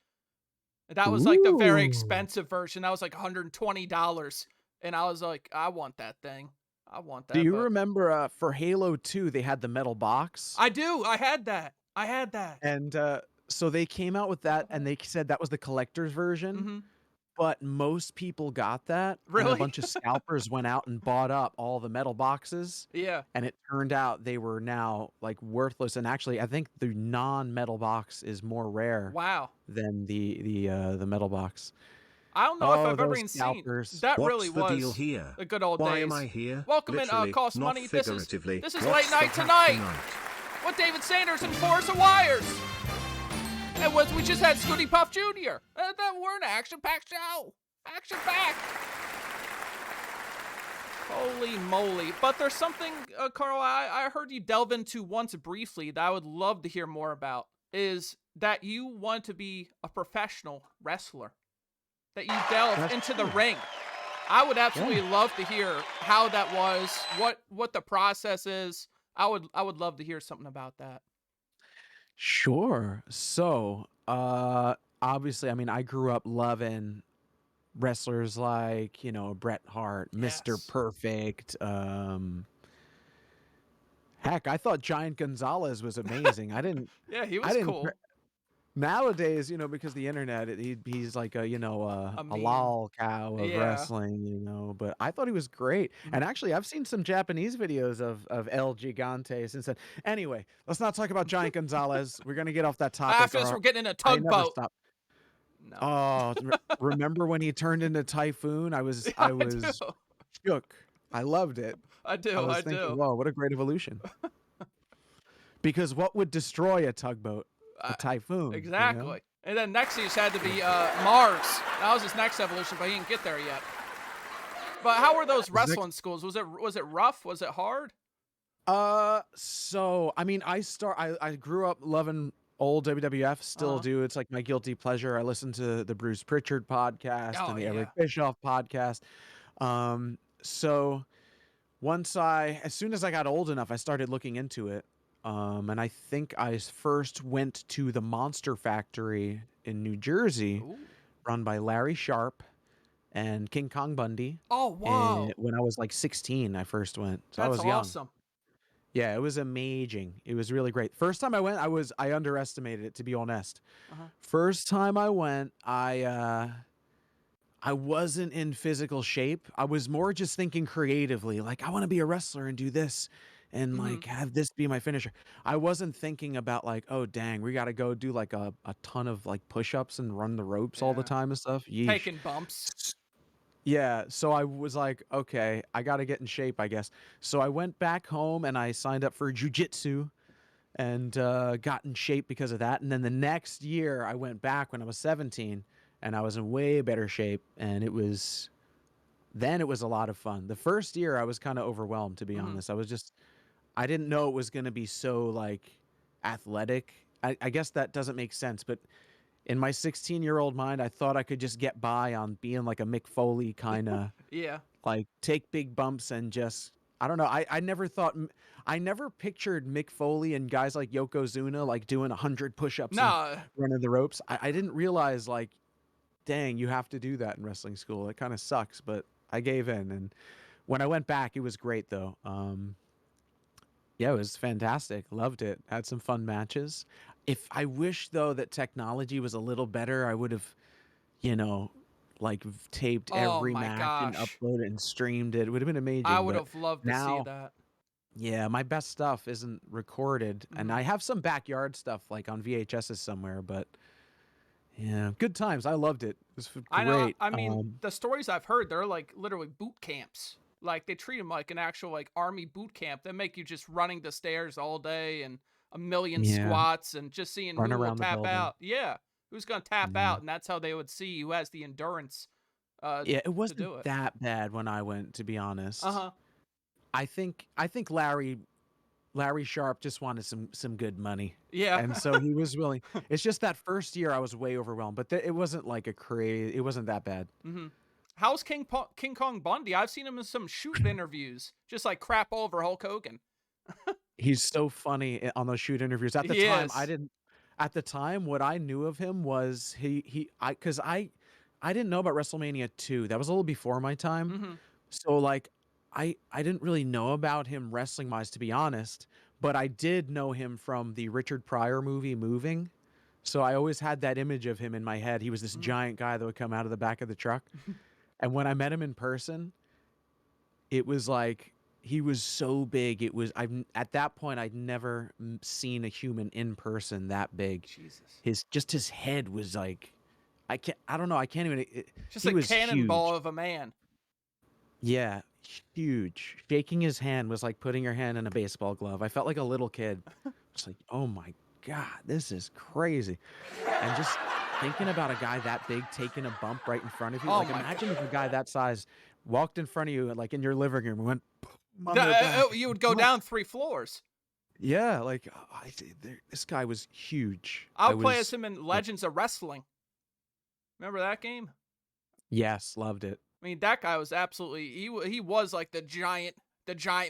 That was like the very expensive version. That was like $120. And I was like, I want that thing. I want that. Do you remember for Halo 2, they had the metal box? I do. I had that. And so they came out with that, and they said that was the collector's version. But most people got that. Really? And a bunch of scalpers went out and bought up all the metal boxes. Yeah. And it turned out they were now like worthless. And actually, I think the non-metal box is more rare. Wow. Than the metal box. I don't know if I've ever even scalpers. seen. That What's really the was deal here? the good old Why days. am I here? Welcome Literally, in, Cost not Money. This is figuratively. Late What's Night the hack Tonight with David Sanders and Forrest Wires. And we just had Scooty Puff Jr. We're an action-packed show. Action-packed. Holy moly. But there's something, Carl, I heard you delve into once briefly that I would love to hear more about, is that you want to be a professional wrestler, that you delve into the ring. I would absolutely love to hear how that was, what the process is. I would love to hear something about that. Sure. So, obviously, I mean, I grew up loving wrestlers like, Bret Hart, Mr. Perfect. Heck, I thought Giant Gonzalez was amazing. I didn't. Yeah, he was cool. Nowadays, because the internet, he's like a lol cow of wrestling, but I thought he was great. And actually, I've seen some Japanese videos of El Gigante since then. Anyway, let's not talk about Giant Gonzalez. We're going to get off that topic. After this, we're getting in a tugboat. No. Oh, remember when he turned into Typhoon? I was shook. I loved it. I do. was thinking, whoa, what a great evolution. Because what would destroy a tugboat? A typhoon. Exactly. And then next he just had to be Mars. That was his next evolution, but he didn't get there yet. But how were those wrestling schools? Was it rough? Was it hard? So I mean, I grew up loving old WWF, still do. It's like my guilty pleasure. I listen to the Bruce Pritchard podcast and the Eric Bischoff podcast. So as soon as I got old enough, I started looking into it. And I think I first went to the Monster Factory in New Jersey, run by Larry Sharp and King Kong Bundy. Oh, wow. And when I was like 16, I first went. So That's I was young. awesome. Yeah, it was amazing. It was really great. First time I went, I underestimated it, to be honest. First time I went, I wasn't in physical shape. I was more just thinking creatively, like I want to be a wrestler and do this and like have this be my finisher. I wasn't thinking about like, oh dang, we got to go do like a ton of like push-ups and run the ropes all the time and stuff. Yeesh. Taking bumps. Yeah, so I was like, okay, I got to get in shape, I guess. So I went back home and I signed up for jiu-jitsu and got in shape because of that. And then the next year I went back when I was 17 and I was in way better shape. And it was a lot of fun. The first year I was kind of overwhelmed, to be honest. I didn't know it was going to be so like athletic. I guess that doesn't make sense, but in my 16-year-old mind, I thought I could just get by on being like a Mick Foley kind of, like take big bumps and just, I don't know. I never pictured Mick Foley and guys like Yokozuna like doing 100 push-ups and running the ropes. I didn't realize like, dang, you have to do that in wrestling school. It kind of sucks, but I gave in. And when I went back, it was great though. Yeah, it was fantastic. Loved it. Had some fun matches. I wish though that technology was a little better, I would have, like taped Oh every my match and gosh. uploaded and streamed it. It would have been amazing. I would but have loved to see now, that. yeah, my best stuff isn't recorded, and I have some backyard stuff like on VHSs somewhere. But yeah, good times. I loved it. It was great. I know. I mean, the stories I've heard, they're like literally boot camps. Like they treat them like an actual like army boot camp. They make you just running the stairs all day and a million Yeah. squats and just seeing Run who will around the tap building. out. Yeah, who's gonna tap Yeah. out, and that's how they would see who has the endurance. Yeah, it to do wasn't it. that bad when I went, to be honest. Uh-huh. I think Larry Sharp just wanted some good money. Yeah. And so he was willing. It's just that first year I was way overwhelmed, but it wasn't like it wasn't that bad. Mm-hmm. How's King Kong Bundy? I've seen him in some shoot interviews, just like crap all over Hulk Hogan. He's so funny on those shoot interviews. At the He time, is. at the time, what I knew of him was because I didn't know about WrestleMania 2. That was a little before my time. Mm-hmm. So like I didn't really know about him wrestling wise, to be honest, but I did know him from the Richard Pryor movie Moving. So I always had that image of him in my head. He was this giant guy that would come out of the back of the truck. And when I met him in person, it was like he was so big. At that point I'd never seen a human in person that big. Jesus. His head was like I don't know. I can't even. Just he a was cannonball huge. of a man. Yeah, huge. Shaking his hand was like putting your hand in a baseball glove. I felt like a little kid. It's like, oh my God, this is crazy. And just thinking about a guy that big taking a bump right in front of you. Oh Like my imagine if a guy that size walked in front of you, like in your living room, and went on their back. You would go down 3 floors. Yeah, like this guy was huge. I'll play as him in Legends of Wrestling. Remember that game? Yes, loved it. I mean, that guy was absolutely he was like the giant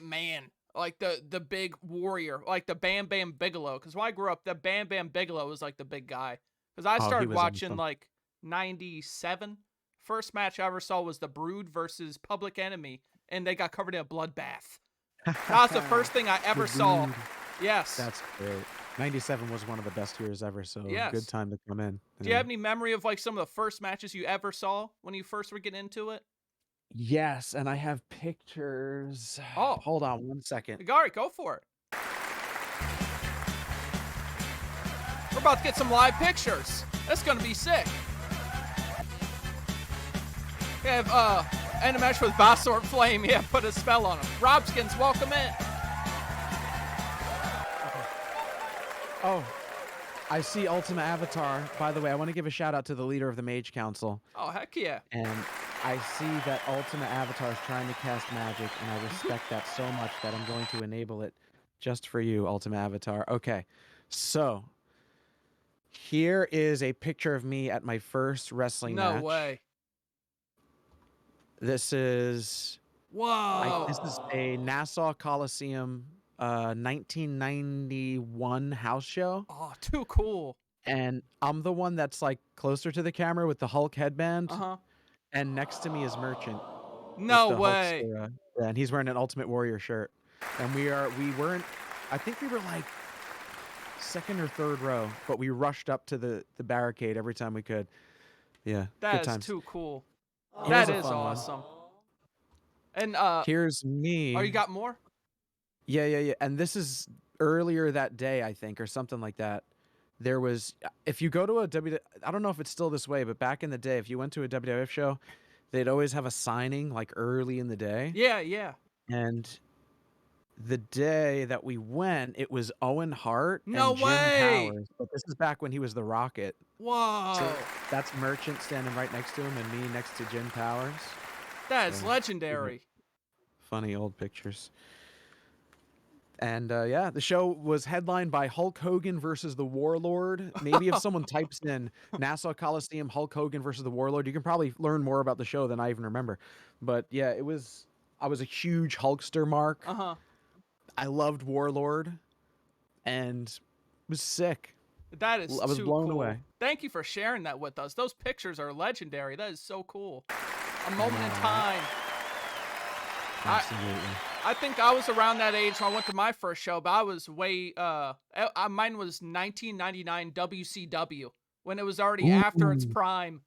man, like the big warrior, like the Bam Bam Bigelow. Because when I grew up, the Bam Bam Bigelow was like the big guy. Because I Oh, he started was watching awesome. like '97. First match I ever saw was the Brood versus Public Enemy, and they got covered in a bloodbath. That was the first thing I ever The saw. Brood. Yes. That's great. 97 was one of the best years ever, so Yes. good time to come in. Do you have any memory of like some of the first matches you ever saw when you first were getting into it? Yes, and I have pictures. Oh. Hold on one second. All right, go for it. We're about to get some live pictures. That's gonna be sick. We have end a match with Bossort Flame. Yeah, put a spell on him. Robskins, welcome in. Oh, I see Ultima Avatar. By the way, I want to give a shout out to the leader of the Mage Council. Oh, heck yeah. And I see that Ultima Avatar is trying to cast magic, and I respect that so much that I'm going to enable it just for you, Ultima Avatar. Okay, so here is a picture of me at my first wrestling No match. way. This is Whoa. this is a Nassau Coliseum 1991 house show. Oh, too cool. And I'm the one that's like closer to the camera with the Hulk headband. Uh-huh. And next to me is Merchant. No with the way. Hulkster, yeah, and he's wearing an Ultimate Warrior shirt. And we weren't, I think we were like second or third row, but we rushed up to the barricade every time we could. Yeah, That good is times. too cool. Here's That a is fun one. awesome. And Here's me. oh, you got more? Yeah. And this is earlier that day, I think, or something like that. There was, if you go to I don't know if it's still this way, but back in the day, if you went to a WWF show, they'd always have a signing like early in the day. Yeah. And the day that we went, it was Owen Hart No and Jim way! Powers. But this is back when he was the Rocket. Whoa. So that's Merchant standing right next to him and me next to Jim Powers. That is So, legendary. Funny old pictures. And yeah, the show was headlined by Hulk Hogan versus the Warlord. Maybe if someone types in Nassau Coliseum Hulk Hogan versus the Warlord, you can probably learn more about the show than I even remember. But yeah, I was a huge Hulkster mark. Uh-huh. I loved Warlord and it was sick. That is I was too blown cool. away. Thank you for sharing that with us. Those pictures are legendary. That is so cool. A moment in time. Absolutely. I think I was around that age when I went to my first show, but I was way mine was 1999 WCW when it was already after its prime.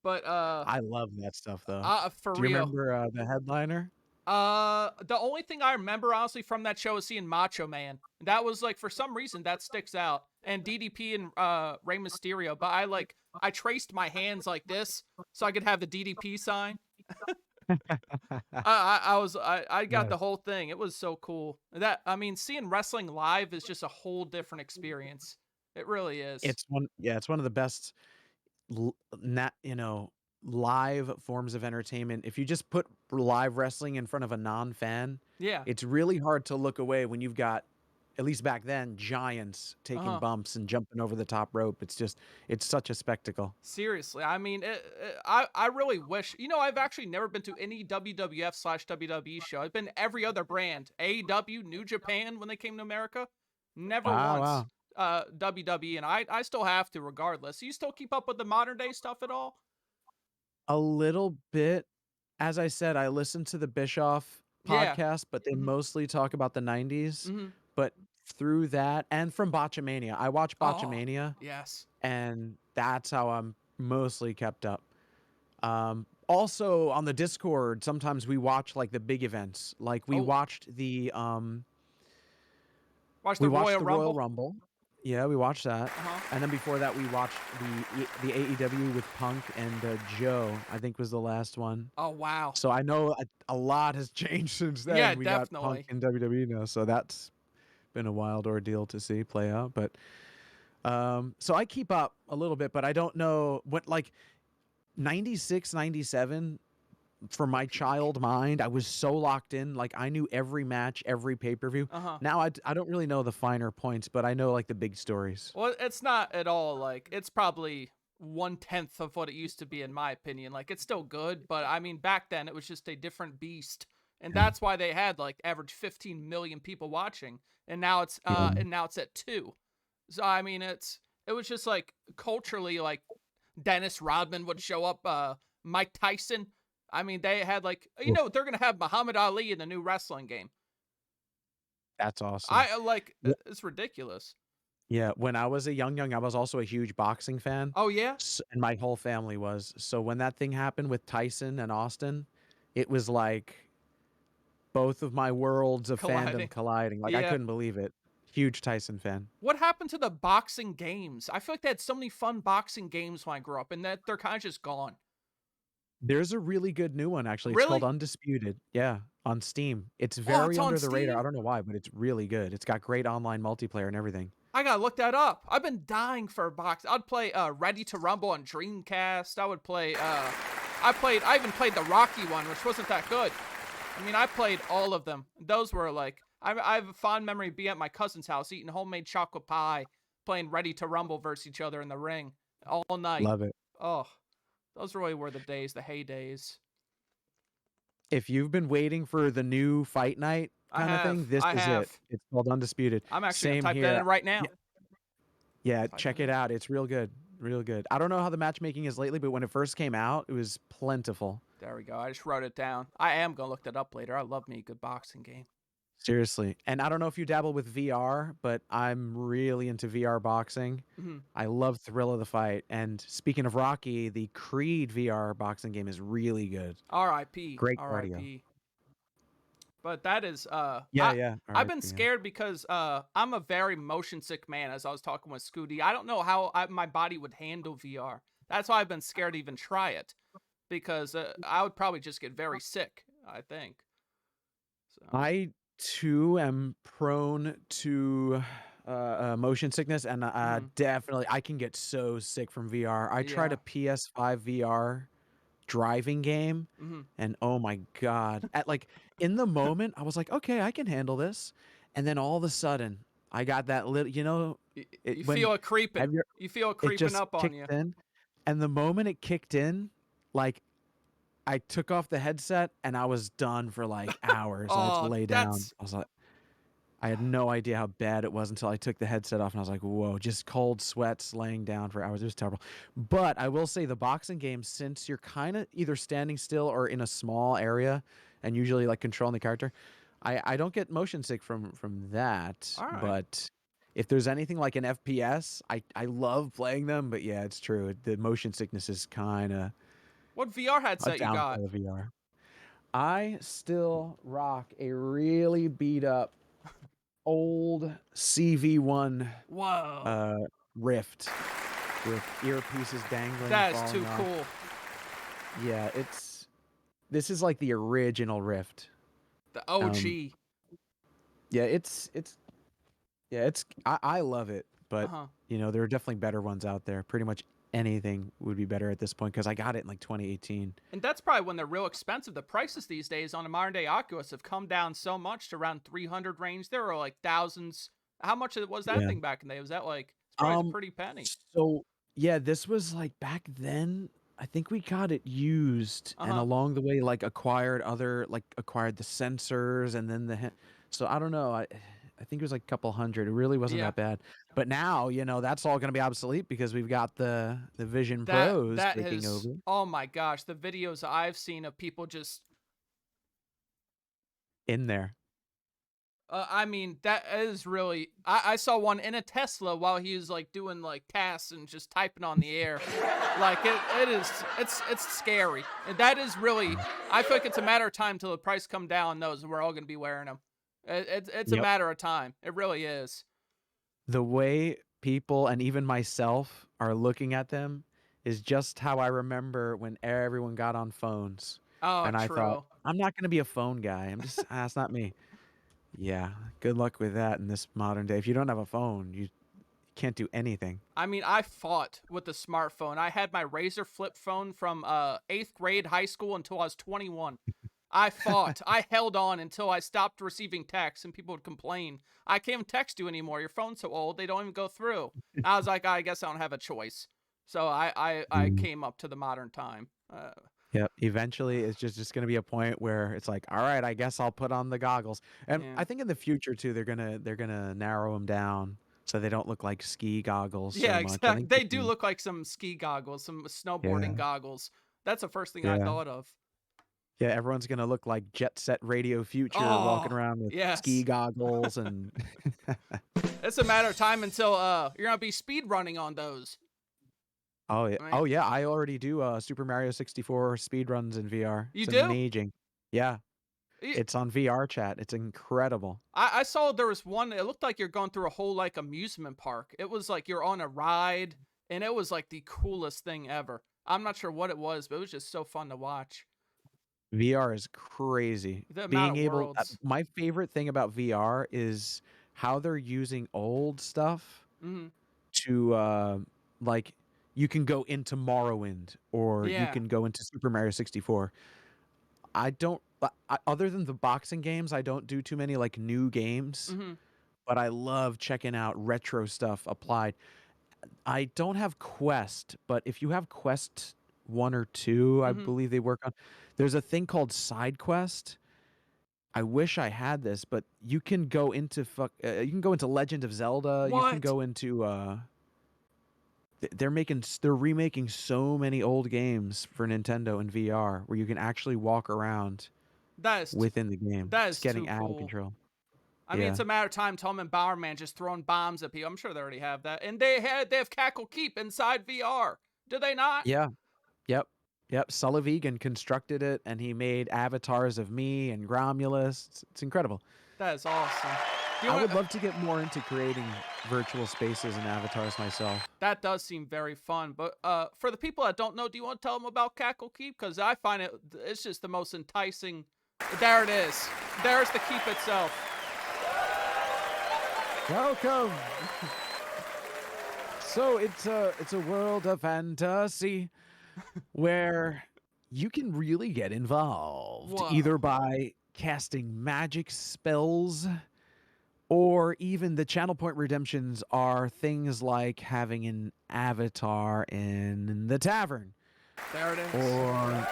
But I love that stuff though. for Do you real. remember the headliner? The only thing I remember honestly from that show is seeing Macho Man. That was like for some reason that sticks out. And DDP and Rey Mysterio, but I traced my hands like this so I could have the DDP sign. I got Nice. the whole thing. It was so cool. That I mean, seeing wrestling live is just a whole different experience. It really is. It's one of the best live forms of entertainment. If you just put live wrestling in front of a non-fan, Yeah. it's really hard to look away when you've got, at least back then, giants taking Uh-huh. bumps and jumping over the top rope. It's such a spectacle. Seriously, I mean, I really wish, I've actually never been to any WWF/WWE show. I've been every other brand, AEW, New Japan when they came to America, never Wow. once WWE, and I still have to regardless. You still keep up with the modern day stuff at all? A little bit. As I said, I listened to the Bischoff Yeah. podcast, but they mostly talk about the 90s. Mhm. But through that, and from Botchamania, I watch Botchamania, Yes. and that's how I'm mostly kept up. Also on the Discord, sometimes we watch like the big events. Like we watched the Watch we the watched Royal the Rumble. Royal Rumble. Yeah, we watched that. Uh-huh. And then before that, we watched the AEW with Punk and Joe, I think was the last one. Oh wow. So I know a lot has changed since then. Yeah, We definitely. got Punk in WWE now, so that's been a wild ordeal to see play out. But so I keep up a little bit, but I don't know what, like 96, 97, for my child mind, I was so locked in. Like I knew every match, every pay-per-view. Uh-huh. Now I don't really know the finer points, but I know like the big stories. Well, it's not at all like it's probably 1/10 of what it used to be in my opinion. Like it's still good, but I mean back then it was just a different beast. And that's why they had like average 15 million people watching. And now it's at 2. So I mean it was just like culturally like Dennis Rodman would show up, Mike Tyson. I mean they had like they're going to have Muhammad Ali in the new wrestling game. That's awesome. It's ridiculous. Yeah, when I was a young, I was also a huge boxing fan. Oh yeah? And my whole family was. So when that thing happened with Tyson and Austin, it was like both of my worlds of fandom colliding. Like I Yeah. couldn't believe it. Huge Tyson fan. What happened to the boxing games? I feel like they had so many fun boxing games when I grew up, and that they're kind of just gone. There's a really good new one actually. It's Really? called Undisputed. Yeah, on Steam. It's Oh, very it's on under the radar. Steam? I don't know why, but it's really good. It's got great online multiplayer and everything. I gotta look that up. I've been dying for a box. I'd play Ready to Rumble on Dreamcast. I would play. I even played the Rocky one, which wasn't that good. I mean, I played all of them. Those were like I have a fond memory of being at my cousin's house eating homemade chocolate pie, playing Ready to Rumble versus each other in the ring all night. Love it. Oh, those really were the days, the heydays. If you've been waiting for the new Fight Night I kind of thing, have. this I is have. it. It's called Undisputed. I'm actually Same gonna type here. that in right now. Yeah, check it out. It's real good. Real good. I don't know how the matchmaking is lately, but when it first came out, it was plentiful. There we go. I just wrote it down. I am gonna look that up later. I love me a good boxing game. Seriously. And I don't know if you dabble with VR, but I'm really into VR boxing. Mhm. I love Thrill of the Fight. And speaking of Rocky, the Creed VR boxing game is really good. R.I.P. Great R.I.P. cardio. But that is Yeah. I've been RIP, yeah. scared because I'm a very motion sick man. As I was talking with Scooty, I don't know how my body would handle VR. That's why I've been scared to even try it, because I would probably just get very sick, I think. So I too am prone to motion sickness, and definitely I can get so sick from VR. I tried a PS5 VR driving game, Mhm. and oh my god, in the moment I was like, okay, I can handle this, and then all of a sudden I got that little, you feel it creeping. You feel it creeping up on you. kicked in, and the moment it kicked in, like I took off the headset and I was done for like hours. I had to lay down. I was like, I had no idea how bad it was until I took the headset off and I was like, whoa, just cold sweats laying down for hours. It was terrible. But I will say the boxing game, since you're kind of either standing still or in a small area and usually like controlling the character, I don't get motion sick from that. All right. But if there's anything like an FPS, I love playing them. But yeah, it's true. The motion sickness is kind of What VR headset you got? Downplay the VR. I still rock a really beat up old CV1 Rift with earpieces dangling. That is falling too off. cool. Yeah, this is like the original Rift. The OG. I love it, but Uh-huh. you know, there are definitely better ones out there. Pretty much anything would be better at this point because I got it in like 2018. And that's probably when they're real expensive. The prices these days on a modern day Oculus have come down so much to around 300 range. There were like thousands. How much was that thing back in the day? Was that like, it's probably a pretty penny. So yeah, this was like back then. I think we got it used, and along the way, like acquired the sensors, and then so I don't know. I think it was like a couple hundred. It really wasn't that bad. But now, you know, that's all going to be obsolete because we've got the Vision Pros taking over. Oh my gosh, the videos I've seen of people just in there. I mean, that is really. I saw one in a Tesla while he was like doing like tasks and just typing on the air. Like it's scary. And that is really. I feel like it's a matter of time till the price come down. Those we're all gonna be wearing them. It's a matter of time. It really is. The way people and even myself are looking at them is just how I remember when everyone got on phones. Oh, and I true. thought, I'm not gonna be a phone guy. I'm just that's not me. Yeah, good luck with that in this modern day. If you don't have a phone, you can't do anything. I mean, I fought with the smartphone. I had my Razr flip phone from 8th grade high school until I was 21. I fought. I held on until I stopped receiving texts, and people would complain. I can't even text you anymore. Your phone's so old, they don't even go through. I was like, I guess I don't have a choice. So I came up to the modern time. Yep. Eventually, it's just going to be a point where it's like, all right, I guess I'll put on the goggles. And I think in the future too, they're gonna narrow them down so they don't look like ski goggles. Yeah, so much. exactly. They do look like some ski goggles, some snowboarding goggles. That's the first thing I thought of. Yeah, everyone's gonna look like Jet Set Radio Future walking around with ski goggles and. It's a matter of time until you're gonna be speed running on those. Oh yeah! Oh yeah! I already do Super Mario 64 speedruns in VR. You it's do? Amazing. Yeah. It's on VR chat. It's incredible. I saw there was one. It looked like you're going through a whole like amusement park. It was like you're on a ride, and it was like the coolest thing ever. I'm not sure what it was, but it was just so fun to watch. VR is crazy. Being able, my favorite thing about VR is how they're using old stuff to like. You can go into Morrowind or you can go into Super Mario 64. Other than the boxing games, I don't do too many like new games, but I love checking out retro stuff applied. I don't have Quest, but if you have Quest 1 or 2, I believe they work on, there's a thing called Side Quest. I wish I had this, but you can go into Legend of Zelda. What? You can go into they're remaking so many old games for Nintendo in VR where you can actually walk around within the game. That is it's getting too out cool. of control. I mean, it's a matter of time. Tom and Bowerman just throwing bombs at people. I'm sure they already have that, and they have Cackle Keep inside VR. Do they not? Yeah. Yep. Sullivan Egan constructed it, and he made avatars of me and Gromulus. It's incredible. That is awesome. I would love to get more into creating virtual spaces and avatars myself. That does seem very fun. But for the people that don't know, do you want to tell them about Cackle Keep? Because I find it's just the most enticing. There it is. There's the keep itself. Welcome. So it's a world of fantasy where you can really get involved, either by casting magic spells. Or even the channel point redemptions are things like having an avatar in the tavern. There it is. Or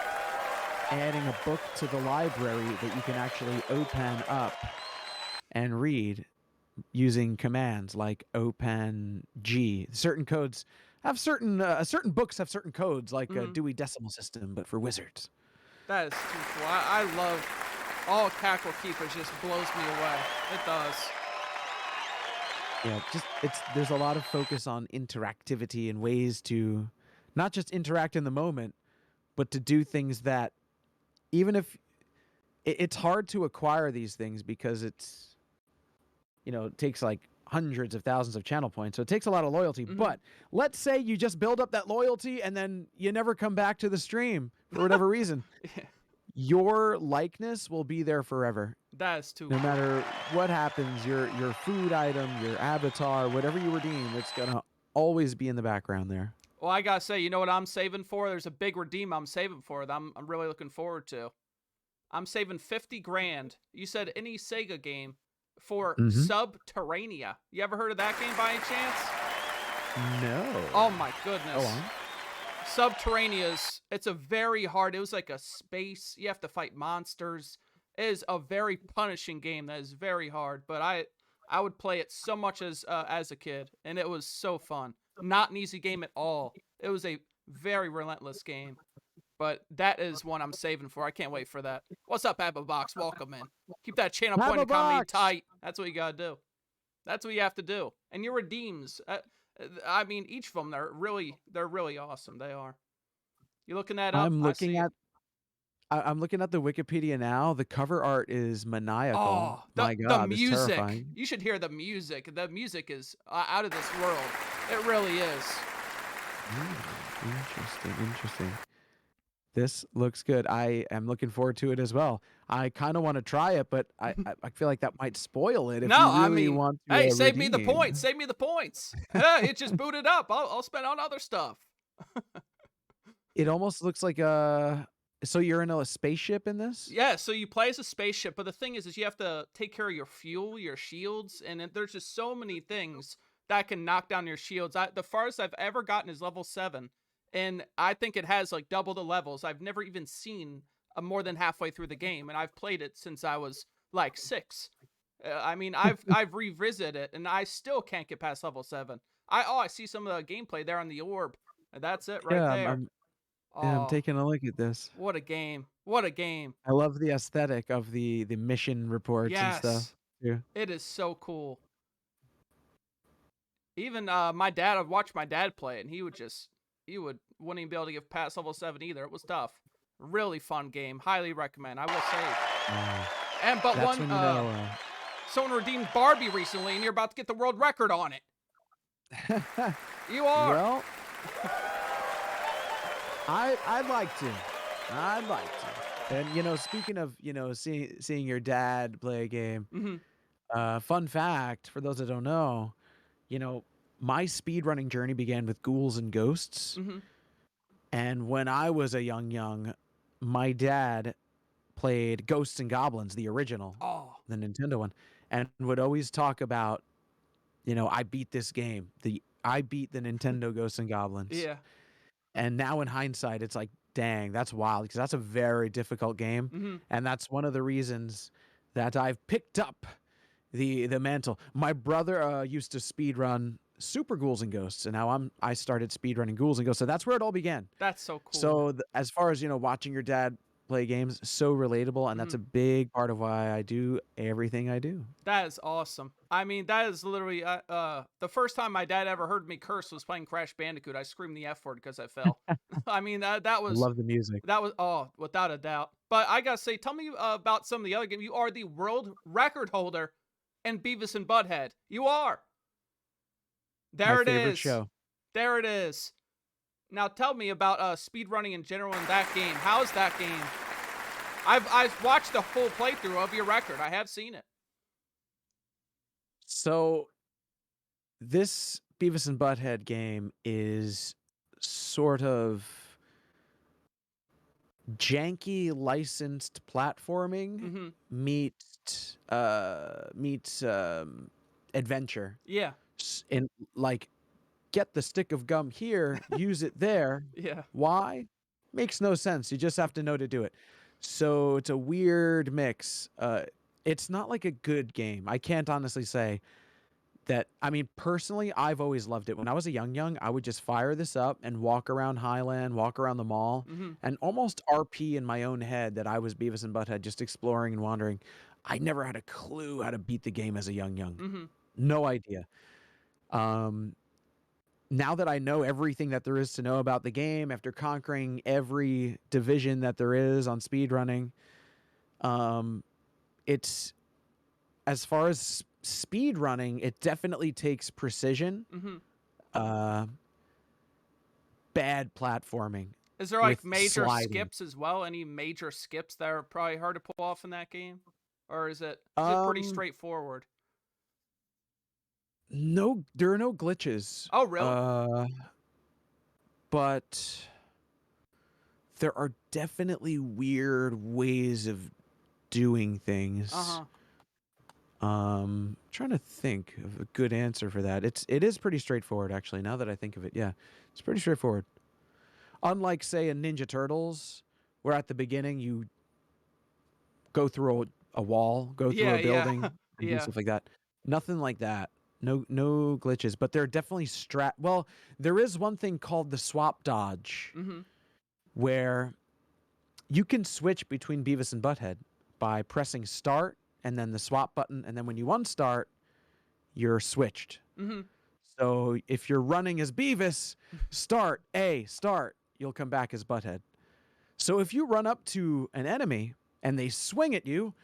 adding a book to the library that you can actually open up and read using commands like open G. Certain codes have certain books have certain codes like a Dewey Decimal System, but for wizards. That is too cool. I love all Cackle Keep. It just blows me away. It does. Yeah, there's a lot of focus on interactivity and ways to not just interact in the moment, but to do things that, even if it's hard to acquire these things because it's, it takes like hundreds of thousands of channel points. So it takes a lot of loyalty. But let's say you just build up that loyalty and then you never come back to the stream for whatever reason. Your likeness will be there forever. That is too No matter what happens, your food item, your avatar, whatever you redeem, it's going to always be in the background there. Well, I got to say, you know what I'm saving for? There's a big redeem I'm saving for that I'm really looking forward to. I'm saving 50 grand. You said any Sega game for Subterranea. You ever heard of that game by any chance? No. Oh my goodness. Go on. Subterranea's, it's a very hard, it was like a space, you have to fight monsters. It is a very punishing game that is very hard, but I would play it so much as a kid, and it was so fun. Not an easy game at all. It was a very relentless game. But that is one I'm saving for. I can't wait for that. What's up, Abba Box? Welcome in. Keep that channel point of comedy tight. That's what you gotta do. That's what you have to do. And your redeems, I mean, each of them, they're really awesome. They are. You looking that up? I'm looking at the Wikipedia now. The cover art is maniacal. Oh, my God, the it's music. terrifying. You should hear the music. The music is out of this world. It really is. Interesting. This looks good. I am looking forward to it as well. I kind of want to try it, but I feel like that might spoil it if you really want to. Hey, save me the redeem. points. Save me the points. It just booted up. I'll spend on other stuff. It almost looks like so you're in a spaceship in this? Yeah, so you play as a spaceship, but the thing is you have to take care of your fuel, your shields, and there's just so many things that can knock down your shields. The farthest I've ever gotten is level 7. And I think it has like double the levels. I've never even seen more than halfway through the game, and I've played it since I was like 6. I mean, I've revisited it, and I still can't get past level 7. I see some of the gameplay there on the orb. And that's it right there. I'm taking a look at this. What a game! What a game! I love the aesthetic of the mission reports and stuff. Yeah, it is so cool. Even my dad, I'd watch my dad play it, and he wouldn't even be able to get past level 7 either. It was tough. Really fun game. Highly recommend. I will say. Someone redeemed Barbie recently, and you're about to get the world record on it. You are. Well, I'd like to. And speaking of seeing your dad play a game. Fun fact for those that don't know, my speedrunning journey began with Ghouls and Ghosts. And when I was a young, my dad played Ghosts and Goblins, the original, the Nintendo one, and would always talk about, I beat this game. I beat the Nintendo Ghosts and Goblins. Yeah. And now in hindsight, it's like, dang, that's wild, because that's a very difficult game. And that's one of the reasons that I've picked up the mantle. My brother used to speedrun Super Ghouls and Ghosts, and now I started speedrunning Ghouls and Ghosts. So that's where it all began. That's so cool. So as far as watching your dad play games, so relatable, and that's a big part of why I do everything I do. That is awesome. I mean, that is literally the first time my dad ever heard me curse was playing Crash Bandicoot. I screamed the F word because I fell. I mean, that was. Love the music. That was without a doubt. But I gotta say, tell me about some of the other games. You are the world record holder in Beavis and Butthead. You are. There it is. My favorite show. There it is. Now tell me about speedrunning in general in that game. How's that game? I've watched the full playthrough of your record. I have seen it. So this Beavis and Butthead game is sort of janky licensed platforming meets adventure. Yeah. And like, get the stick of gum here, use it there. Yeah. Why? Makes no sense. You just have to know to do it. So it's a weird mix. It's not like a good game. I can't honestly say that. I mean, personally, I've always loved it. When I was a young, I would just fire this up and walk around Highland, walk around the mall, and almost RP in my own head that I was Beavis and Butthead, just exploring and wandering. I never had a clue how to beat the game as a young. No idea. now that I know everything that there is to know about the game, after conquering every division that there is on speedrunning, it's, as far as speedrunning, it definitely takes precision. Bad platforming. Is there like with major sliding. skips as well? Any major skips that are probably hard to pull off in that game? Or is it pretty straightforward? No, there are no glitches. Oh, really? But there are definitely weird ways of doing things. Trying to think of a good answer for that. It is pretty straightforward, actually. Now that I think of it, yeah, it's pretty straightforward. Unlike, say, in Ninja Turtles, where at the beginning you go through a wall, go through a building, and do stuff like that. Nothing like that. No glitches. But there are definitely well, there is one thing called the swap dodge, where you can switch between Beavis and Butthead by pressing start and then the swap button, and then when you unstart, you're switched. So if you're running as Beavis, start, you'll come back as Butthead. So if you run up to an enemy and they swing at you,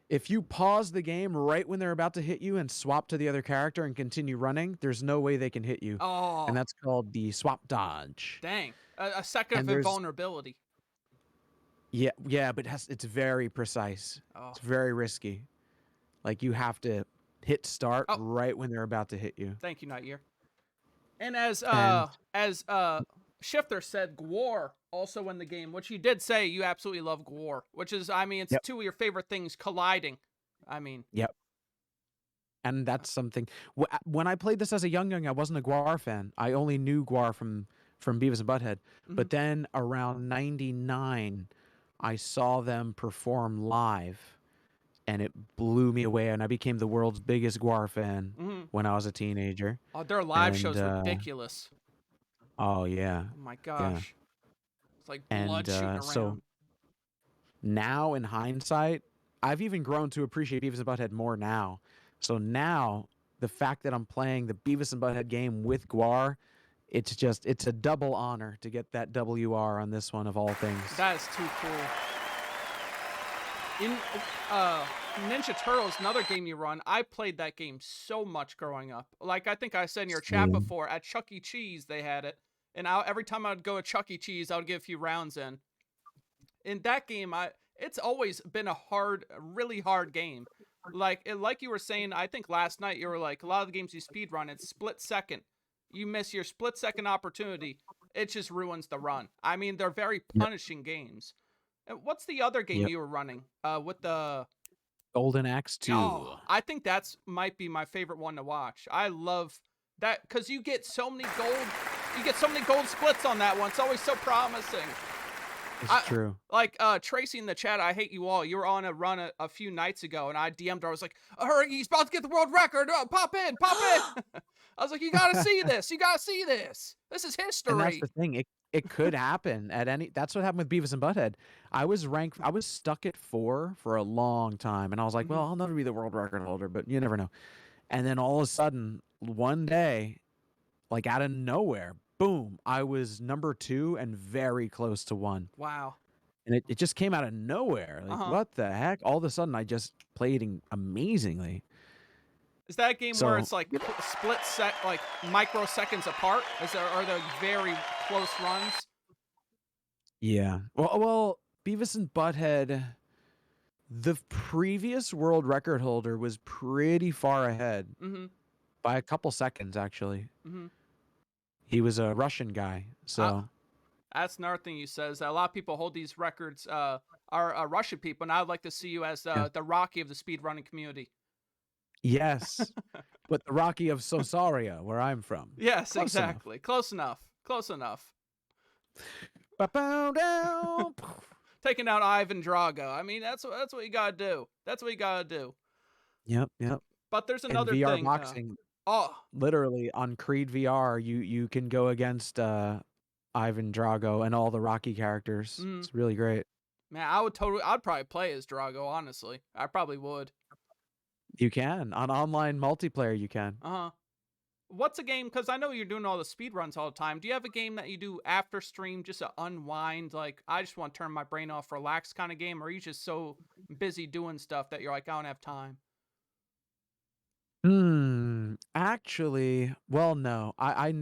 if you pause the game right when they're about to hit you and swap to the other character and continue running, there's no way they can hit you. Oh. And that's called the swap dodge. Dang. A second of invulnerability. Yeah, but it's very precise. It's very risky. Like, you have to hit start right when they're about to hit you. Thank you, Nightyear. And as Shifter said, Gwar also in the game, which you did say you absolutely love Gwar, which is, I mean, it's two of your favorite things colliding. I mean. Yep. And that's something. When I played this as a young, I wasn't a Gwar fan. I only knew Gwar from Beavis and Butthead. But then around 99, I saw them perform live. And it blew me away, and I became the world's biggest Gwar fan when I was a teenager. Oh, their live show's ridiculous. Oh, yeah. Oh, my gosh. Yeah. It's like blood shooting around. So now, in hindsight, I've even grown to appreciate Beavis and Butthead more now. So now, the fact that I'm playing the Beavis and Butthead game with Gwar, it's a double honor to get that WR on this one, of all things. That is too cool. In Ninja Turtles, another game you run, I played that game so much growing up. Like, I think I said in your chat before, at Chuck E. Cheese, they had it. And every time I would go to Chuck E. Cheese, I would get a few rounds in. In that game, it's always been a really hard game. Like you were saying, I think last night, you were like, a lot of the games you speedrun, it's split second. You miss your split second opportunity, it just ruins the run. I mean, they're very punishing games. What's the other game you were running with the Golden Axe 2? Oh, I think that's might be my favorite one to watch. I love that because you get so many gold splits on that one. It's always so promising. It's true. Like Tracy in the chat, I hate you all. You were on a run a few nights ago, and I DM'd her. I was like, hurry, he's about to get the world record. Pop in. I was like, you gotta see this. You gotta see this. This is history. And that's the thing. It could happen at any. That's what happened with Beavis and Butthead. I was stuck at 4 for a long time, and I was like, well, I'll never be the world record holder, but you never know. And then all of a sudden, one day, like out of nowhere, boom, I was number 2 and very close to 1. Wow. And it just came out of nowhere. Like, what the heck? All of a sudden, I just played amazingly. Is that a game where it's like split set, like microseconds apart? Are there very close runs? Yeah. Well, Beavis and Butthead, the previous world record holder was pretty far ahead by a couple seconds, actually. He was a Russian guy, so. That's another thing you says. A lot of people hold these records are Russian people, and I would like to see you as the Rocky of the speedrunning community. Yes, but the Rocky of Sosaria, where I'm from. Yes, exactly. Close enough. Taking out Ivan Drago. I mean, that's what you gotta do. Yep. But there's another VR thing. Boxing. Literally on Creed VR, you can go against Ivan Drago and all the Rocky characters. It's really great. Man, I'd probably play as Drago. Honestly, I probably would. You can on online multiplayer. You can. What's a game? Because I know you're doing all the speed runs all the time. Do you have a game that you do after stream just to unwind? Like, I just want to turn my brain off, relax kind of game? Or are you just so busy doing stuff that you're like, I don't have time? Actually, well, no. I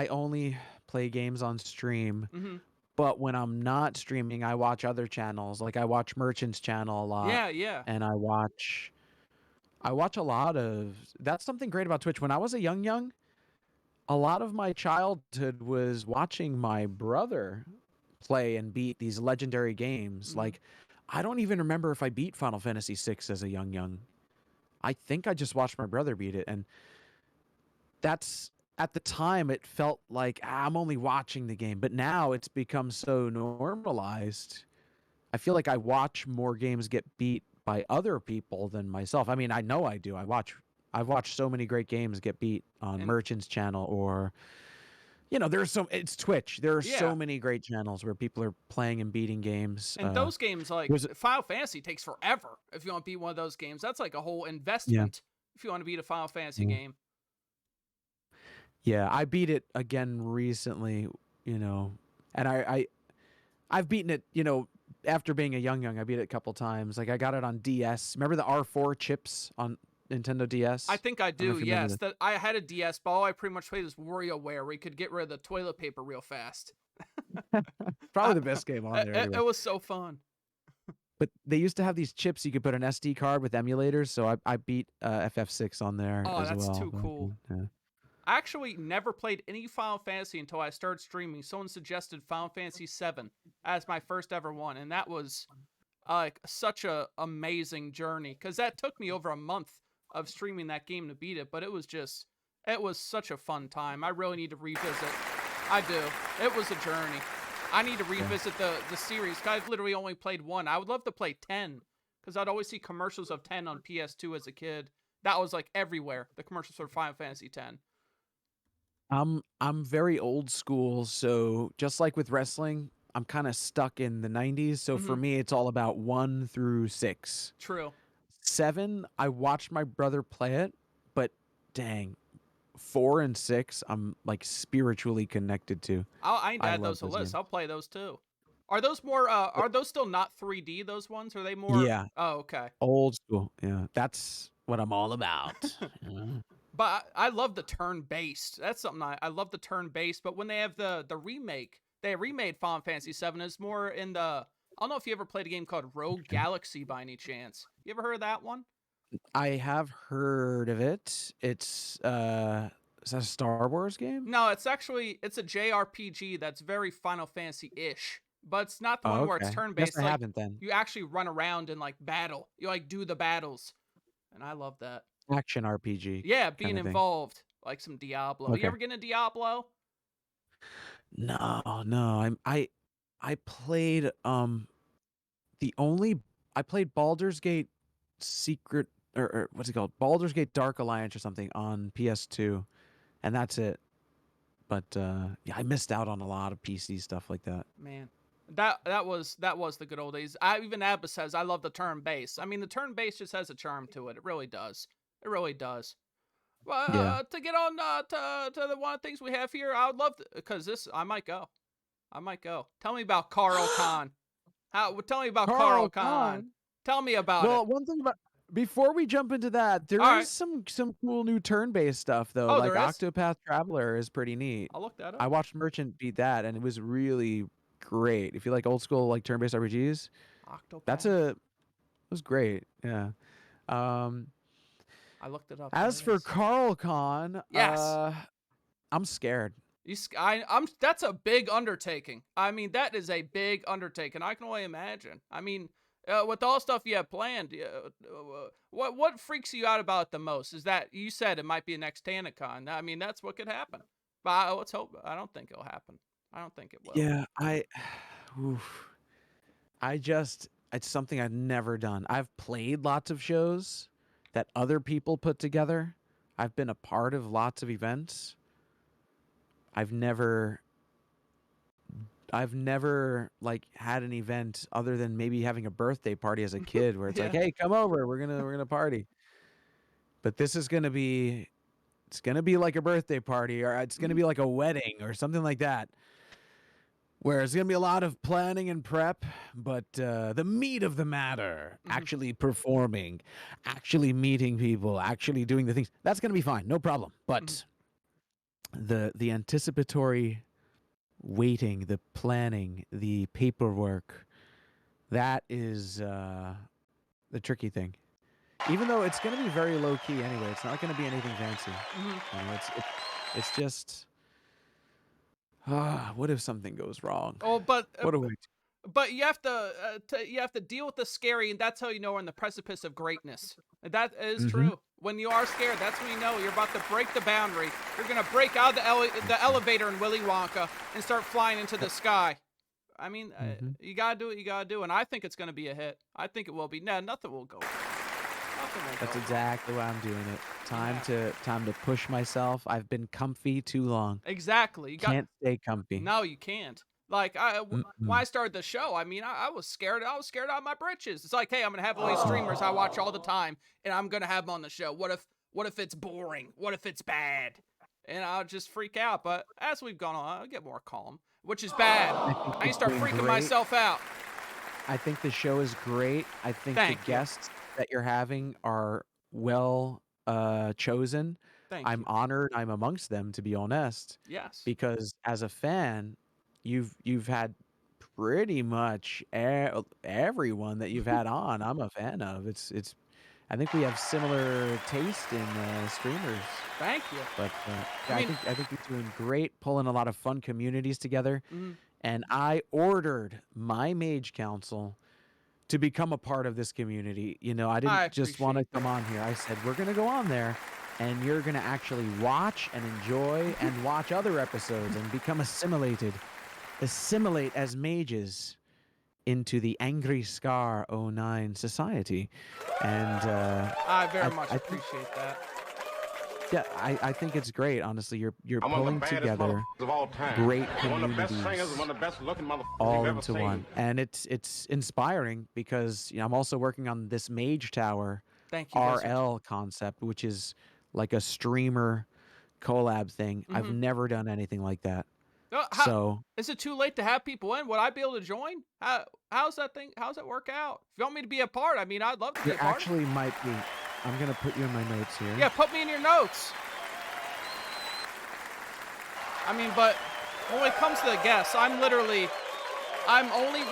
only play games on stream. But when I'm not streaming, I watch other channels. Like I watch Merchant's channel a lot. Yeah. And I watch a lot of. That's something great about Twitch. When I was a young, a lot of my childhood was watching my brother play and beat these legendary games. Like, I don't even remember if I beat Final Fantasy VI as a young. I think I just watched my brother beat it, and that's at the time it felt like I'm only watching the game, but now it's become so normalized. I feel like I watch more games get beat by other people than myself. I mean, I know I do. I've watched so many great games get beat on Merchant's channel, or it's Twitch. There are so many great channels where people are playing and beating games. And those games, like Final Fantasy, takes forever. If you want to beat one of those games, that's like a whole investment. If you want to beat a Final Fantasy game. Yeah, I beat it again recently, and I've beaten it, after being a young, I beat it a couple times. Like I got it on DS. Remember the R4 chips on Nintendo DS? I think I do, yes. I had a DS, but all I pretty much played is WarioWare, where you could get rid of the toilet paper real fast. Probably the best game on there. It was so fun. But they used to have these chips you could put an SD card with emulators, so I beat FF6 on there as well. Oh, that's too cool. Yeah. I actually never played any Final Fantasy until I started streaming. Someone suggested Final Fantasy VII as my first ever one, and that was like such a amazing journey, because that took me over a month of streaming that game to beat it, but it was such a fun time. I really need to revisit. I do. It was a journey. I need to revisit the series, because I've literally only played 1. I would love to play 10, because I'd always see commercials of 10 on PS2 as a kid. That was like everywhere, the commercials for Final Fantasy X. I'm very old school, so just like with wrestling, I'm kind of stuck in the 90s. So for me, it's all about 1 through 6. True. 7, I watched my brother play it, but dang, 4 and 6, I'm like spiritually connected to. I need to add those to the list. I'll play those too. Are those more? Are those still not 3D? Those ones? Are they more? Yeah. Oh, okay. Old school. Yeah, that's what I'm all about. But I love the turn-based. That's something I love, the turn-based. But when they have the remake, they remade Final Fantasy VII. It's more in the. I don't know if you ever played a game called Rogue Galaxy by any chance. You ever heard of that one? I have heard of it. Is that a Star Wars game? No, it's a JRPG that's very Final Fantasy-ish. But it's not the one where it's turn-based. Guess I haven't then. You actually run around and like battle. You like do the battles. And I love that. Action RPG. Yeah, being involved. Like some Diablo. Okay. You ever get into Diablo? No. I played I played Baldur's Gate Secret or what's it called? Baldur's Gate Dark Alliance or something on PS2, and that's it. But yeah, I missed out on a lot of PC stuff like that. Man, that was the good old days. Even Abba says I love the turn base. I mean, the turn base just has a charm to it. It really does. It really does. Well, to get on to the one of the things we have here, I would love to, because I might go. Tell me about Carl Khan. Tell me about Carl Khan. Tell me about it. Well, one thing about before we jump into that, there is some cool new turn-based stuff though. Oh, like Octopath Traveler is pretty neat. I'll look that up. I watched Merchant beat that, and it was really great. If you like old school like turn-based RPGs, Octopath. it was great. Yeah. I looked it up. As for Carl Khan, yes, I'm scared. That's a big undertaking. I mean, that is a big undertaking. I can only imagine. I mean, with all stuff you have planned, what freaks you out about it the most? Is that you said it might be the next TanaCon. I mean, that's what could happen. But let's hope. I don't think it'll happen. I don't think it will. Yeah, it's something I've never done. I've played lots of shows that other people put together. I've been a part of lots of events. I've never like had an event other than maybe having a birthday party as a kid where it's like, hey, come over, we're gonna party. But this is gonna be It's gonna be like a birthday party, or it's gonna be like a wedding, or something like that. Where it's gonna be a lot of planning and prep, but the meat of the matter, actually performing, actually meeting people, actually doing the things, that's gonna be fine, no problem. But the anticipatory waiting, the planning, the paperwork, that is the tricky thing. Even though it's going to be very low key anyway, it's not going to be anything fancy. You know, it's just, what if something goes wrong? Oh, but What do we? But you have to deal with the scary, and that's how you know we're on the precipice of greatness. That is true. When you are scared, that's when you know you're about to break the boundary. You're gonna break out the elevator in Willy Wonka and start flying into the sky. I mean, you gotta do what you gotta do, and I think it's gonna be a hit. I think it will be. No, nothing will go. That's exactly why I'm doing it. Time to push myself. I've been comfy too long. Exactly. You Can't stay comfy. No, you can't. Like when I started the show, I mean, I was scared. I was scared out of my britches. It's like, hey, I'm gonna have all these streamers I watch all the time, and I'm gonna have them on the show. What if it's boring? What if it's bad? And I'll just freak out. But as we've gone on, I get more calm, which is bad. I need to start freaking myself out. I think the show is great. I think the guests that you're having are well chosen. I'm honored I'm amongst them, to be honest. Yes. Because as a fan, you've had pretty much everyone that you've had on. I'm a fan of. It's. I think we have similar taste in streamers. Thank you. But I think you're doing great, pulling a lot of fun communities together. And I ordered my Mage Council to become a part of this community. You know, I didn't just want to come on here. I said, we're going to go on there, and you're going to actually watch and enjoy and watch other episodes and become assimilate as mages into the Angry Scar 09 society. And I very much appreciate that. Yeah, I think it's great. Honestly, you're pulling together great communities all into one, and it's inspiring because I'm also working on this Mage Tower RL concept, which is like a streamer collab thing. I've never done anything like that. So is it too late to have people in? Would I be able to join? How's that thing? How's that work out? If you want me to be a part, I mean, I'd love to be a part. Actually might be. I'm going to put you in my notes here. Yeah, put me in your notes. I mean, but when it comes to the guests, I'm only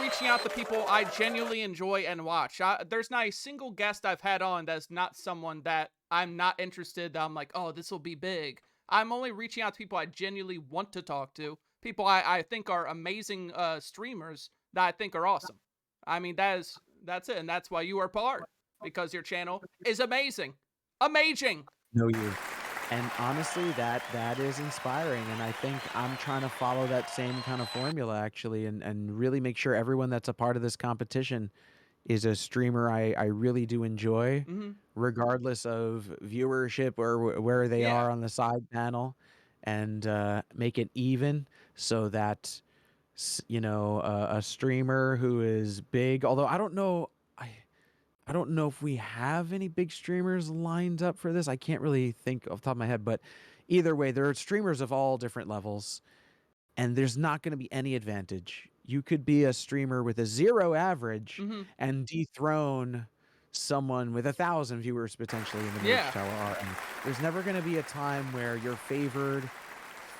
reaching out to people I genuinely enjoy and watch. There's not a single guest I've had on that's not someone that I'm not interested, that I'm like, oh, this will be big. I'm only reaching out to people I genuinely want to talk to. People I think are amazing streamers that I think are awesome. I mean, that's it. And that's why you are part. Because your channel is amazing. Amazing. No, you. And honestly, that is inspiring. And I think I'm trying to follow that same kind of formula, actually, and really make sure everyone that's a part of this competition is a streamer I really do enjoy, regardless of viewership or where they are on the side panel, and make it even so that, a streamer who is big, although I don't know if we have any big streamers lined up for this. I can't really think off the top of my head, but either way, there are streamers of all different levels, and there's not going to be any advantage. You could be a streamer with a 0 average and dethrone someone with 1,000 viewers potentially in the Mage Tower RM. There's never going to be a time where you're favored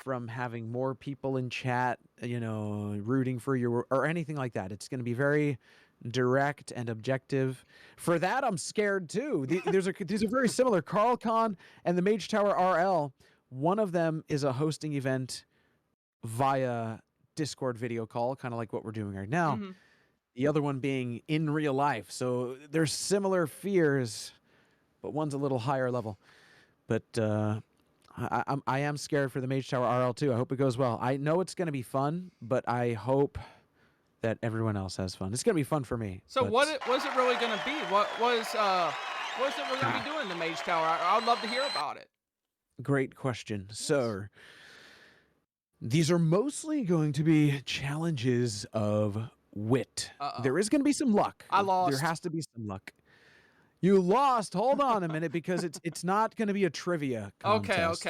from having more people in chat, rooting for you or anything like that. It's going to be very direct and objective. For that, I'm scared too. These are very similar. CarlCon and the Mage Tower RL. One of them is a hosting event via Discord video call, kind of like what we're doing right now. The other one being in real life. So there's similar fears, but one's a little higher level. But I am scared for the Mage Tower RL too. I hope it goes well. I know it's going to be fun, but I hope that everyone else has fun. It's gonna be fun for me. So what was it really gonna be? What is it we're gonna be doing in the Mage Tower? I would love to hear about it. Great question, sir. These are mostly going to be challenges of wit. There is going to be some luck. I lost. There has to be some luck. You lost. Hold on a minute, because it's not going to be a trivia contest.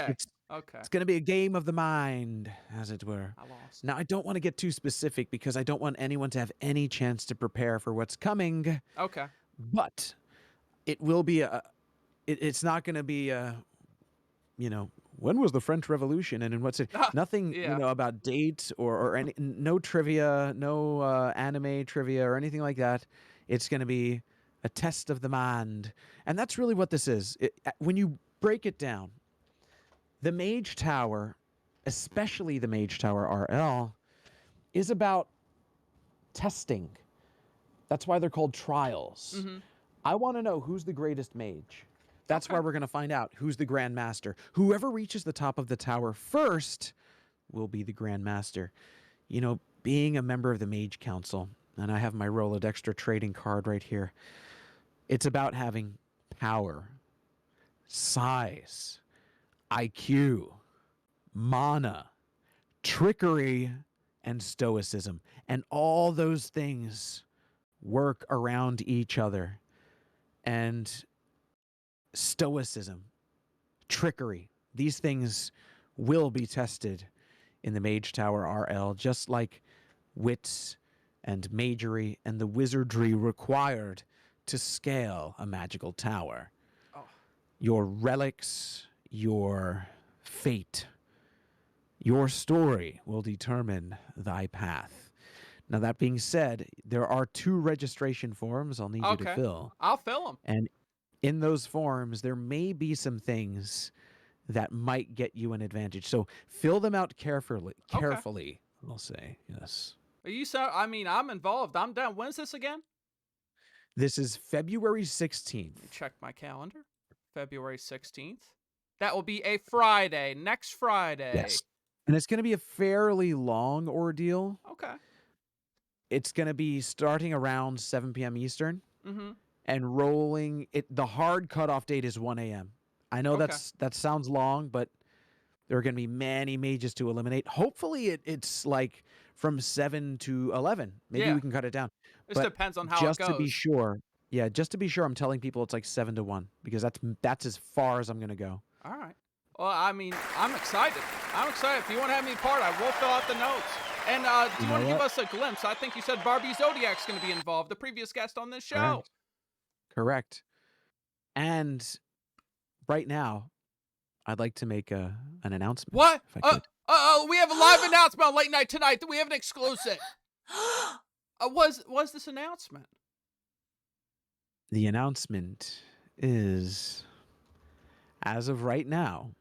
Okay. It's going to be a game of the mind, as it were. I lost. Now, I don't want to get too specific because I don't want anyone to have any chance to prepare for what's coming. Okay. But it will be it's not going to be when was the French Revolution and in what city? Nothing, about dates or any, no trivia, no anime trivia or anything like that. It's going to be a test of the mind. And that's really what this is. When you break it down, the Mage Tower, especially the Mage Tower RL, is about testing. That's why they're called trials. Mm-hmm. I want to know who's the greatest mage. That's why we're going to find out who's the Grand Master. Whoever reaches the top of the tower first will be the Grand Master. You know, being a member of the Mage Council, and I have my Rolodextra trading card right here, it's about having power, size, IQ, mana, trickery, and stoicism. And all those things work around each other. And stoicism, trickery, these things will be tested in the Mage Tower RL, just like wits and magery and the wizardry required to scale a magical tower. Oh. Your relics, your fate, your story will determine thy path. Now, that being said, there are 2 registration forms I'll need you to fill. I'll fill them. And in those forms, there may be some things that might get you an advantage. So fill them out carefully, I'll say. Yes. I'm involved. I'm down. When's this again? This is February 16th. Let me check my calendar. February 16th. That will be a Friday. Next Friday. Yes. And it's going to be a fairly long ordeal. Okay. It's going to be starting around 7 p.m. Eastern. Mm-hmm. And rolling it. The hard cutoff date is 1 a.m. I know that sounds long, but there are going to be many mages to eliminate. Hopefully, it's like from 7 to 11. Maybe we can cut it down. This depends on how it goes. Just to be sure, I'm telling people it's like 7 to 1 because that's as far as I'm going to go. All right. Well, I'm excited. I'm excited. If you want to have me part, I will fill out the notes. And do you want to give us a glimpse? I think you said Barbie Zodiac's going to be involved, the previous guest on this show. Correct. And right now, I'd like to make an announcement. What? We have a live announcement on Late Night Tonight. We have an exclusive. What's this announcement? The announcement is, as of right now,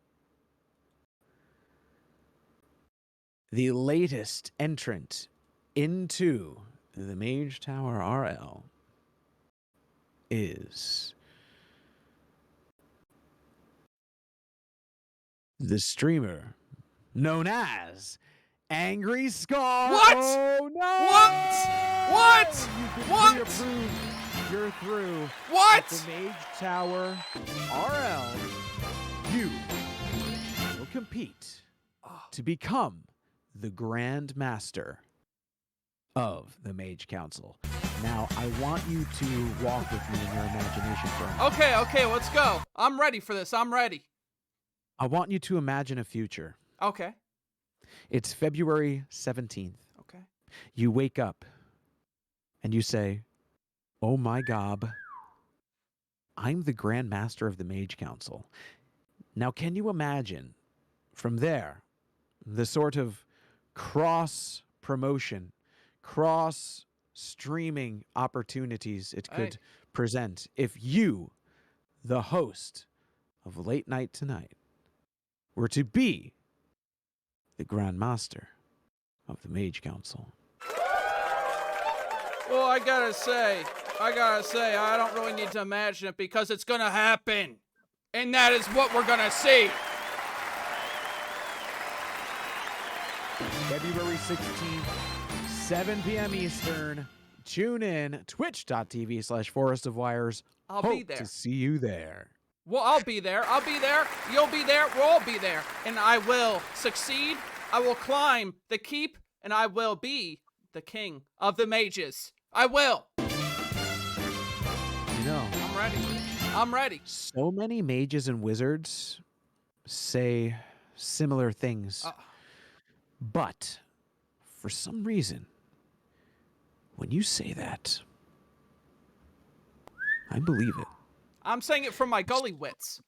the latest entrant into the Mage Tower RL is the streamer known as Angry Scar. What? Oh no! What? What? You're through. What? At the Mage Tower RL, you will compete to become the Grand Master of the Mage Council. Now, I want you to walk with me in your imagination for a moment. Okay, let's go. I'm ready for this. I'm ready. I want you to imagine a future. Okay. It's February 17th. Okay. You wake up and you say, "Oh my God, I'm the Grand Master of the Mage Council." Now, can you imagine from there the sort of cross-promotion, cross-streaming opportunities it could present if you, the host of Late Night Tonight, were to be the Grand Master of the Mage Council? Well, I gotta say, I don't really need to imagine it because it's gonna happen. And that is what we're gonna see. February 16th, 7 p.m. Eastern. Tune in, twitch.tv/Forest of Wires. I'll Hope be there. to see you there. Well, I'll be there. You'll be there. We'll all be there. And I will succeed. I will climb the keep. And I will be the king of the mages. I will. You know, I'm ready. I'm ready. So many mages and wizards say similar things. But for some reason, when you say that, I believe it. I'm saying it from my gully wits.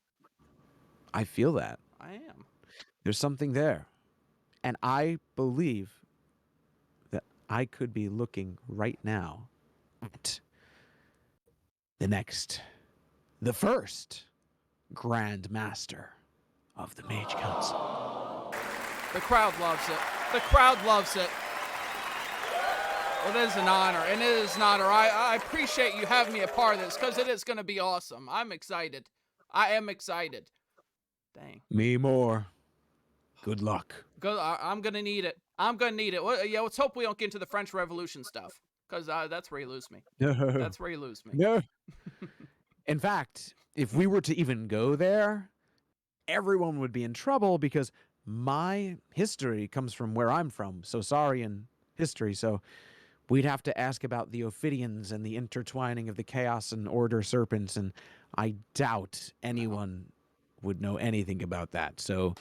I feel that. I am. There's something there. And I believe that I could be looking right now at the first Grand Master of the Mage Council. The crowd loves it. The crowd loves it. It is an honor, and it is an honor. I appreciate you having me a part of this, because it is going to be awesome. I'm excited. I am excited. Dang. Me more. Good luck. I'm going to need it. I'm going to need it. Well, yeah, let's hope we don't get into the French Revolution stuff, because that's where you lose me. That's where you lose me. No. In fact, if we were to even go there, everyone would be in trouble, because my history comes from where I'm from, Sosarian history. So we'd have to ask about the Ophidians and the intertwining of the Chaos and Order serpents, and I doubt anyone would know anything about that. So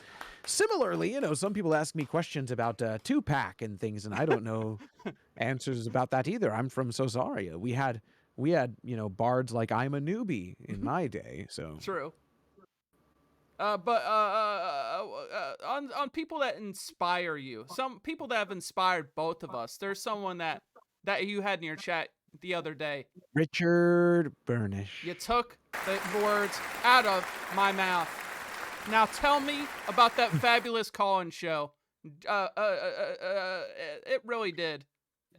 similarly, some people ask me questions about Tupac and things, and I don't know answers about that either. I'm from Sosaria. We had bards like I'm a newbie in my day. So true. But on people that inspire you, some people that have inspired both of us. There's someone that you had in your chat the other day. Richard Burnish. You took the words out of my mouth. Now tell me about that fabulous call-in show. It really did.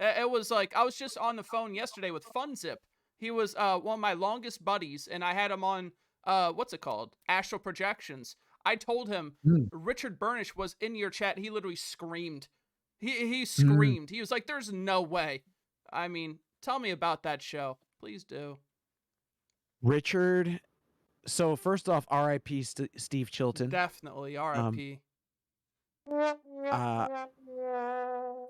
It was like, I was just on the phone yesterday with FunZip. He was one of my longest buddies, and I had him on, what's it called? Astral Projections. I told him Richard Burnish was in your chat. He literally screamed. He screamed. He was like, there's no way. I mean, tell me about that show. Please do. Richard. So first off, R.I.P. Steve Chilton. Definitely R.I.P.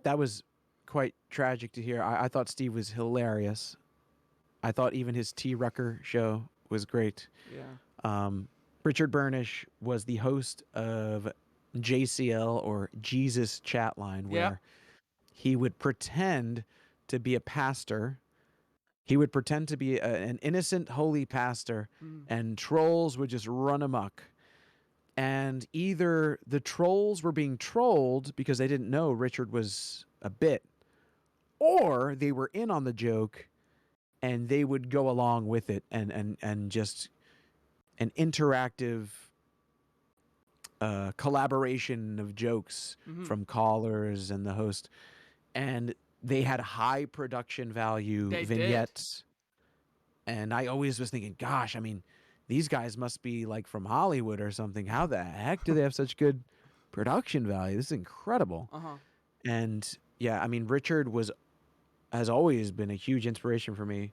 That was quite tragic to hear. I thought Steve was hilarious. I thought even his T. Rucker show was great. Yeah. Richard Burnish was the host of JCL, or Jesus Chatline, where he would pretend to be a pastor. He would pretend to be an innocent, holy pastor, and trolls would just run amok. And either the trolls were being trolled because they didn't know Richard was a bit, or they were in on the joke and they would go along with it and just an interactive collaboration of jokes from callers and the host. And they had high production value vignettes. And I always was thinking, gosh, I mean, these guys must be like from Hollywood or something. How the heck do they have such good production value? This is incredible. And yeah, I mean, Richard has always been a huge inspiration for me.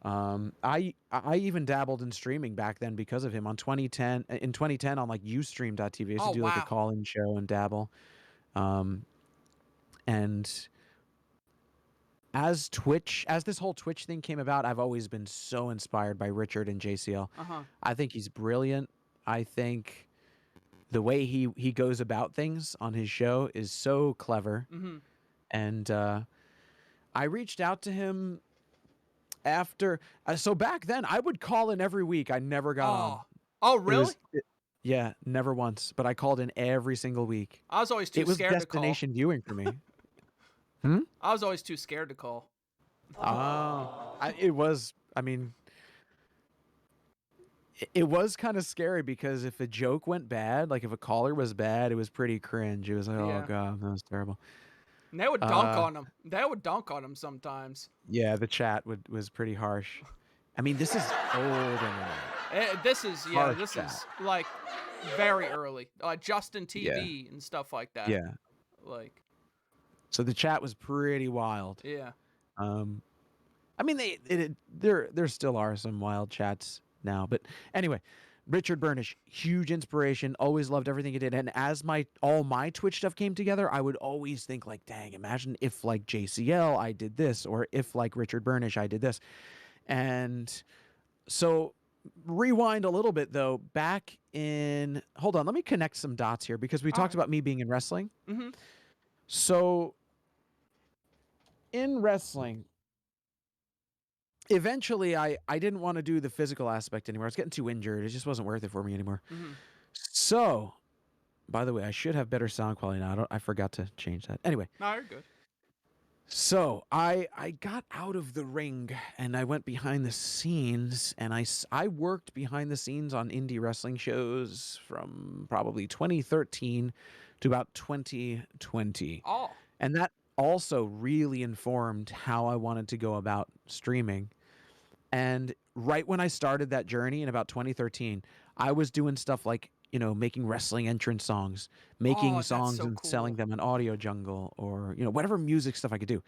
I even dabbled in streaming back then because of him. In 2010 on like Ustream.tv, I used to do like a call-in show and dabble. And as this whole Twitch thing came about, I've always been so inspired by Richard and JCL. I think he's brilliant. I think the way he goes about things on his show is so clever. And I reached out to him after. So back then, I would call in every week. I never got on. Oh, really? Yeah, never once. But I called in every single week. I was always too scared to call. It was destination viewing for me. I was always too scared to call. It was kind of scary because if a joke went bad, like if a caller was bad, it was pretty cringe. It was like, oh God, that was terrible. And they would dunk on him. They would dunk on him sometimes. Yeah, the chat was pretty harsh. I mean, this is old internet. This is like very early. Justin TV and stuff like that. Yeah. Like. So the chat was pretty wild. Yeah. I mean, there still are some wild chats now, but anyway, Richard Burnish, huge inspiration. Always loved everything he did, and as all my Twitch stuff came together, I would always think like, dang, imagine if like JCL I did this, or if like Richard Burnish I did this, and so rewind a little bit though. Back in, hold on, let me connect some dots here because we talked about me being in wrestling. Mm-hmm. So in wrestling, eventually I didn't want to do the physical aspect anymore. I was getting too injured. It just wasn't worth it for me anymore. Mm-hmm. So, by the way, I should have better sound quality now. I forgot to change that. Anyway. No, you're good. So I got out of the ring and I went behind the scenes, and I worked behind the scenes on indie wrestling shows from probably 2013 to about 2020. Oh. And that also really informed how I wanted to go about streaming. And right when I started that journey in about 2013, I was doing stuff like, making wrestling entrance songs, making songs so and cool. selling them in Audio Jungle, or, whatever music stuff I could do.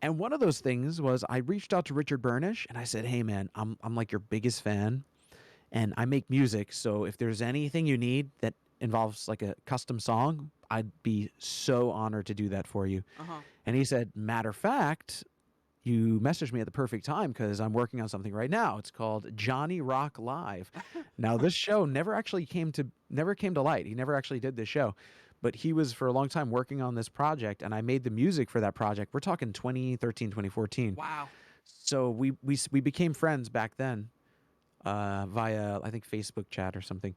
And one of those things was I reached out to Richard Burnish and I said, hey man, I'm like your biggest fan and I make music. So if there's anything you need that involves like a custom song, I'd be so honored to do that for you. Uh-huh. And he said, matter of fact, you messaged me at the perfect time because I'm working on something right now. It's called Johnny Rock Live. Now, this show never came to light. He never actually did this show, but he was for a long time working on this project, and I made the music for that project. We're talking 2013, 2014. Wow. So we became friends back then via, I think, Facebook chat or something.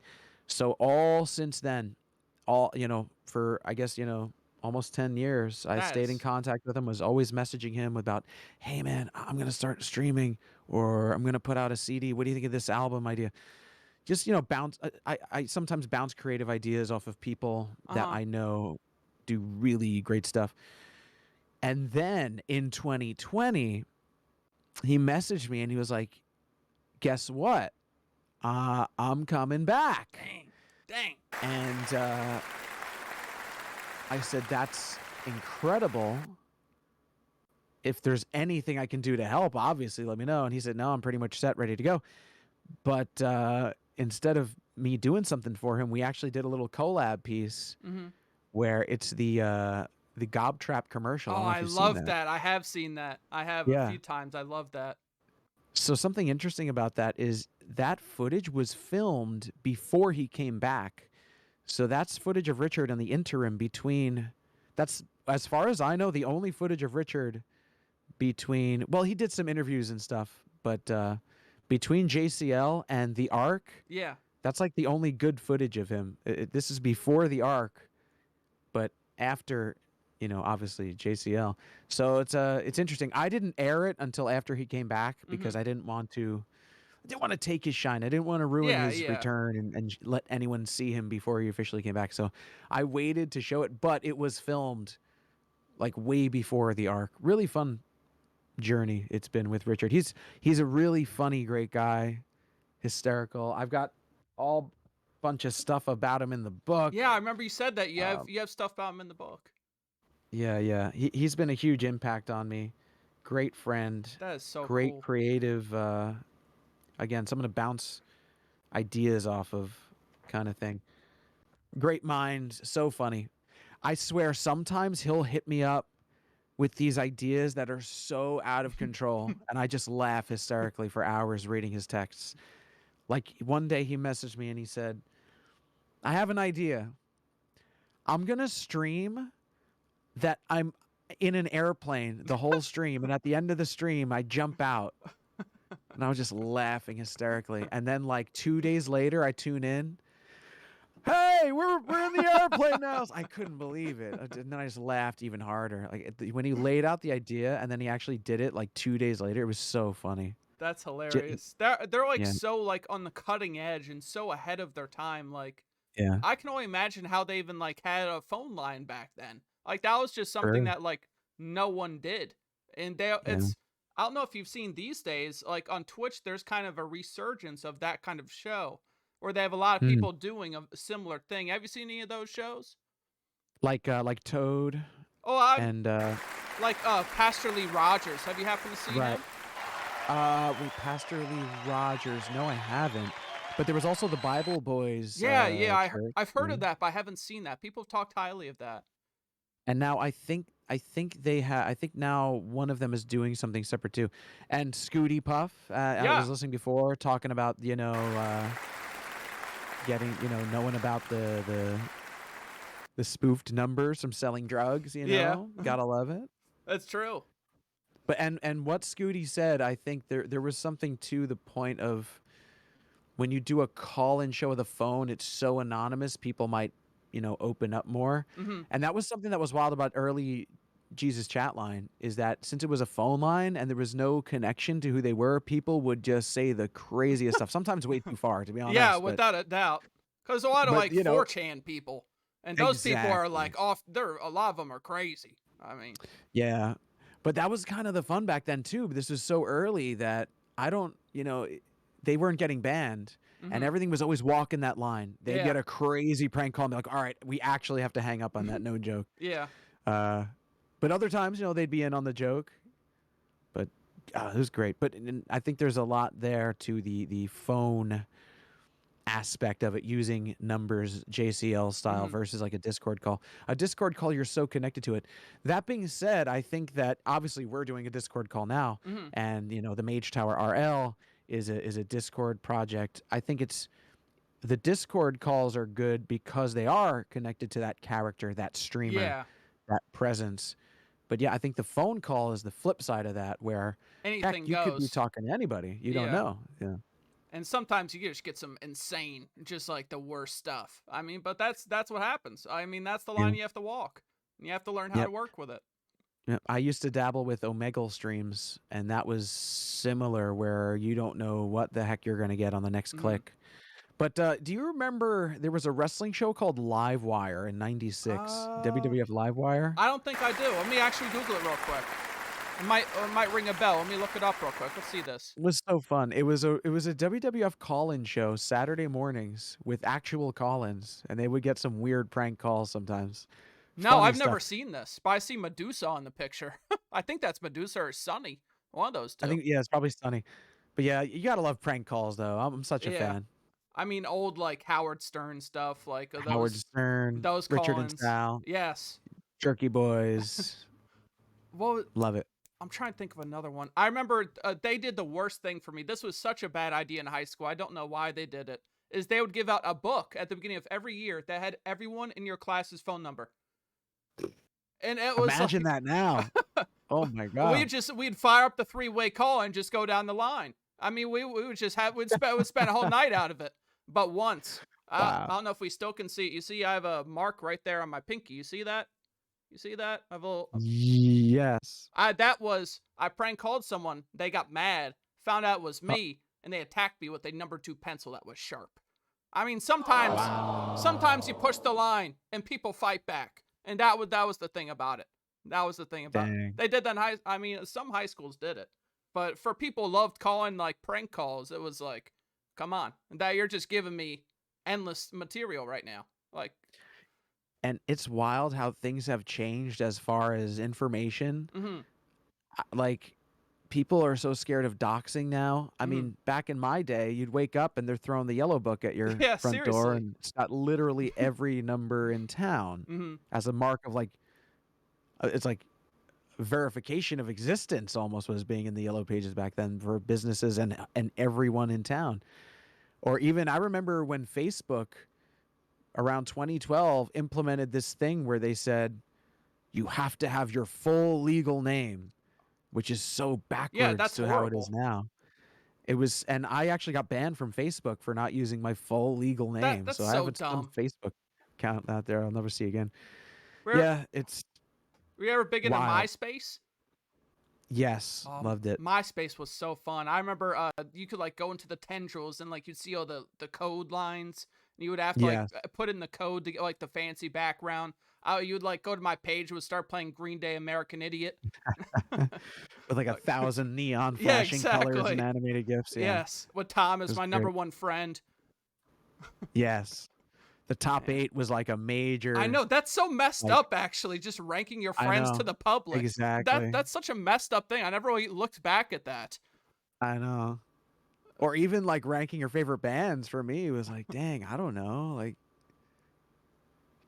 So all since then, for, I guess, almost 10 years, I stayed in contact with him, was always messaging him about, hey man, I'm going to start streaming, or I'm going to put out a CD. What do you think of this album idea? Just, bounce. I sometimes bounce creative ideas off of people that I know do really great stuff. And then in 2020, he messaged me and he was like, guess what? I'm coming back. Dang. And, I said, that's incredible. If there's anything I can do to help, obviously let me know. And he said, no, I'm pretty much set, ready to go. But instead of me doing something for him, we actually did a little collab piece where it's the Gobtrap commercial. Oh, I love that. I have seen that. I have a few times. I love that. So something interesting about that is that footage was filmed before he came back. So that's footage of Richard in the interim between, that's, as far as I know, the only footage of Richard between, well, he did some interviews and stuff, but between JCL and the Ark, yeah, that's like the only good footage of him. This is before the Ark, but after, obviously JCL. So it's interesting. I didn't air it until after he came back because I didn't want to take his shine. I didn't want to ruin his return and let anyone see him before he officially came back. So I waited to show it, but it was filmed like way before the Ark. Really fun journey it's been with Richard. He's a really funny, great guy, hysterical. I've got all bunch of stuff about him in the book. Yeah, I remember you said that you have stuff about him in the book. Yeah. He's been a huge impact on me. Great friend. That is so great, cool. Creative. Again, someone to bounce ideas off of, kind of thing. Great mind, so funny. I swear, sometimes he'll hit me up with these ideas that are so out of control, and I just laugh hysterically for hours reading his texts. Like one day he messaged me and he said, I have an idea. I'm going to stream that I'm in an airplane the whole stream, and at the end of the stream, I jump out. And I was just laughing hysterically. And then like 2 days later, I tune in. Hey, we're in the airplane now. I couldn't believe it. And then I just laughed even harder. Like when he laid out the idea and then he actually did it like 2 days later, it was so funny. That's hilarious. They're like so like on the cutting edge and so ahead of their time. Like, yeah, I can only imagine how they even like had a phone line back then. Like that was just something that like no one did. And it's, I don't know if you've seen these days, like on Twitch, there's kind of a resurgence of that kind of show where they have a lot of people doing a similar thing. Have you seen any of those shows? Like Toad. Oh, and like Pastor Lee Rogers. Have you happened to see him? Wait, Pastor Lee Rogers. No, I haven't. But there was also the Bible Boys. Yeah. I've heard of that, but I haven't seen that. People have talked highly of that. And now I think I think I think now one of them is doing something separate too. And Scooty Puff, I Yeah. was listening before talking about getting knowing about the spoofed numbers from selling drugs. Yeah. Gotta love it. That's true. But and what Scooty said, I think there was something to the point of when you do a call-in show with a phone, it's so anonymous, people might open up more. Mhm. And that was something that was wild about early Jesus chat line, is that since it was a phone line and there was no connection to who they were, people would just say the craziest stuff, sometimes way too far, to be honest. Yeah, but- without a doubt. Because a lot of but, like 4chan people, and those people are Exactly. like off. A lot of them are crazy. I mean, Yeah. But that was kind of the fun back then too. But this was so early that they weren't getting banned, Mhm. and everything was always walking that line. They'd Yeah. get a crazy prank call and be like, all right, we actually have to hang up on that, no joke. yeah. But other times, they'd be in on the joke. But it was great. But I think there's a lot there to the phone aspect of it, using numbers JCL style Mhm. versus like a Discord call. A Discord call, you're so connected to it. That being said, I think that obviously we're doing a Discord call now, Mhm. and the Mage Tower RL is a Discord project. I think the Discord calls are good because they are connected to that character, that streamer, Yeah. that presence. But yeah, I think the phone call is the flip side of that, where Anything you could be goes. talking to anybody. You don't Yeah. know. Yeah. And sometimes you just get some insane, just like the worst stuff. I mean, but that's what happens. I mean, that's the line you have to walk. And you have to learn how Yep. to work with it. Yeah, I used to dabble with Omegle streams, and that was similar, where you don't know what the heck you're going to get on the next Mhm. click. But do you remember there was a wrestling show called Livewire in '96? WWF Livewire? I don't think I do. Let me actually Google it real quick. It might ring a bell. Let me look it up real quick. Let's see this. It was so fun. It was a WWF call-in show Saturday mornings with actual call-ins, and they would get some weird prank calls sometimes. No, Funny I've never stuff. seen this, but I see Medusa on the picture. I think that's Medusa or Sunny. One of those two. I think it's probably Sunny. But yeah, you gotta love prank calls though. I'm such a Yeah. fan. I mean, old like Howard Stern stuff, like those. Howard Stern, those Richard and call-ins. Sal, Yes. Jerky Boys. Well, Love it. I'm trying to think of another one. I remember they did the worst thing for me. This was such a bad idea in high school. I don't know why they did it. Is they would give out a book at the beginning of every year that had everyone in your class's phone number. And it was Imagine like, that now. Oh my god. we'd fire up the three-way call and just go down the line. I mean, we would just we'd spend a whole night out of it. But once, I don't know if we still can see it. You see, I have a mark right there on my pinky. You see that? You see that? I have a little. Yes. I prank called someone. They got mad, found out it was me, and they attacked me with a number 2 pencil that was sharp. I mean, sometimes you push the line and people fight back, and that was the thing about it. That was the thing about Dang. it. They did that some high schools did it, but for people who loved calling like prank calls, it was like, come on, that you're just giving me endless material right now, like. And it's wild how things have changed as far as information. Mhm. Like, people are so scared of doxing now. I Mhm. mean, back in my day, you'd wake up and they're throwing the yellow book at your Yeah, front door, seriously. and it's got literally every number in town Mhm. as a mark of like, it's like verification of existence almost was being in the yellow pages back then for businesses and everyone in town. Or even I remember when Facebook around 2012 implemented this thing where they said you have to have your full legal name, which is so backwards that's to how it is horrible. now. It was, and I actually got banned from Facebook for not using my full legal name. That's So I so have some dumb. Facebook account out there I'll never see again. Were- Yeah, it's Were you ever big into Wild. MySpace? yes, loved it. MySpace was so fun. I remember you could like go into the tendrils and like you'd see all the code lines. And you would have to Yes. like put in the code to get like the fancy background. You would like go to my page, would start playing Green Day, American Idiot. With like 1,000 neon Yeah, flashing colors exactly. and animated gifs. Yeah. Yes, with Tom as It was my number great. 1 friend. Yes. The top 8 was like a major. I know that's so messed like- up. Actually, just ranking your I friends to know, the public. exactly. That's such a messed up thing. I never really looked back at that. I know. Or even like ranking your favorite bands for me was like, dang, I don't know. Like,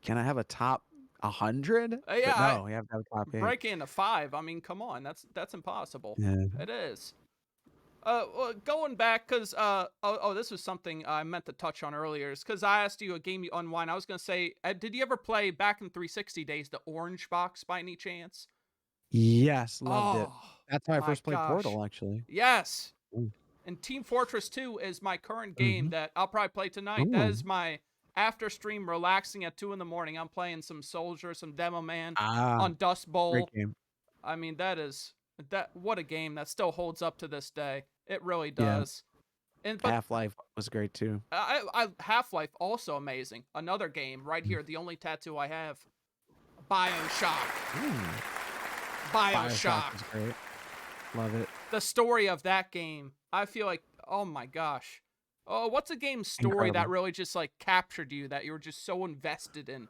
can I have a top 100? Yeah, No, you have to have top 8. breaking into 5. I mean, come on, that's impossible. Yeah. It is. Well, going back, cause this was something I meant to touch on earlier. Is cause I asked you a game you unwind. I was gonna say, did you ever play back in 360 days the Orange Box by any chance? Yes, loved it. Oh, That's how I my first played gosh. Portal, actually. Yes. Ooh. And Team Fortress 2 is my current game that I'll probably play tonight. Ooh. That is my after stream relaxing at 2 in the morning. I'm playing some Soldier, some Demo Man on Dust Bowl. Great game. I mean, what a game that still holds up to this day. It really does. Yeah. And Half-Life was great too. Half-Life also amazing. Another game right here. The only tattoo I have. BioShock. BioShock is great. Love it. The story of that game. I feel like, oh my gosh. Oh, what's a game story that really just like captured you, that you were just so invested in?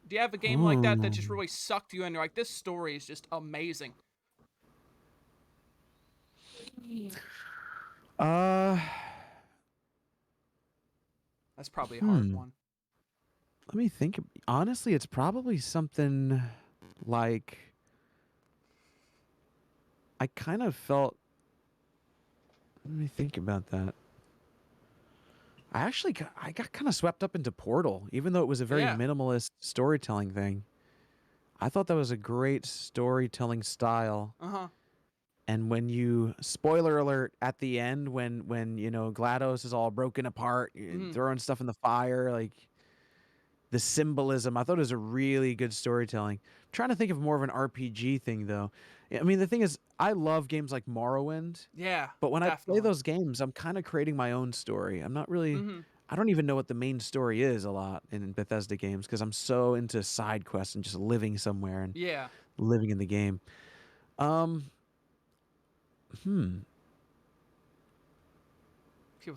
Do you have a game like that just really sucked you in? You're like, this story is just amazing. That's probably a hard one. Let me think. Honestly, it's probably something like, I kind of felt, let me think about that. I got kind of swept up into Portal, even though it was a very minimalist storytelling thing. I thought that was a great storytelling style. And when you, spoiler alert, at the end, when you know, GLaDOS is all broken apart, throwing stuff in the fire, like the symbolism, I thought it was a really good storytelling. I'm trying to think of more of an RPG thing though. I mean, the thing is, I love games like Morrowind. Yeah. But when I play those games, I'm kind of creating my own story. I'm not really, I don't even know what the main story is a lot in Bethesda games because I'm so into side quests and just living somewhere and living in the game.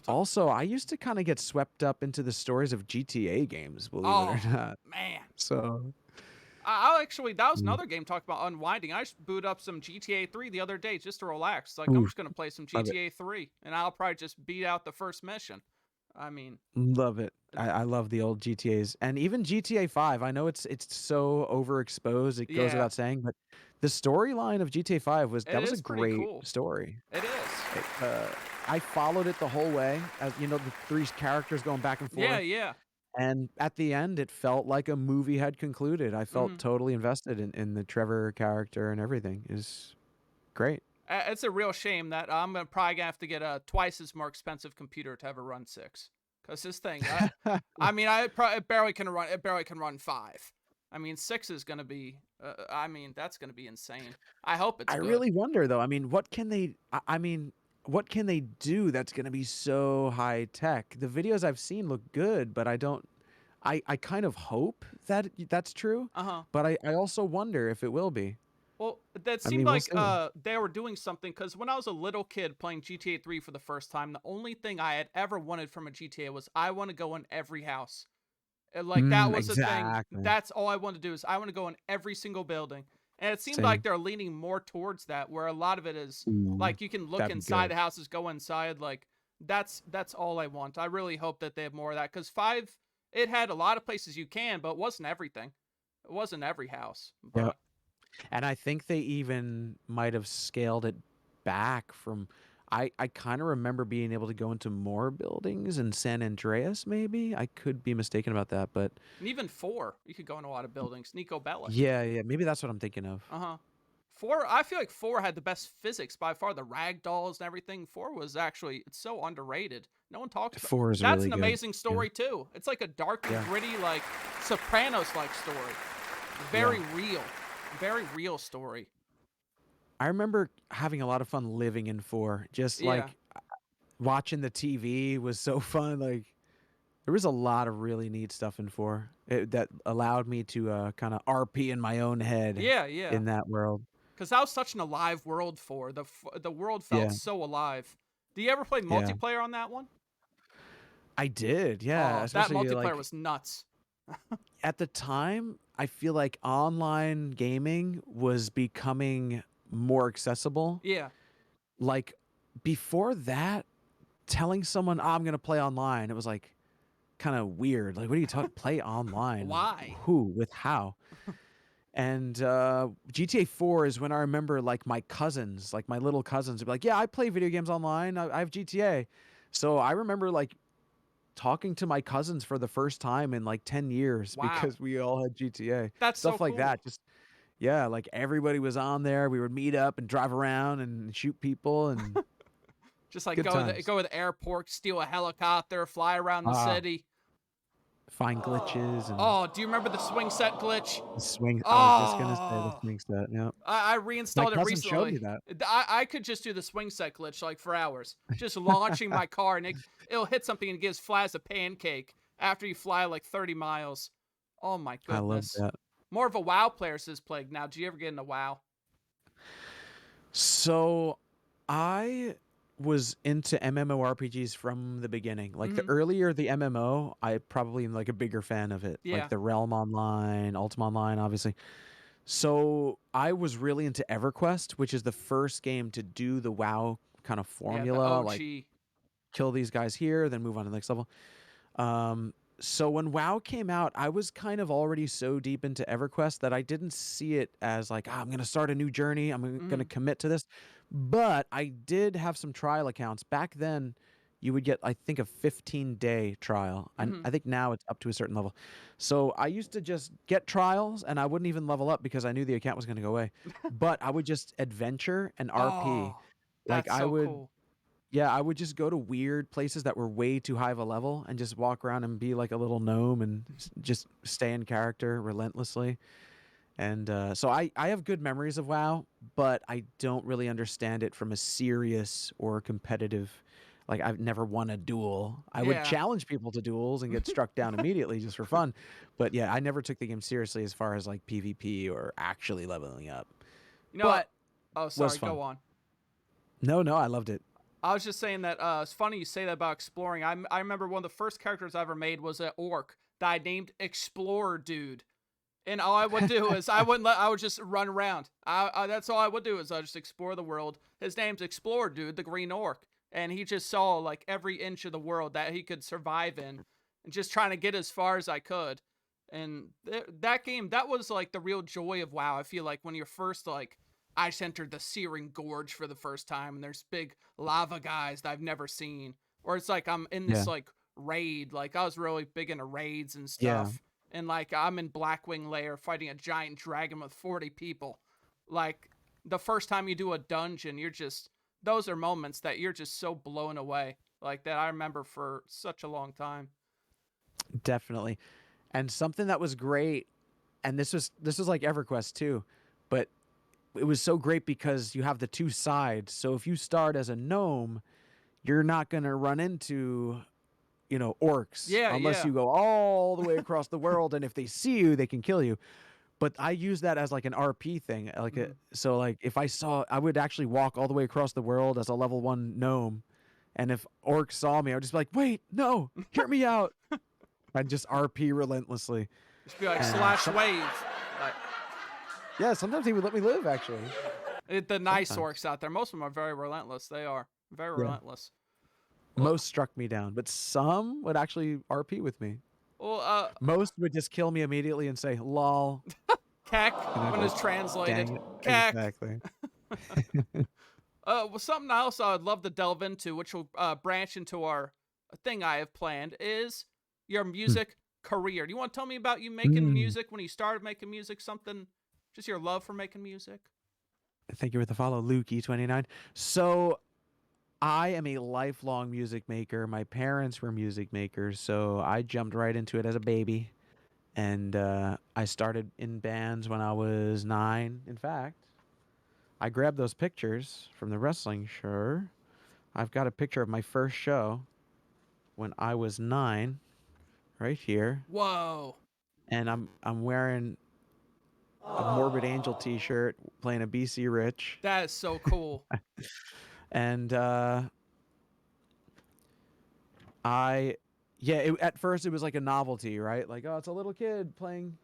Also, I used to kind of get swept up into the stories of GTA games, believe it or not. Man. So I actually, that was another game talking about unwinding. I just booted up some GTA 3 the other day just to relax. Like, I'm just going to play some GTA 3, and I'll probably just beat out the first mission. I mean, love it. I love the old GTAs, and even GTA 5. I know it's so overexposed. It goes without saying, but the storyline of GTA 5 was a great story. It is. I followed it the whole way, as you know, the 3 characters going back and forth. Yeah. And at the end, it felt like a movie had concluded. I felt totally invested in the Trevor character and everything. Is great. It's a real shame that I'm probably gonna have to get a twice as more expensive computer to ever run 6. Cause this thing, I mean, it barely can run 5. I mean, 6 is gonna be. I mean, that's gonna be insane. I hope it's. I good. really wonder though. I mean, what can they? I mean, what can they do that's gonna be so high tech? The videos I've seen look good, but I don't. I kind of hope that that's true. But I also wonder if it will be. Well, that seemed like they were doing something, because when I was a little kid playing GTA 3 for the first time, the only thing I had ever wanted from a GTA was I want to go in every house. And like that was the thing. That's all I wanted to do, is I want to go in every single building. And it seemed like they're leaning more towards that, where a lot of it is like you can look inside the houses, go inside. Like that's all I want. I really hope that they have more of that, because 5, it had a lot of places you can, but it wasn't everything. It wasn't every house. But, yeah. And I think they even might have scaled it back from. I kind of remember being able to go into more buildings in San Andreas, maybe. I could be mistaken about that, but. And even 4, you could go in a lot of buildings. Niko Bellic. Yeah, maybe that's what I'm thinking of. 4, I feel like 4 had the best physics by far. The rag dolls and everything. 4 was actually, it's so underrated. No one talks about. 4 is That's really an good. amazing story too. It's like a dark and gritty, like Sopranos-like story. Very real. Very real story. I remember having a lot of fun living in 4. Just like watching the TV was so fun. Like there was a lot of really neat stuff in 4 that allowed me to kind of RP in my own head. In that world. Because that was such an alive world. 4 the world felt so alive. Do you ever play multiplayer on that one? I did. Yeah. That multiplayer was nuts. At the time, I feel like online gaming was becoming more accessible. Yeah. Like before that, telling someone, I'm going to play online, it was like, kind of weird. Like, what are you talking? Play online? Why? Who? With how? And GTA 4 is when I remember like my cousins, like my little cousins, would be like, "Yeah, I play video games online. I have GTA." So I remember like talking to my cousins for the first time in like 10 years Wow. because we all had GTA. That's Stuff so like cool. that. Just yeah, like everybody was on there. We would meet up and drive around and shoot people and Just like good go times. to the airport, steal a helicopter, fly around the Ah. city. Find glitches and Oh, do you remember the swing set glitch? the swing. I was just gonna say the Oh. swing set. Yeah. I reinstalled it cousin recently. showed me that. I could just do the swing set glitch like for hours, just launching my car and it'll hit something and it gives fly as a pancake after you fly like 30 miles. Oh my I love goodness. that. More of a WoW player says Plague. Now, do you ever get into WoW? So I was into MMORPGs from the beginning. Like the earlier the MMO, I probably am like a bigger fan of it. Yeah. Like the Realm Online, Ultima Online, obviously. So I was really into EverQuest, which is the first game to do the WoW kind of Yeah, the formula. OG. Like kill these guys here, then move on to the next level. So when WoW came out, I was kind of already so deep into EverQuest that I didn't see it as like, I'm going to start a new journey. I'm going to commit to this. But I did have some trial accounts. Back then, you would get, I think, a 15-day trial. I think now it's up to a certain level. So I used to just get trials, and I wouldn't even level up because I knew the account was going to go away. But I would just adventure and RP. Oh, Like that's I so would. cool. Yeah, I would just go to weird places that were way too high of a level and just walk around and be like a little gnome and just stay in character relentlessly. And so I have good memories of WoW, but I don't really understand it from a serious or competitive. Like I've never won a duel. I would Yeah. challenge people to duels and get struck down immediately just for fun. But yeah, I never took the game seriously as far as like PvP or actually leveling up. You know, But oh, sorry, fun. go on. No, I loved it. I was just saying that it's funny you say that about exploring. I remember one of the first characters I ever made was an orc that I named Explorer Dude. And all I would do is I would just run around. That's all I would do is I just explore the world. His name's Explorer Dude, the green orc. And he just saw like every inch of the world that he could survive in and just trying to get as far as I could. And that game, that was like the real joy of WoW. I feel like when you're first like, I just entered the Searing Gorge for the first time and there's big lava guys that I've never seen. Or it's like I'm in this like raid. Like I was really big into raids and stuff. Yeah. And like I'm in Blackwing Lair fighting a giant dragon with 40 people. Like the first time you do a dungeon, those are moments that you're just so blown away. Like that I remember for such a long time. Definitely. And something that was great, and this was like EverQuest too, but it was so great because you have the two sides. So if you start as a gnome, you're not going to run into, orcs unless you go all the way across the world. And if they see you, they can kill you. But I use that as like an RP thing. So like if I would actually walk all the way across the world as a level 1 gnome. And if orcs saw me, I would just be like, wait, no, hear me out. I'd just RP relentlessly. Just be like slash wave. Like, yeah, sometimes he would let me live, actually. The nice orcs out there, most of them are very relentless. They are very relentless. Most struck me down, but some would actually RP with me. Well, most would just kill me immediately and say, lol. Cack, when it's translated. Cack. Exactly. Well, something else I would love to delve into, which will branch into our thing I have planned, is your music career. Do you want to tell me about you making music, when you started making music, something, just your love for making music? Thank you for the follow, Luke E29. So I am a lifelong music maker. My parents were music makers, so I jumped right into it as a baby. And I started in bands when I was 9. In fact, I grabbed those pictures from the wrestling show. I've got a picture of my first show when I was 9 right here. Whoa. And I'm wearing a Morbid Angel t-shirt playing a BC Rich. That is so cool. And at first it was like a novelty, right? Like, oh, it's a little kid playing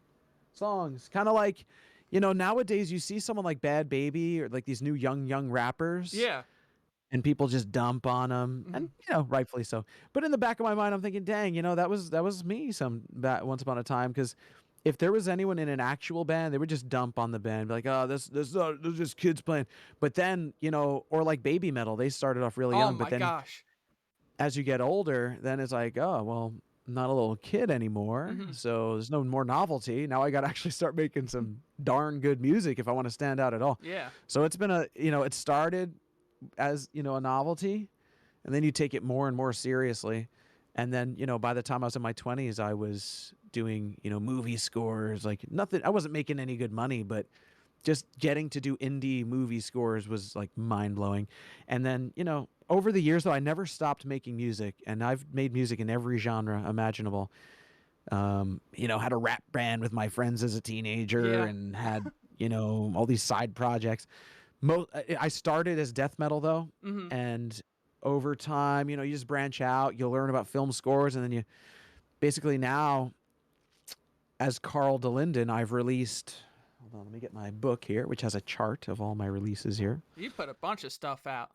songs. Kind of like, nowadays you see someone like Bad Baby or like these new young rappers. Yeah. and people just dump on them, and rightfully so. But in the back of my mind, I'm thinking, dang, that was me once upon a time, because if there was anyone in an actual band, they would just dump on the band, be like, oh, this just kids playing. But then, or like Baby Metal, they started off really young, but then gosh. as you get older, then it's like, oh, well, I'm not a little kid anymore, so there's no more novelty. Now I got to actually start making some darn good music if I want to stand out at all. Yeah. So it's been it started as, a novelty, and then you take it more and more seriously. And then, by the time I was in my 20s, I was doing, movie scores, like nothing. I wasn't making any good money, but just getting to do indie movie scores was like mind blowing. And then, over the years, though, I never stopped making music, and I've made music in every genre imaginable. Had a rap band with my friends as a teenager, and had, all these side projects. I started as death metal, though, and over time, you just branch out. You'll learn about film scores, and then you basically now, as Carl DeLinden, I've released. Hold on, let me get my book here, which has a chart of all my releases here. You put a bunch of stuff out.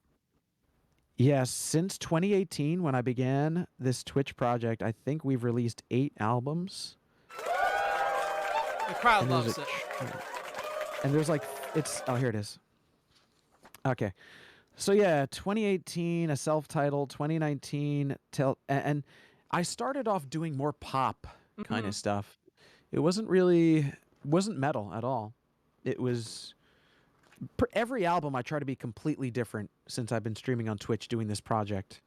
Yes, since 2018, when I began this Twitch project, I think we've released 8 albums. The crowd loves it. And there's here it is. Okay. So yeah, 2018, a self-titled, 2019, and I started off doing more pop kind of stuff. It wasn't metal at all. It was every album I try to be completely different since I've been streaming on Twitch doing this project.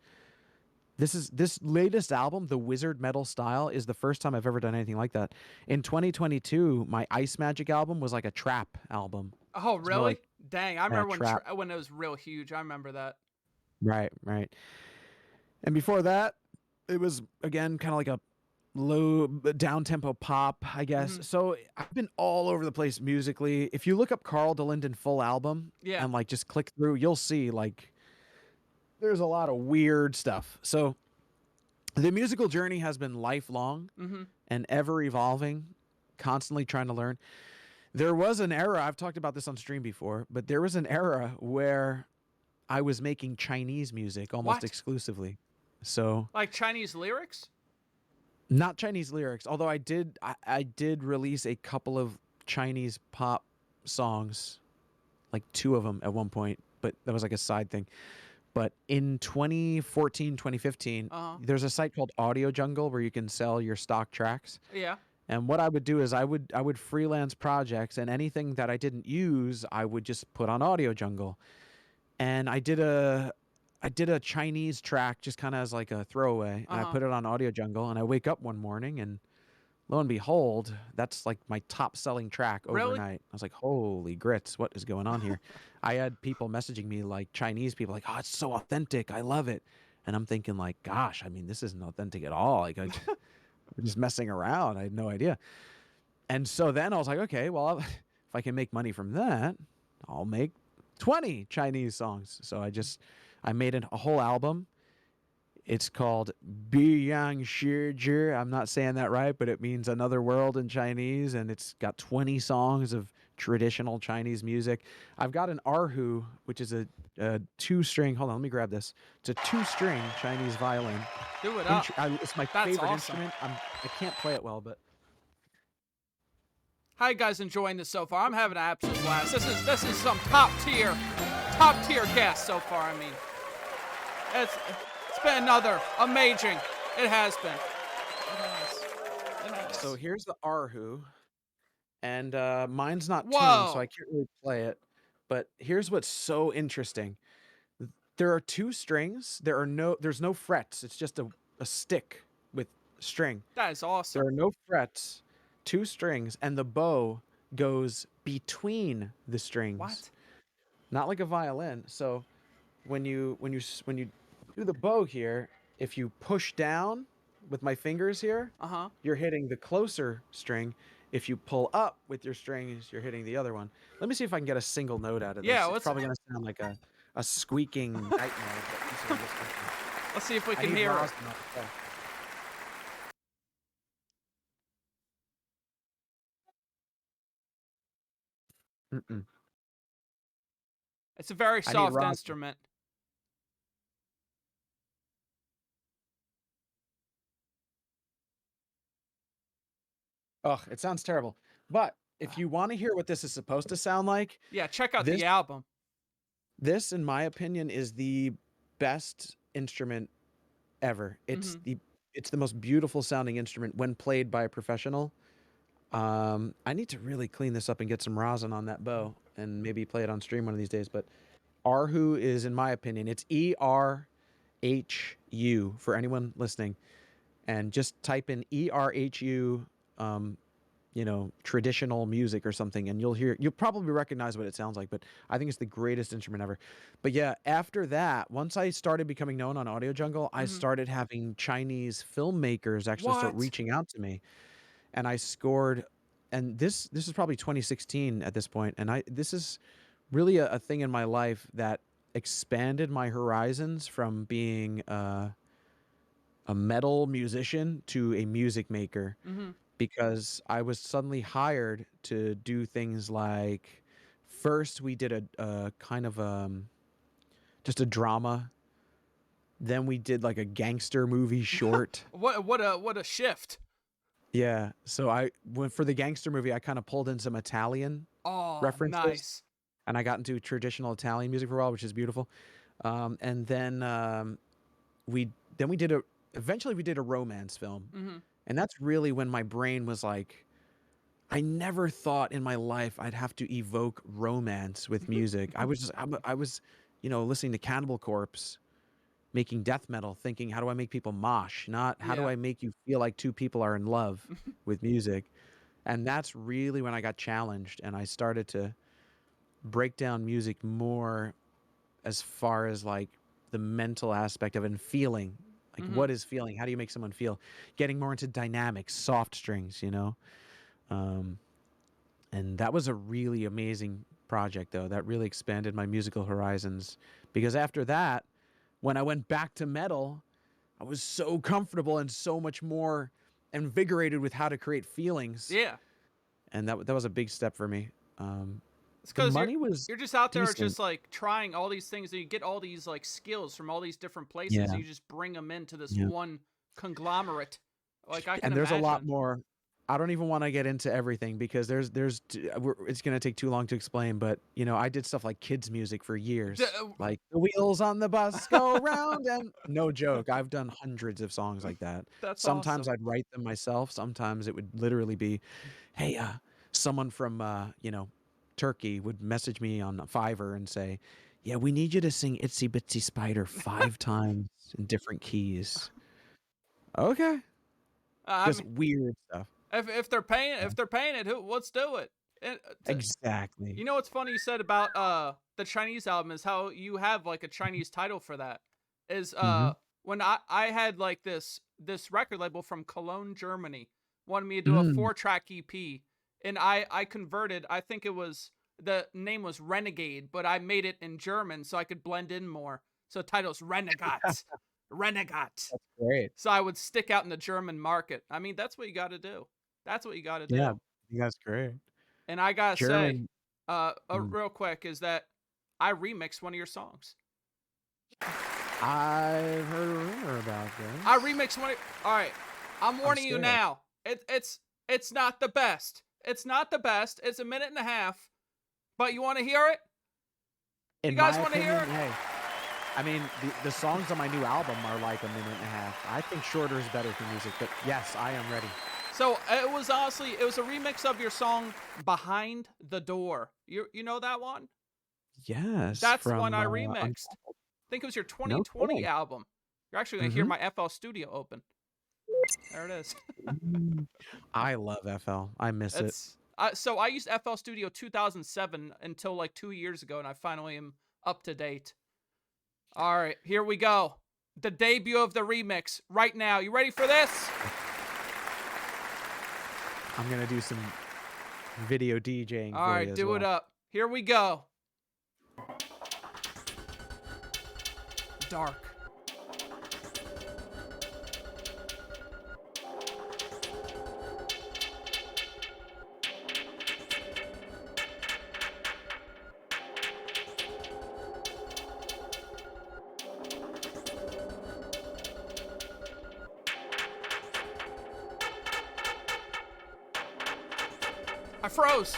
This latest album, the Wizard Metal Style, is the first time I've ever done anything like that. In 2022, my Ice Magic album was like a trap album. Oh, really? Like, dang, I remember when it was real huge. I remember that. Right. And before that, it was, again, kind of like a low down-tempo pop, I guess. So I've been all over the place musically. If you look up Carl DeLinden full album and like just click through, you'll see like there's a lot of weird stuff. So the musical journey has been lifelong and ever evolving, constantly trying to learn. There was an era, I've talked about this on stream before, but there was an era where I was making Chinese music almost exclusively. So like Chinese lyrics? Not Chinese lyrics, although I did release a couple of Chinese pop songs, like 2 of them at one point, but that was like a side thing. But in 2014, 2015, there's a site called Audio Jungle where you can sell your stock tracks. Yeah. And what I would do is I would freelance projects, and anything that I didn't use, I would just put on Audio Jungle. And I did a Chinese track just kind of as like a throwaway, and I put it on Audio Jungle, and I wake up one morning and lo and behold, that's like my top selling track overnight. Really? I was like, holy grits, what is going on here? I had people messaging me, like Chinese people, like, oh, it's so authentic. I love it. And I'm thinking like, gosh, I mean, this isn't authentic at all. Like, I'm just messing around. I had no idea. And so then I was like, okay, well, if I can make money from that, I'll make 20 Chinese songs. So I made a whole album. It's called Biyang Shizhi. I'm not saying that right, but it means another world in Chinese, and it's got 20 songs of traditional Chinese music. I've got an erhu, which is a 2-string. Hold on, let me grab this. It's a 2-string Chinese violin. Do it up. It's my favorite instrument. I can't play it well, but. How you guys enjoying this so far? I'm having an absolute blast. This is some top tier cast so far. I mean, it's been another amazing. It has been. It has. So here's the erhu, and mine's not tuned, so I can't really play it. But here's what's so interesting: there are 2 strings. There's no frets. It's just a stick with string. That is awesome. There are no frets. 2 strings, and the bow goes between the strings. What? Not like a violin. So when you do the bow here, if you push down with my fingers here, you're hitting the closer string. If you pull up with your strings, you're hitting the other one. Let me see if I can get a single note out of this. Yeah, it's probably gonna sound like a squeaking nightmare. Let's see if we can hear it. It's a very soft instrument. Ugh, it sounds terrible. But if you want to hear what this is supposed to sound like, Yeah, check out this the album. this, in my opinion, is the best instrument ever. It's the most beautiful sounding instrument when played by a professional. I need to really clean this up and get some rosin on that bow and maybe play it on stream one of these days. But Erhu is, in my opinion, it's ERHU for anyone listening, and just type in ERHU, traditional music or something, and you'll probably recognize what it sounds like. But I think it's the greatest instrument ever. But yeah, after that, once I started becoming known on Audio Jungle, I started having Chinese filmmakers actually start What? reaching out to me, and I scored. And this is probably 2016 at this point, and this is really a thing in my life that expanded my horizons from being a metal musician to a music maker, because I was suddenly hired to do things like, first we did a kind of just a drama, then we did like a gangster movie short. What a shift. Yeah, so I went for the gangster movie. I kind of pulled in some Italian references, Nice. and I got into traditional Italian music for a while, which is beautiful. And then eventually we did a romance film, and that's really when my brain was like, I never thought in my life I'd have to evoke romance with music. I was listening to Cannibal Corpse, making death metal, thinking, how do I make people mosh? Not how do I make you feel like two people are in love with music? And that's really when I got challenged, and I started to break down music more as far as like the mental aspect of it and feeling. Like, what is feeling? How do you make someone feel? Getting more into dynamics, soft strings, and that was a really amazing project, though. That really expanded my musical horizons, because after that, when I went back to metal, I was so comfortable and so much more invigorated with how to create feelings. Yeah. And that was a big step for me. It's because was you're just out there decent. just like trying all these things, and you get all these like skills from all these different places, Yeah. and you just bring them into this one conglomerate. Like I can And there's imagine. a lot more. I don't even want to get into everything, because it's going to take too long to explain. But I did stuff like kids music for years, like the wheels on the bus go round, and no joke, I've done hundreds of songs like that. That's Sometimes awesome. I'd write them myself. Sometimes it would literally be, hey, someone from Turkey would message me on Fiverr and say, yeah, we need you to sing Itsy Bitsy Spider 5 times in different keys. Okay. Just weird stuff. If they're paying it, let's do it. Exactly. You know what's funny you said about the Chinese album is how you have like a Chinese title for that. Is when I had like this record label from Cologne, Germany, wanted me to do a 4-track EP, and I converted. I think the name was Renegade, but I made it in German so I could blend in more. So the title's Renegats. Renegats. That's great. So I would stick out in the German market. I mean, that's what you got to do. That's what you got to do. Yeah, I think that's great. And I gotta German. say, real quick, is that I remixed one of your songs. I've heard a rumor about this. I remixed one. All right, I'm warning you scared. now. It's not the best. It's not the best. It's a minute and a half. But you want to hear it? In You guys my want to hear opinion, it? Hey, I mean, the songs on my new album are like a minute and a half. I think shorter is better for music, but yes, I am ready. So it was a remix of your song "Behind the Door." You know that one? Yes, That's the from, one I remixed. I think it was your 2020 kidding. album. You're actually gonna hear my FL Studio open. There it is. I love FL. I miss it. So I used FL Studio 2007 until like 2 years ago, and I finally am up to date. All right, here we go. The debut of the remix right now. You ready for this? I'm gonna do some video DJing. All right, do it up. Here we go. Dark. froze.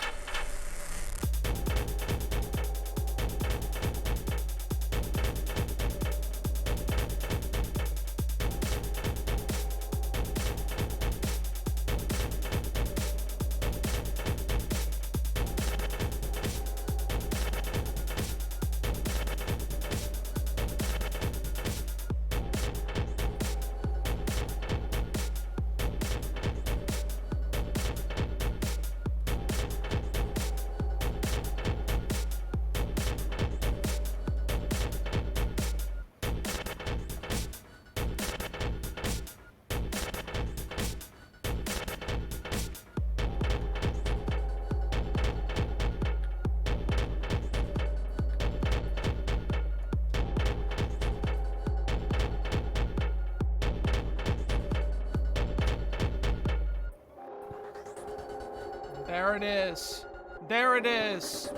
There it is. There it is.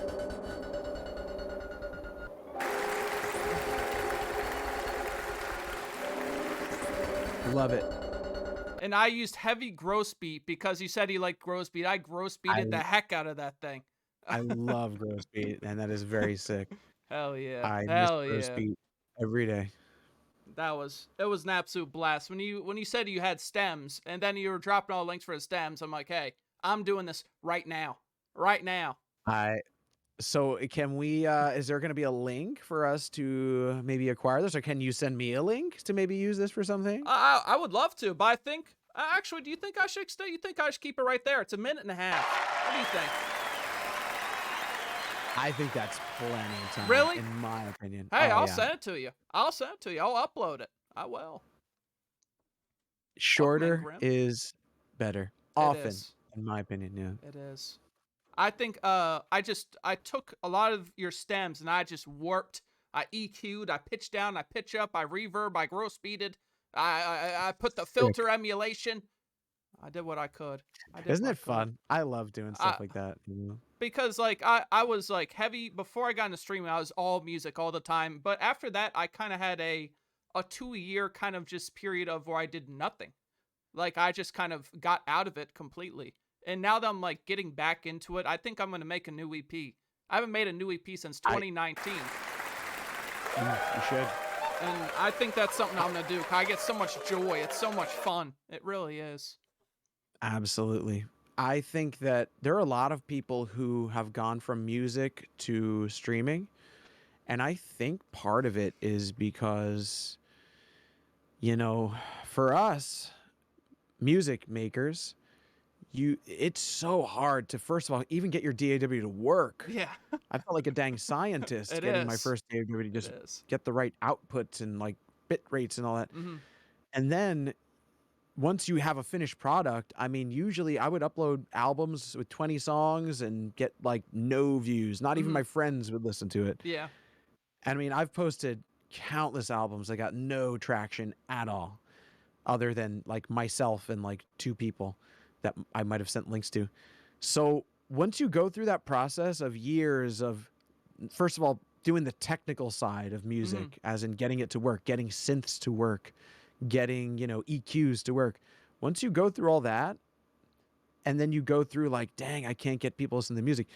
Love it. And I used heavy gross beat because he said he liked gross beat. I gross beated the heck out of that thing. I love gross beat, and that is very sick. Hell yeah. I miss Hell gross yeah. beat every day. It was an absolute blast. When you said you had stems and then you were dropping all the links for the stems, I'm like, hey, I'm doing this right now. Right now. So can we is there going to be a link for us to maybe acquire this, or can you send me a link to maybe use this for something? I would love to, but I think actually, do you think I should stay? You think I should keep it right there? It's a minute and a half. What do you think? I think that's plenty of time. Really? In my opinion. Hey, Oh, I'll yeah. send it to you. I'll upload it. I will. Shorter Grim. is better. Often, in my opinion, yeah. It is. I think I took a lot of your stems and I just warped. I EQ'd, I pitched down, I pitch up, I reverb, I gross speeded. I put the filter emulation. I did what I could. Isn't it fun? I love doing stuff like that. You know? Because like I was like heavy before I got into streaming. I was all music all the time, but after that I kind of had a 2-year kind of just period of where I did nothing. Like I just kind of got out of it completely. And now that I'm like getting back into it, I think I'm going to make a new EP. I haven't made a new EP since 2019. You should. And I think that's something I'm going to do. I get so much joy. It's so much fun. It really is. Absolutely. I think that there are a lot of people who have gone from music to streaming. And I think part of it is because, you know, for us music makers, it's so hard to, first of all, even get your DAW to work. Yeah. I felt like a dang scientist It getting my is. first DAW to just It is. get the right outputs and like bit rates and all that. Mhm. And then once you have a finished product, I mean, usually I would upload albums with 20 songs and get like no views. Not even Mhm. my friends would listen to it. Yeah. I mean, I've posted countless albums that got no traction at all, other than like myself and like 2 people that I might have sent links to. So once you go through that process of years of, first of all, doing the technical side of music, as in getting it to work, getting synths to work, getting, you know, EQs to work. Once you go through all that, and then you go through like, dang, I can't get people to listen to the music.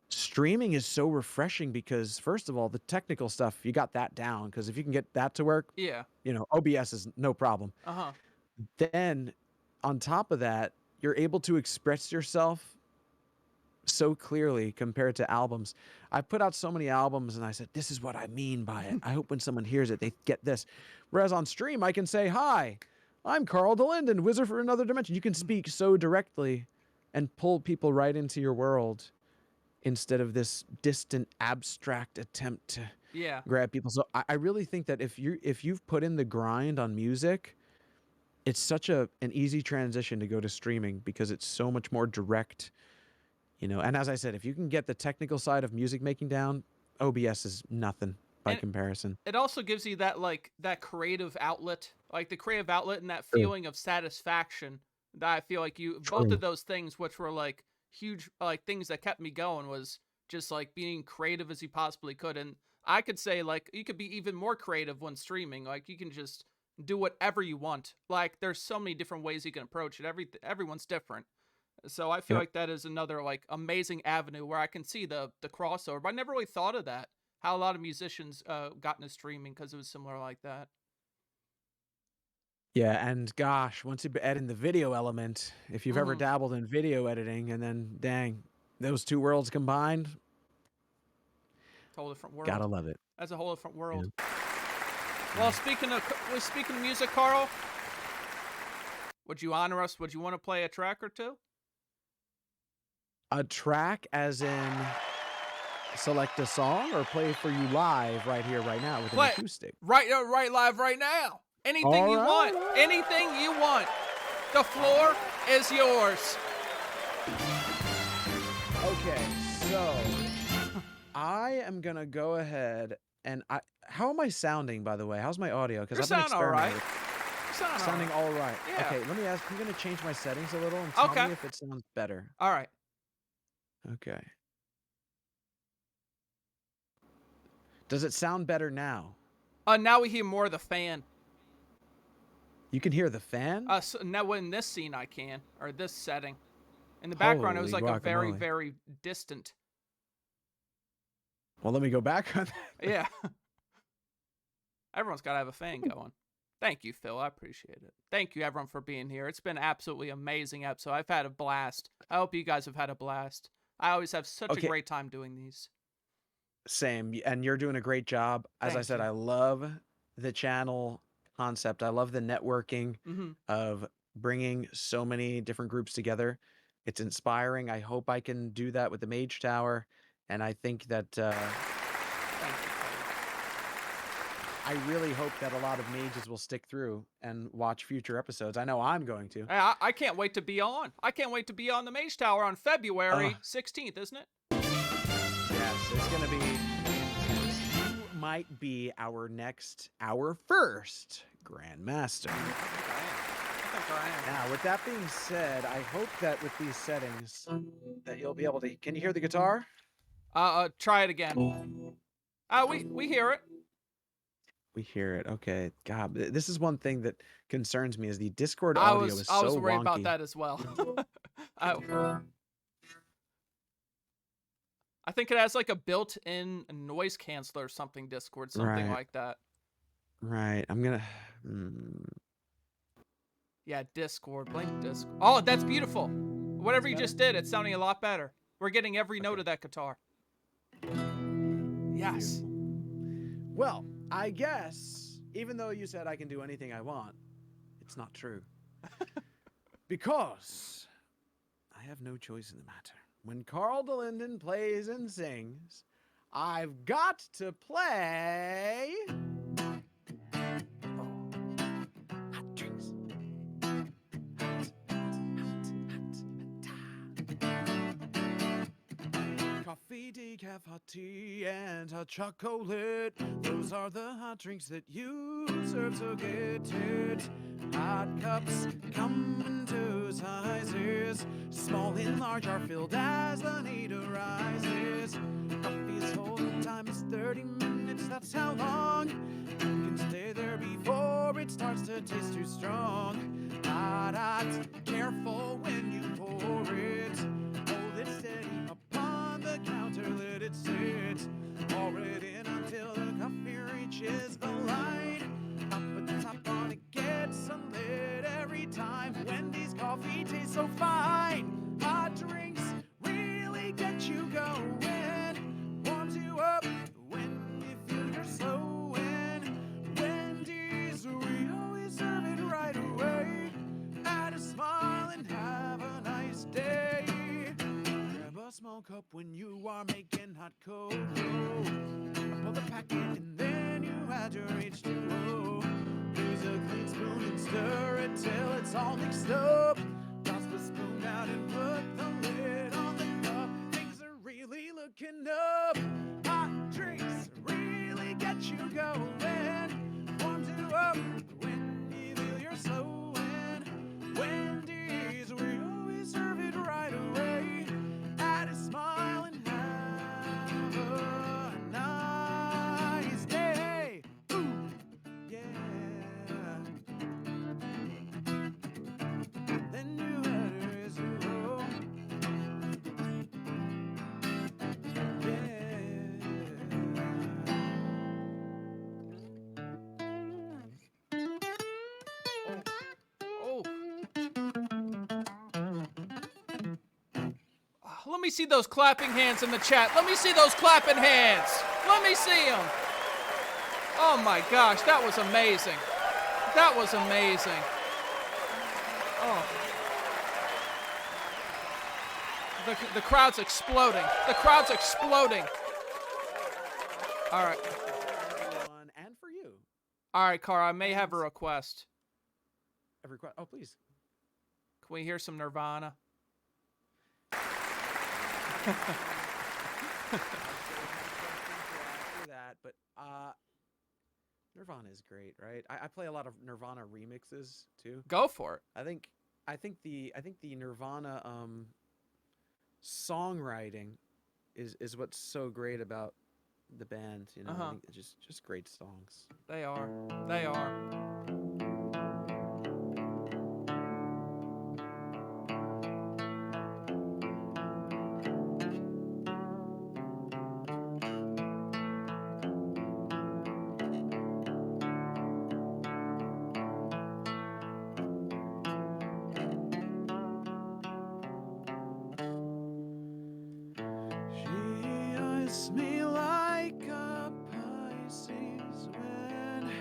Streaming is so refreshing because, first of all, the technical stuff, you got that down. Because if you can get that to work, Yeah. you know, OBS is no problem. Uh-huh. Then on top of that, you're able to express yourself so clearly compared to albums. I put out so many albums and I said, this is what I mean by it. I hope when someone hears it, they get this. Whereas on stream, I can say, hi, I'm Carl DeLinden, Wizard for Another Dimension. You can speak so directly and pull people right into your world instead of this distant, abstract attempt to Yeah. grab people. So I really think that if you've put in the grind on music, it's such an easy transition to go to streaming because it's so much more direct, you know. And as I said, if you can get the technical side of music making down, OBS is nothing by And comparison. It also gives you that like that creative outlet, like the creative outlet and that True. feeling of satisfaction that I feel like both True. of those things, which were like huge, like things that kept me going, was just like being creative as you possibly could. And I could say like you could be even more creative when streaming. Like you can just do whatever you want. Like there's so many different ways you can approach it. Everyone's different. So I feel Yep. like that is another like amazing avenue where I can see the crossover. But I never really thought of that. How a lot of musicians got into streaming because it was similar like that. Yeah, and gosh, once you add in the video element, if you've ever Mhm. dabbled in video editing, and then dang, those two worlds combined, Whole different world. gotta love it. That's a whole different world. Well, speaking of music, Carl, would you honor us? Would you want to play a track or two? A track, as in select a song, or play for you live right here, right now with an Play acoustic. right live right now. Anything you want. Anything you want. The floor is yours. Okay, so I am gonna go ahead and how am I sounding, by the way? How's my audio? Because You I've been sound all right. experimenting. Sounding all right. Yeah. Okay, let me ask. I'm gonna change my settings a little and tell Okay. me if it sounds better. All right. Okay. Does it sound better now? Now we hear more of the fan. You can hear the fan? So now in this scene I can, or this setting. In the background, it was Holy like a very, guacamole. very distant. Well, let me go back on that. Yeah. Everyone's got to have a fan going. Thank you, Phil. I appreciate it. Thank you, everyone, for being here. It's been absolutely amazing episode. I've had a blast. I hope you guys have had a blast. I always have such Okay. a great time doing these. Same, and you're doing a great job. As I Thank said, you. I love the channel concept. I love the networking Mhm. of bringing so many different groups together. It's inspiring. I hope I can do that with the Mage Tower, and I think that Thank you. I really hope that a lot of mages will stick through and watch future episodes. I know I'm going to. I can't wait to be on. I can't wait to be on the Mage Tower on February 16th, isn't it? Yes, it's gonna be intense. You might be our first Grandmaster. I think I am. Now, with that being said, I hope that with these settings that you'll be able to. Can you hear the guitar? Try it again. We hear it. We hear it. Okay. God, this is one thing that concerns me is the Discord I audio was is so worried wonky. about that as well. I think it has like a built-in noise canceller or something, Discord, something Right. like that. Right. I'm gonna. Yeah, Discord, blink Discord. Oh, that's beautiful. Whatever you just did, it's sounding a lot better. We're getting every note of that guitar. Yes. Well, I guess even though you said I can do anything I want, it's not true. Because I have no choice in the matter. When Carl DeLinden plays and sings, I've got to play. Hot drinks. Coffee, decaf, hot tea, and hot chocolate. Those are the hot drinks that you serve, so get it. Hot cups come in two sizes. Small and large are filled as the need arises. Coffee's holding time is 30 minutes, that's how long you can stay there before it starts to taste too strong. Hot, hot, careful when you pour it. Hold it steady upon the counter, let it sit. Pour it in until the coffee reaches the line. Up at the top on it gets unlit every time. Wendy's coffee tastes so fine. Hot drinks really get you going. Warms you up when you feel you're slowing. Wendy's, we always serve it right away. Add a smile and have a nice day. Grab a small cup when you are making hot cocoa. Pull the packet and then you add your H2O. Use a clean spoon and stir it till it's all mixed up. Toss the spoon out and put the lid on the cup. Things are really looking up. Hot drinks really get you going. Warms you up when you feel you're slowing. Wendy's, we always serve it right away. Add a smile and have a nice day. Ooh, yeah. Then you add a zero. Let me see those clapping hands in the chat. Let me see those clapping hands. Let me see them. Oh my gosh, that was amazing. That was amazing. Oh. The crowd's exploding. The crowd's exploding. All right. And for you. All right, Cara, I may have a request. A request? Oh, please. Can we hear some Nirvana? That, but Nirvana is great, right? I play a lot of Nirvana remixes too. Go for it. I think the Nirvana songwriting is what's so great about the band. You know, I think it's just great songs. They are. They are. Me like a Pisces when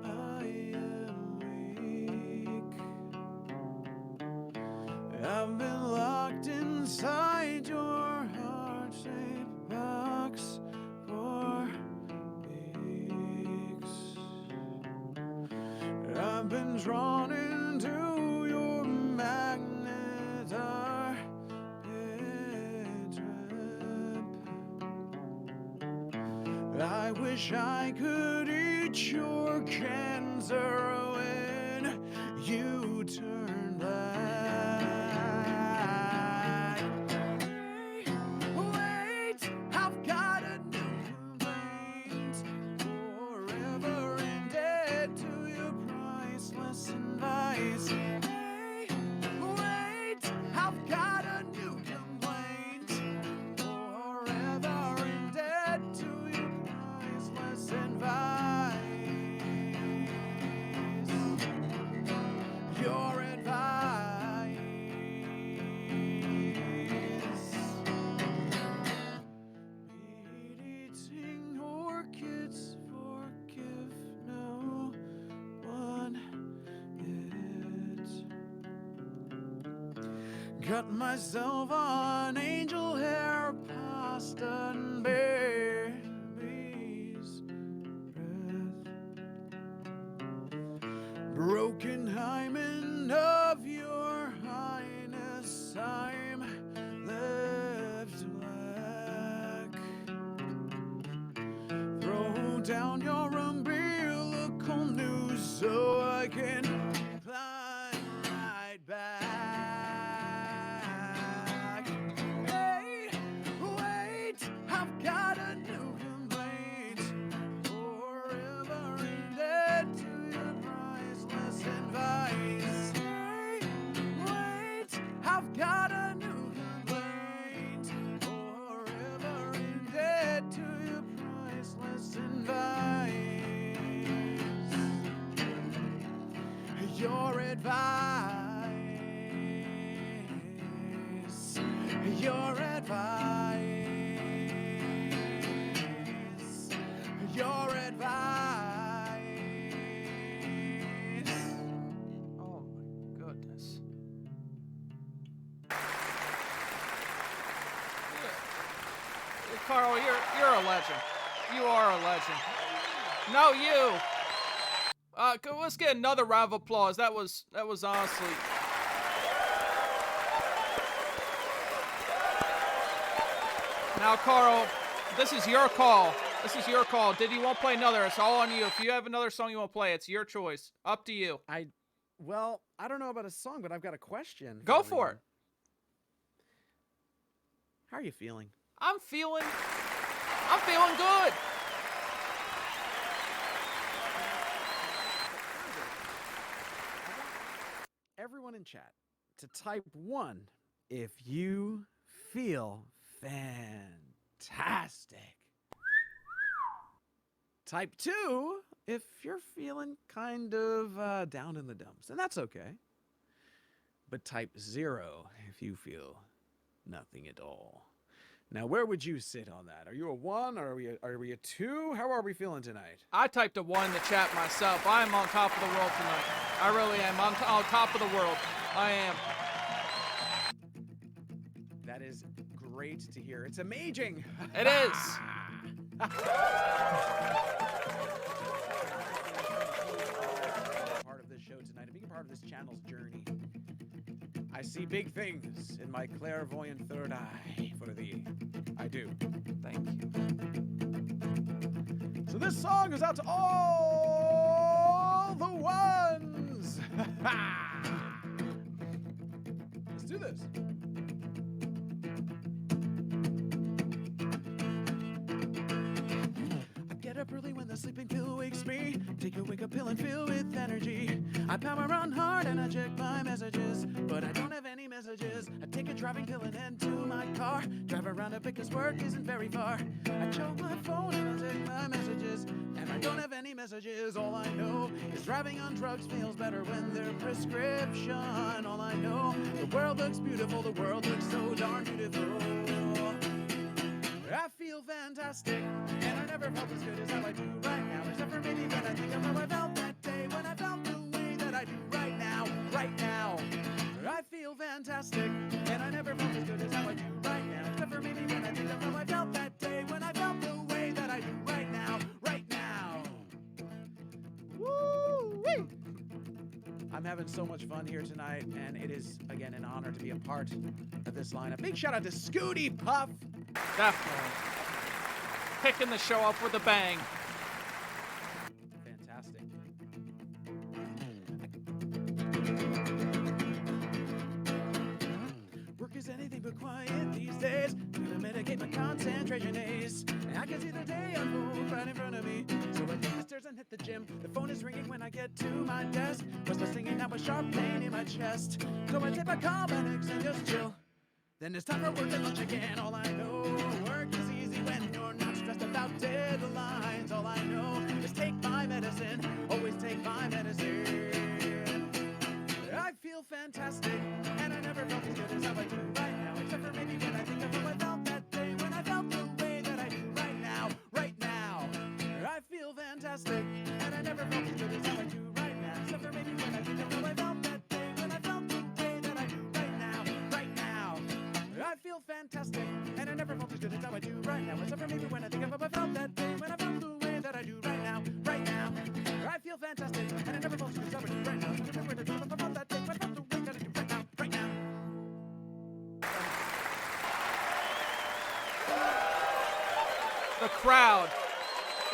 I am weak. I've been locked inside your heart-shaped box for weeks. I've been drawn into your magnet. I wish I could eat your cancer when you turn black. Wait, I've got a new complaint. Forever indebted to your priceless advice. Wait, I've got a new complaint. Forever indebted to your priceless advice. Your advice. Eating orchids forgive no one yet. Got myself on angel hair pasta and baby's breath. Broken hymen of your highness, I'm left black. Throw down your umbilical news so I can climb right back. Hey, wait, I've got a new complaint. Forever indebted to your priceless advice. Hey, wait, I've got a new complaint. Forever indebted to your priceless advice. Your advice. Your advice. Your advice. Oh my goodness. Carl, you're a legend. You are a legend. No, you. Let's get another round of applause. That was honestly. Now, Carl, this is your call. This is your call. Did you want to play another? It's all on you. If you have another song you want to play, it's your choice. Up to you. Well, I don't know about a song, but I've got a question. Go for it. How are you feeling? I'm feeling good. Everyone in chat to type 1 if you feel fantastic. Type 2 if you're feeling kind of down in the dumps, and that's okay. But type 0 if you feel Nothing at all. Now, where would you sit on that? Are you a 1 or are we a 2? How are we feeling tonight? I typed a 1 in the chat myself. I am on top of the world tonight. I really am. I'm on top of the world. I am. That is great to hear. It's amazing. It is. Part of this show tonight, a big part of this channel's journey. I see big things in my clairvoyant third eye for thee. I do. Thank you. So this song is out to all the ones. Let's do this. Get up early when the sleeping pill wakes me. Take a wake-up pill and fill with energy. I power on hard and I check my messages, but I don't have any messages. I take a driving pill and head to my car. Drive around it because work isn't very far. I choke my phone and I check my messages, and I don't have any messages. All I know is driving on drugs feels better when they're prescription. All I know, the world looks beautiful. The world looks so darn beautiful. I feel fantastic, and I never felt as good as how I do right now. Except for maybe when I think of how I felt that day, when I felt the way that I do right now, right now. I feel fantastic, and I never felt as good as how I do right now. Except for maybe when I think of how I felt that day, when I felt the way that I do right now, right now. Woo-wee! I'm having so much fun here tonight, and it is, again, an honor to be a part of this lineup. Big shout out to Scooty Puff. Definitely. Picking the show up with a bang. Fantastic. Work is anything but quiet these days. Gonna mitigate my concentration days. I can see the day unfold right in front of me. So I take the stairs and hit the gym. The phone is ringing when I get to my desk. Restless singing, now a sharp pain in my chest. So I take my Combinix and just chill. Then it's time for work and lunch again. All I know, work is easy when you're not stressed about deadlines. All I know is take my medicine, always take my medicine. I feel fantastic, and I never felt as good as how I do right now. Except for maybe when I think of how I felt that day, when I felt the way that I do right now, right now. I feel fantastic, and I never felt as good as how I do right now. Except for maybe when I think of how I felt that day, when I felt the way that I do right now, right now. I feel fantastic, and I never felt as good as how I do right now. Except for maybe when I think of how I felt that day, when I felt the way that I do right now, right now. I feel fantastic, and I never felt as good as how I do right now. Except for when I think of how I felt that day, when I felt the way that I do right now, right now. The crowd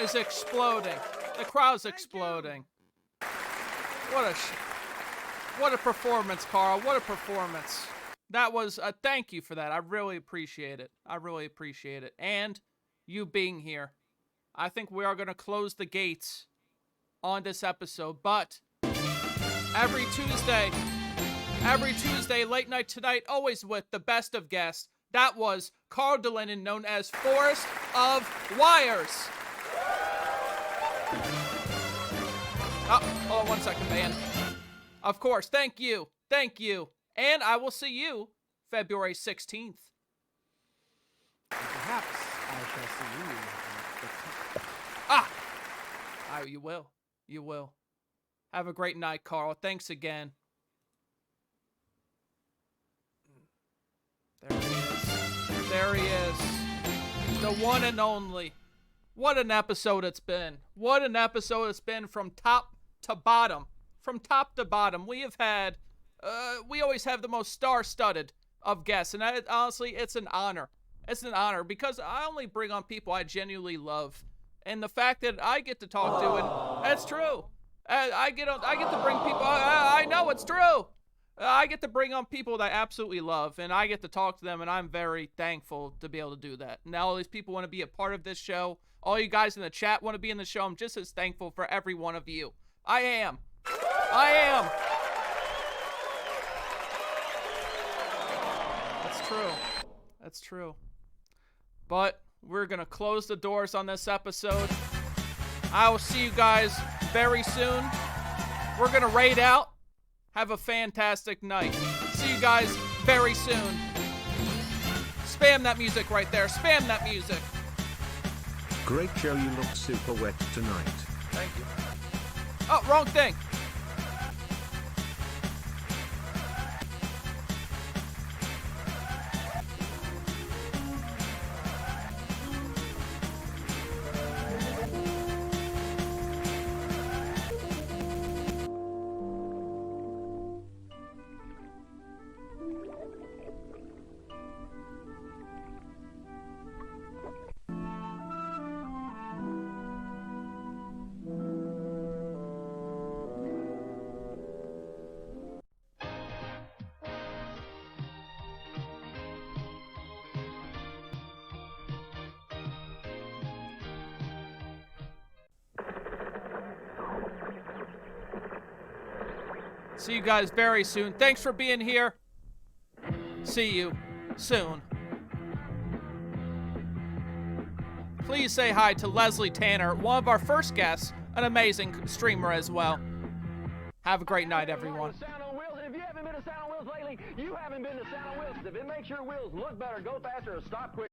is exploding. The crowd's exploding. What a performance, Carl. What a performance. That was a thank you for that. I really appreciate it. I really appreciate it. And you being here. I think we are going to close the gates on this episode. But every Tuesday, late night tonight, always with the best of guests. That was Carl DeLinden, known as Forest of Wires. Oh, hold on 1 second, man. Of course, thank you. Thank you. And I will see you February 16th. Perhaps I shall see you. You will. You will. Have a great night, Carl. Thanks again. There he is. There he is. The one and only. What an episode it's been. What an episode it's been from top to bottom. From top to bottom. We have had... we always have the most star-studded of guests, and honestly, it's an honor. It's an honor because I only bring on people I genuinely love, and the fact that I get to talk to, and that's true. I get to bring people. I know it's true. I get to bring on people that I absolutely love, and I get to talk to them, and I'm very thankful to be able to do that. Now all these people want to be a part of this show. All you guys in the chat want to be in the show. I'm just as thankful for every one of you. I am. That's true. That's true. But we're going to close the doors on this episode. I will see you guys very soon. We're going to raid out. Have a fantastic night. See you guys very soon. Spam that music right there. Spam that music. Great show, you look super wet tonight. Thank you. Oh, wrong thing. See you guys very soon. Thanks for being here. See you soon. Please say hi to Leslie Tanner, one of our first guests, an amazing streamer as well. Have a great night, everyone. If you haven't been to Sound on Wheels lately, you haven't been to Sound on Wheels. If it makes your wheels look better, go faster, or stop quick.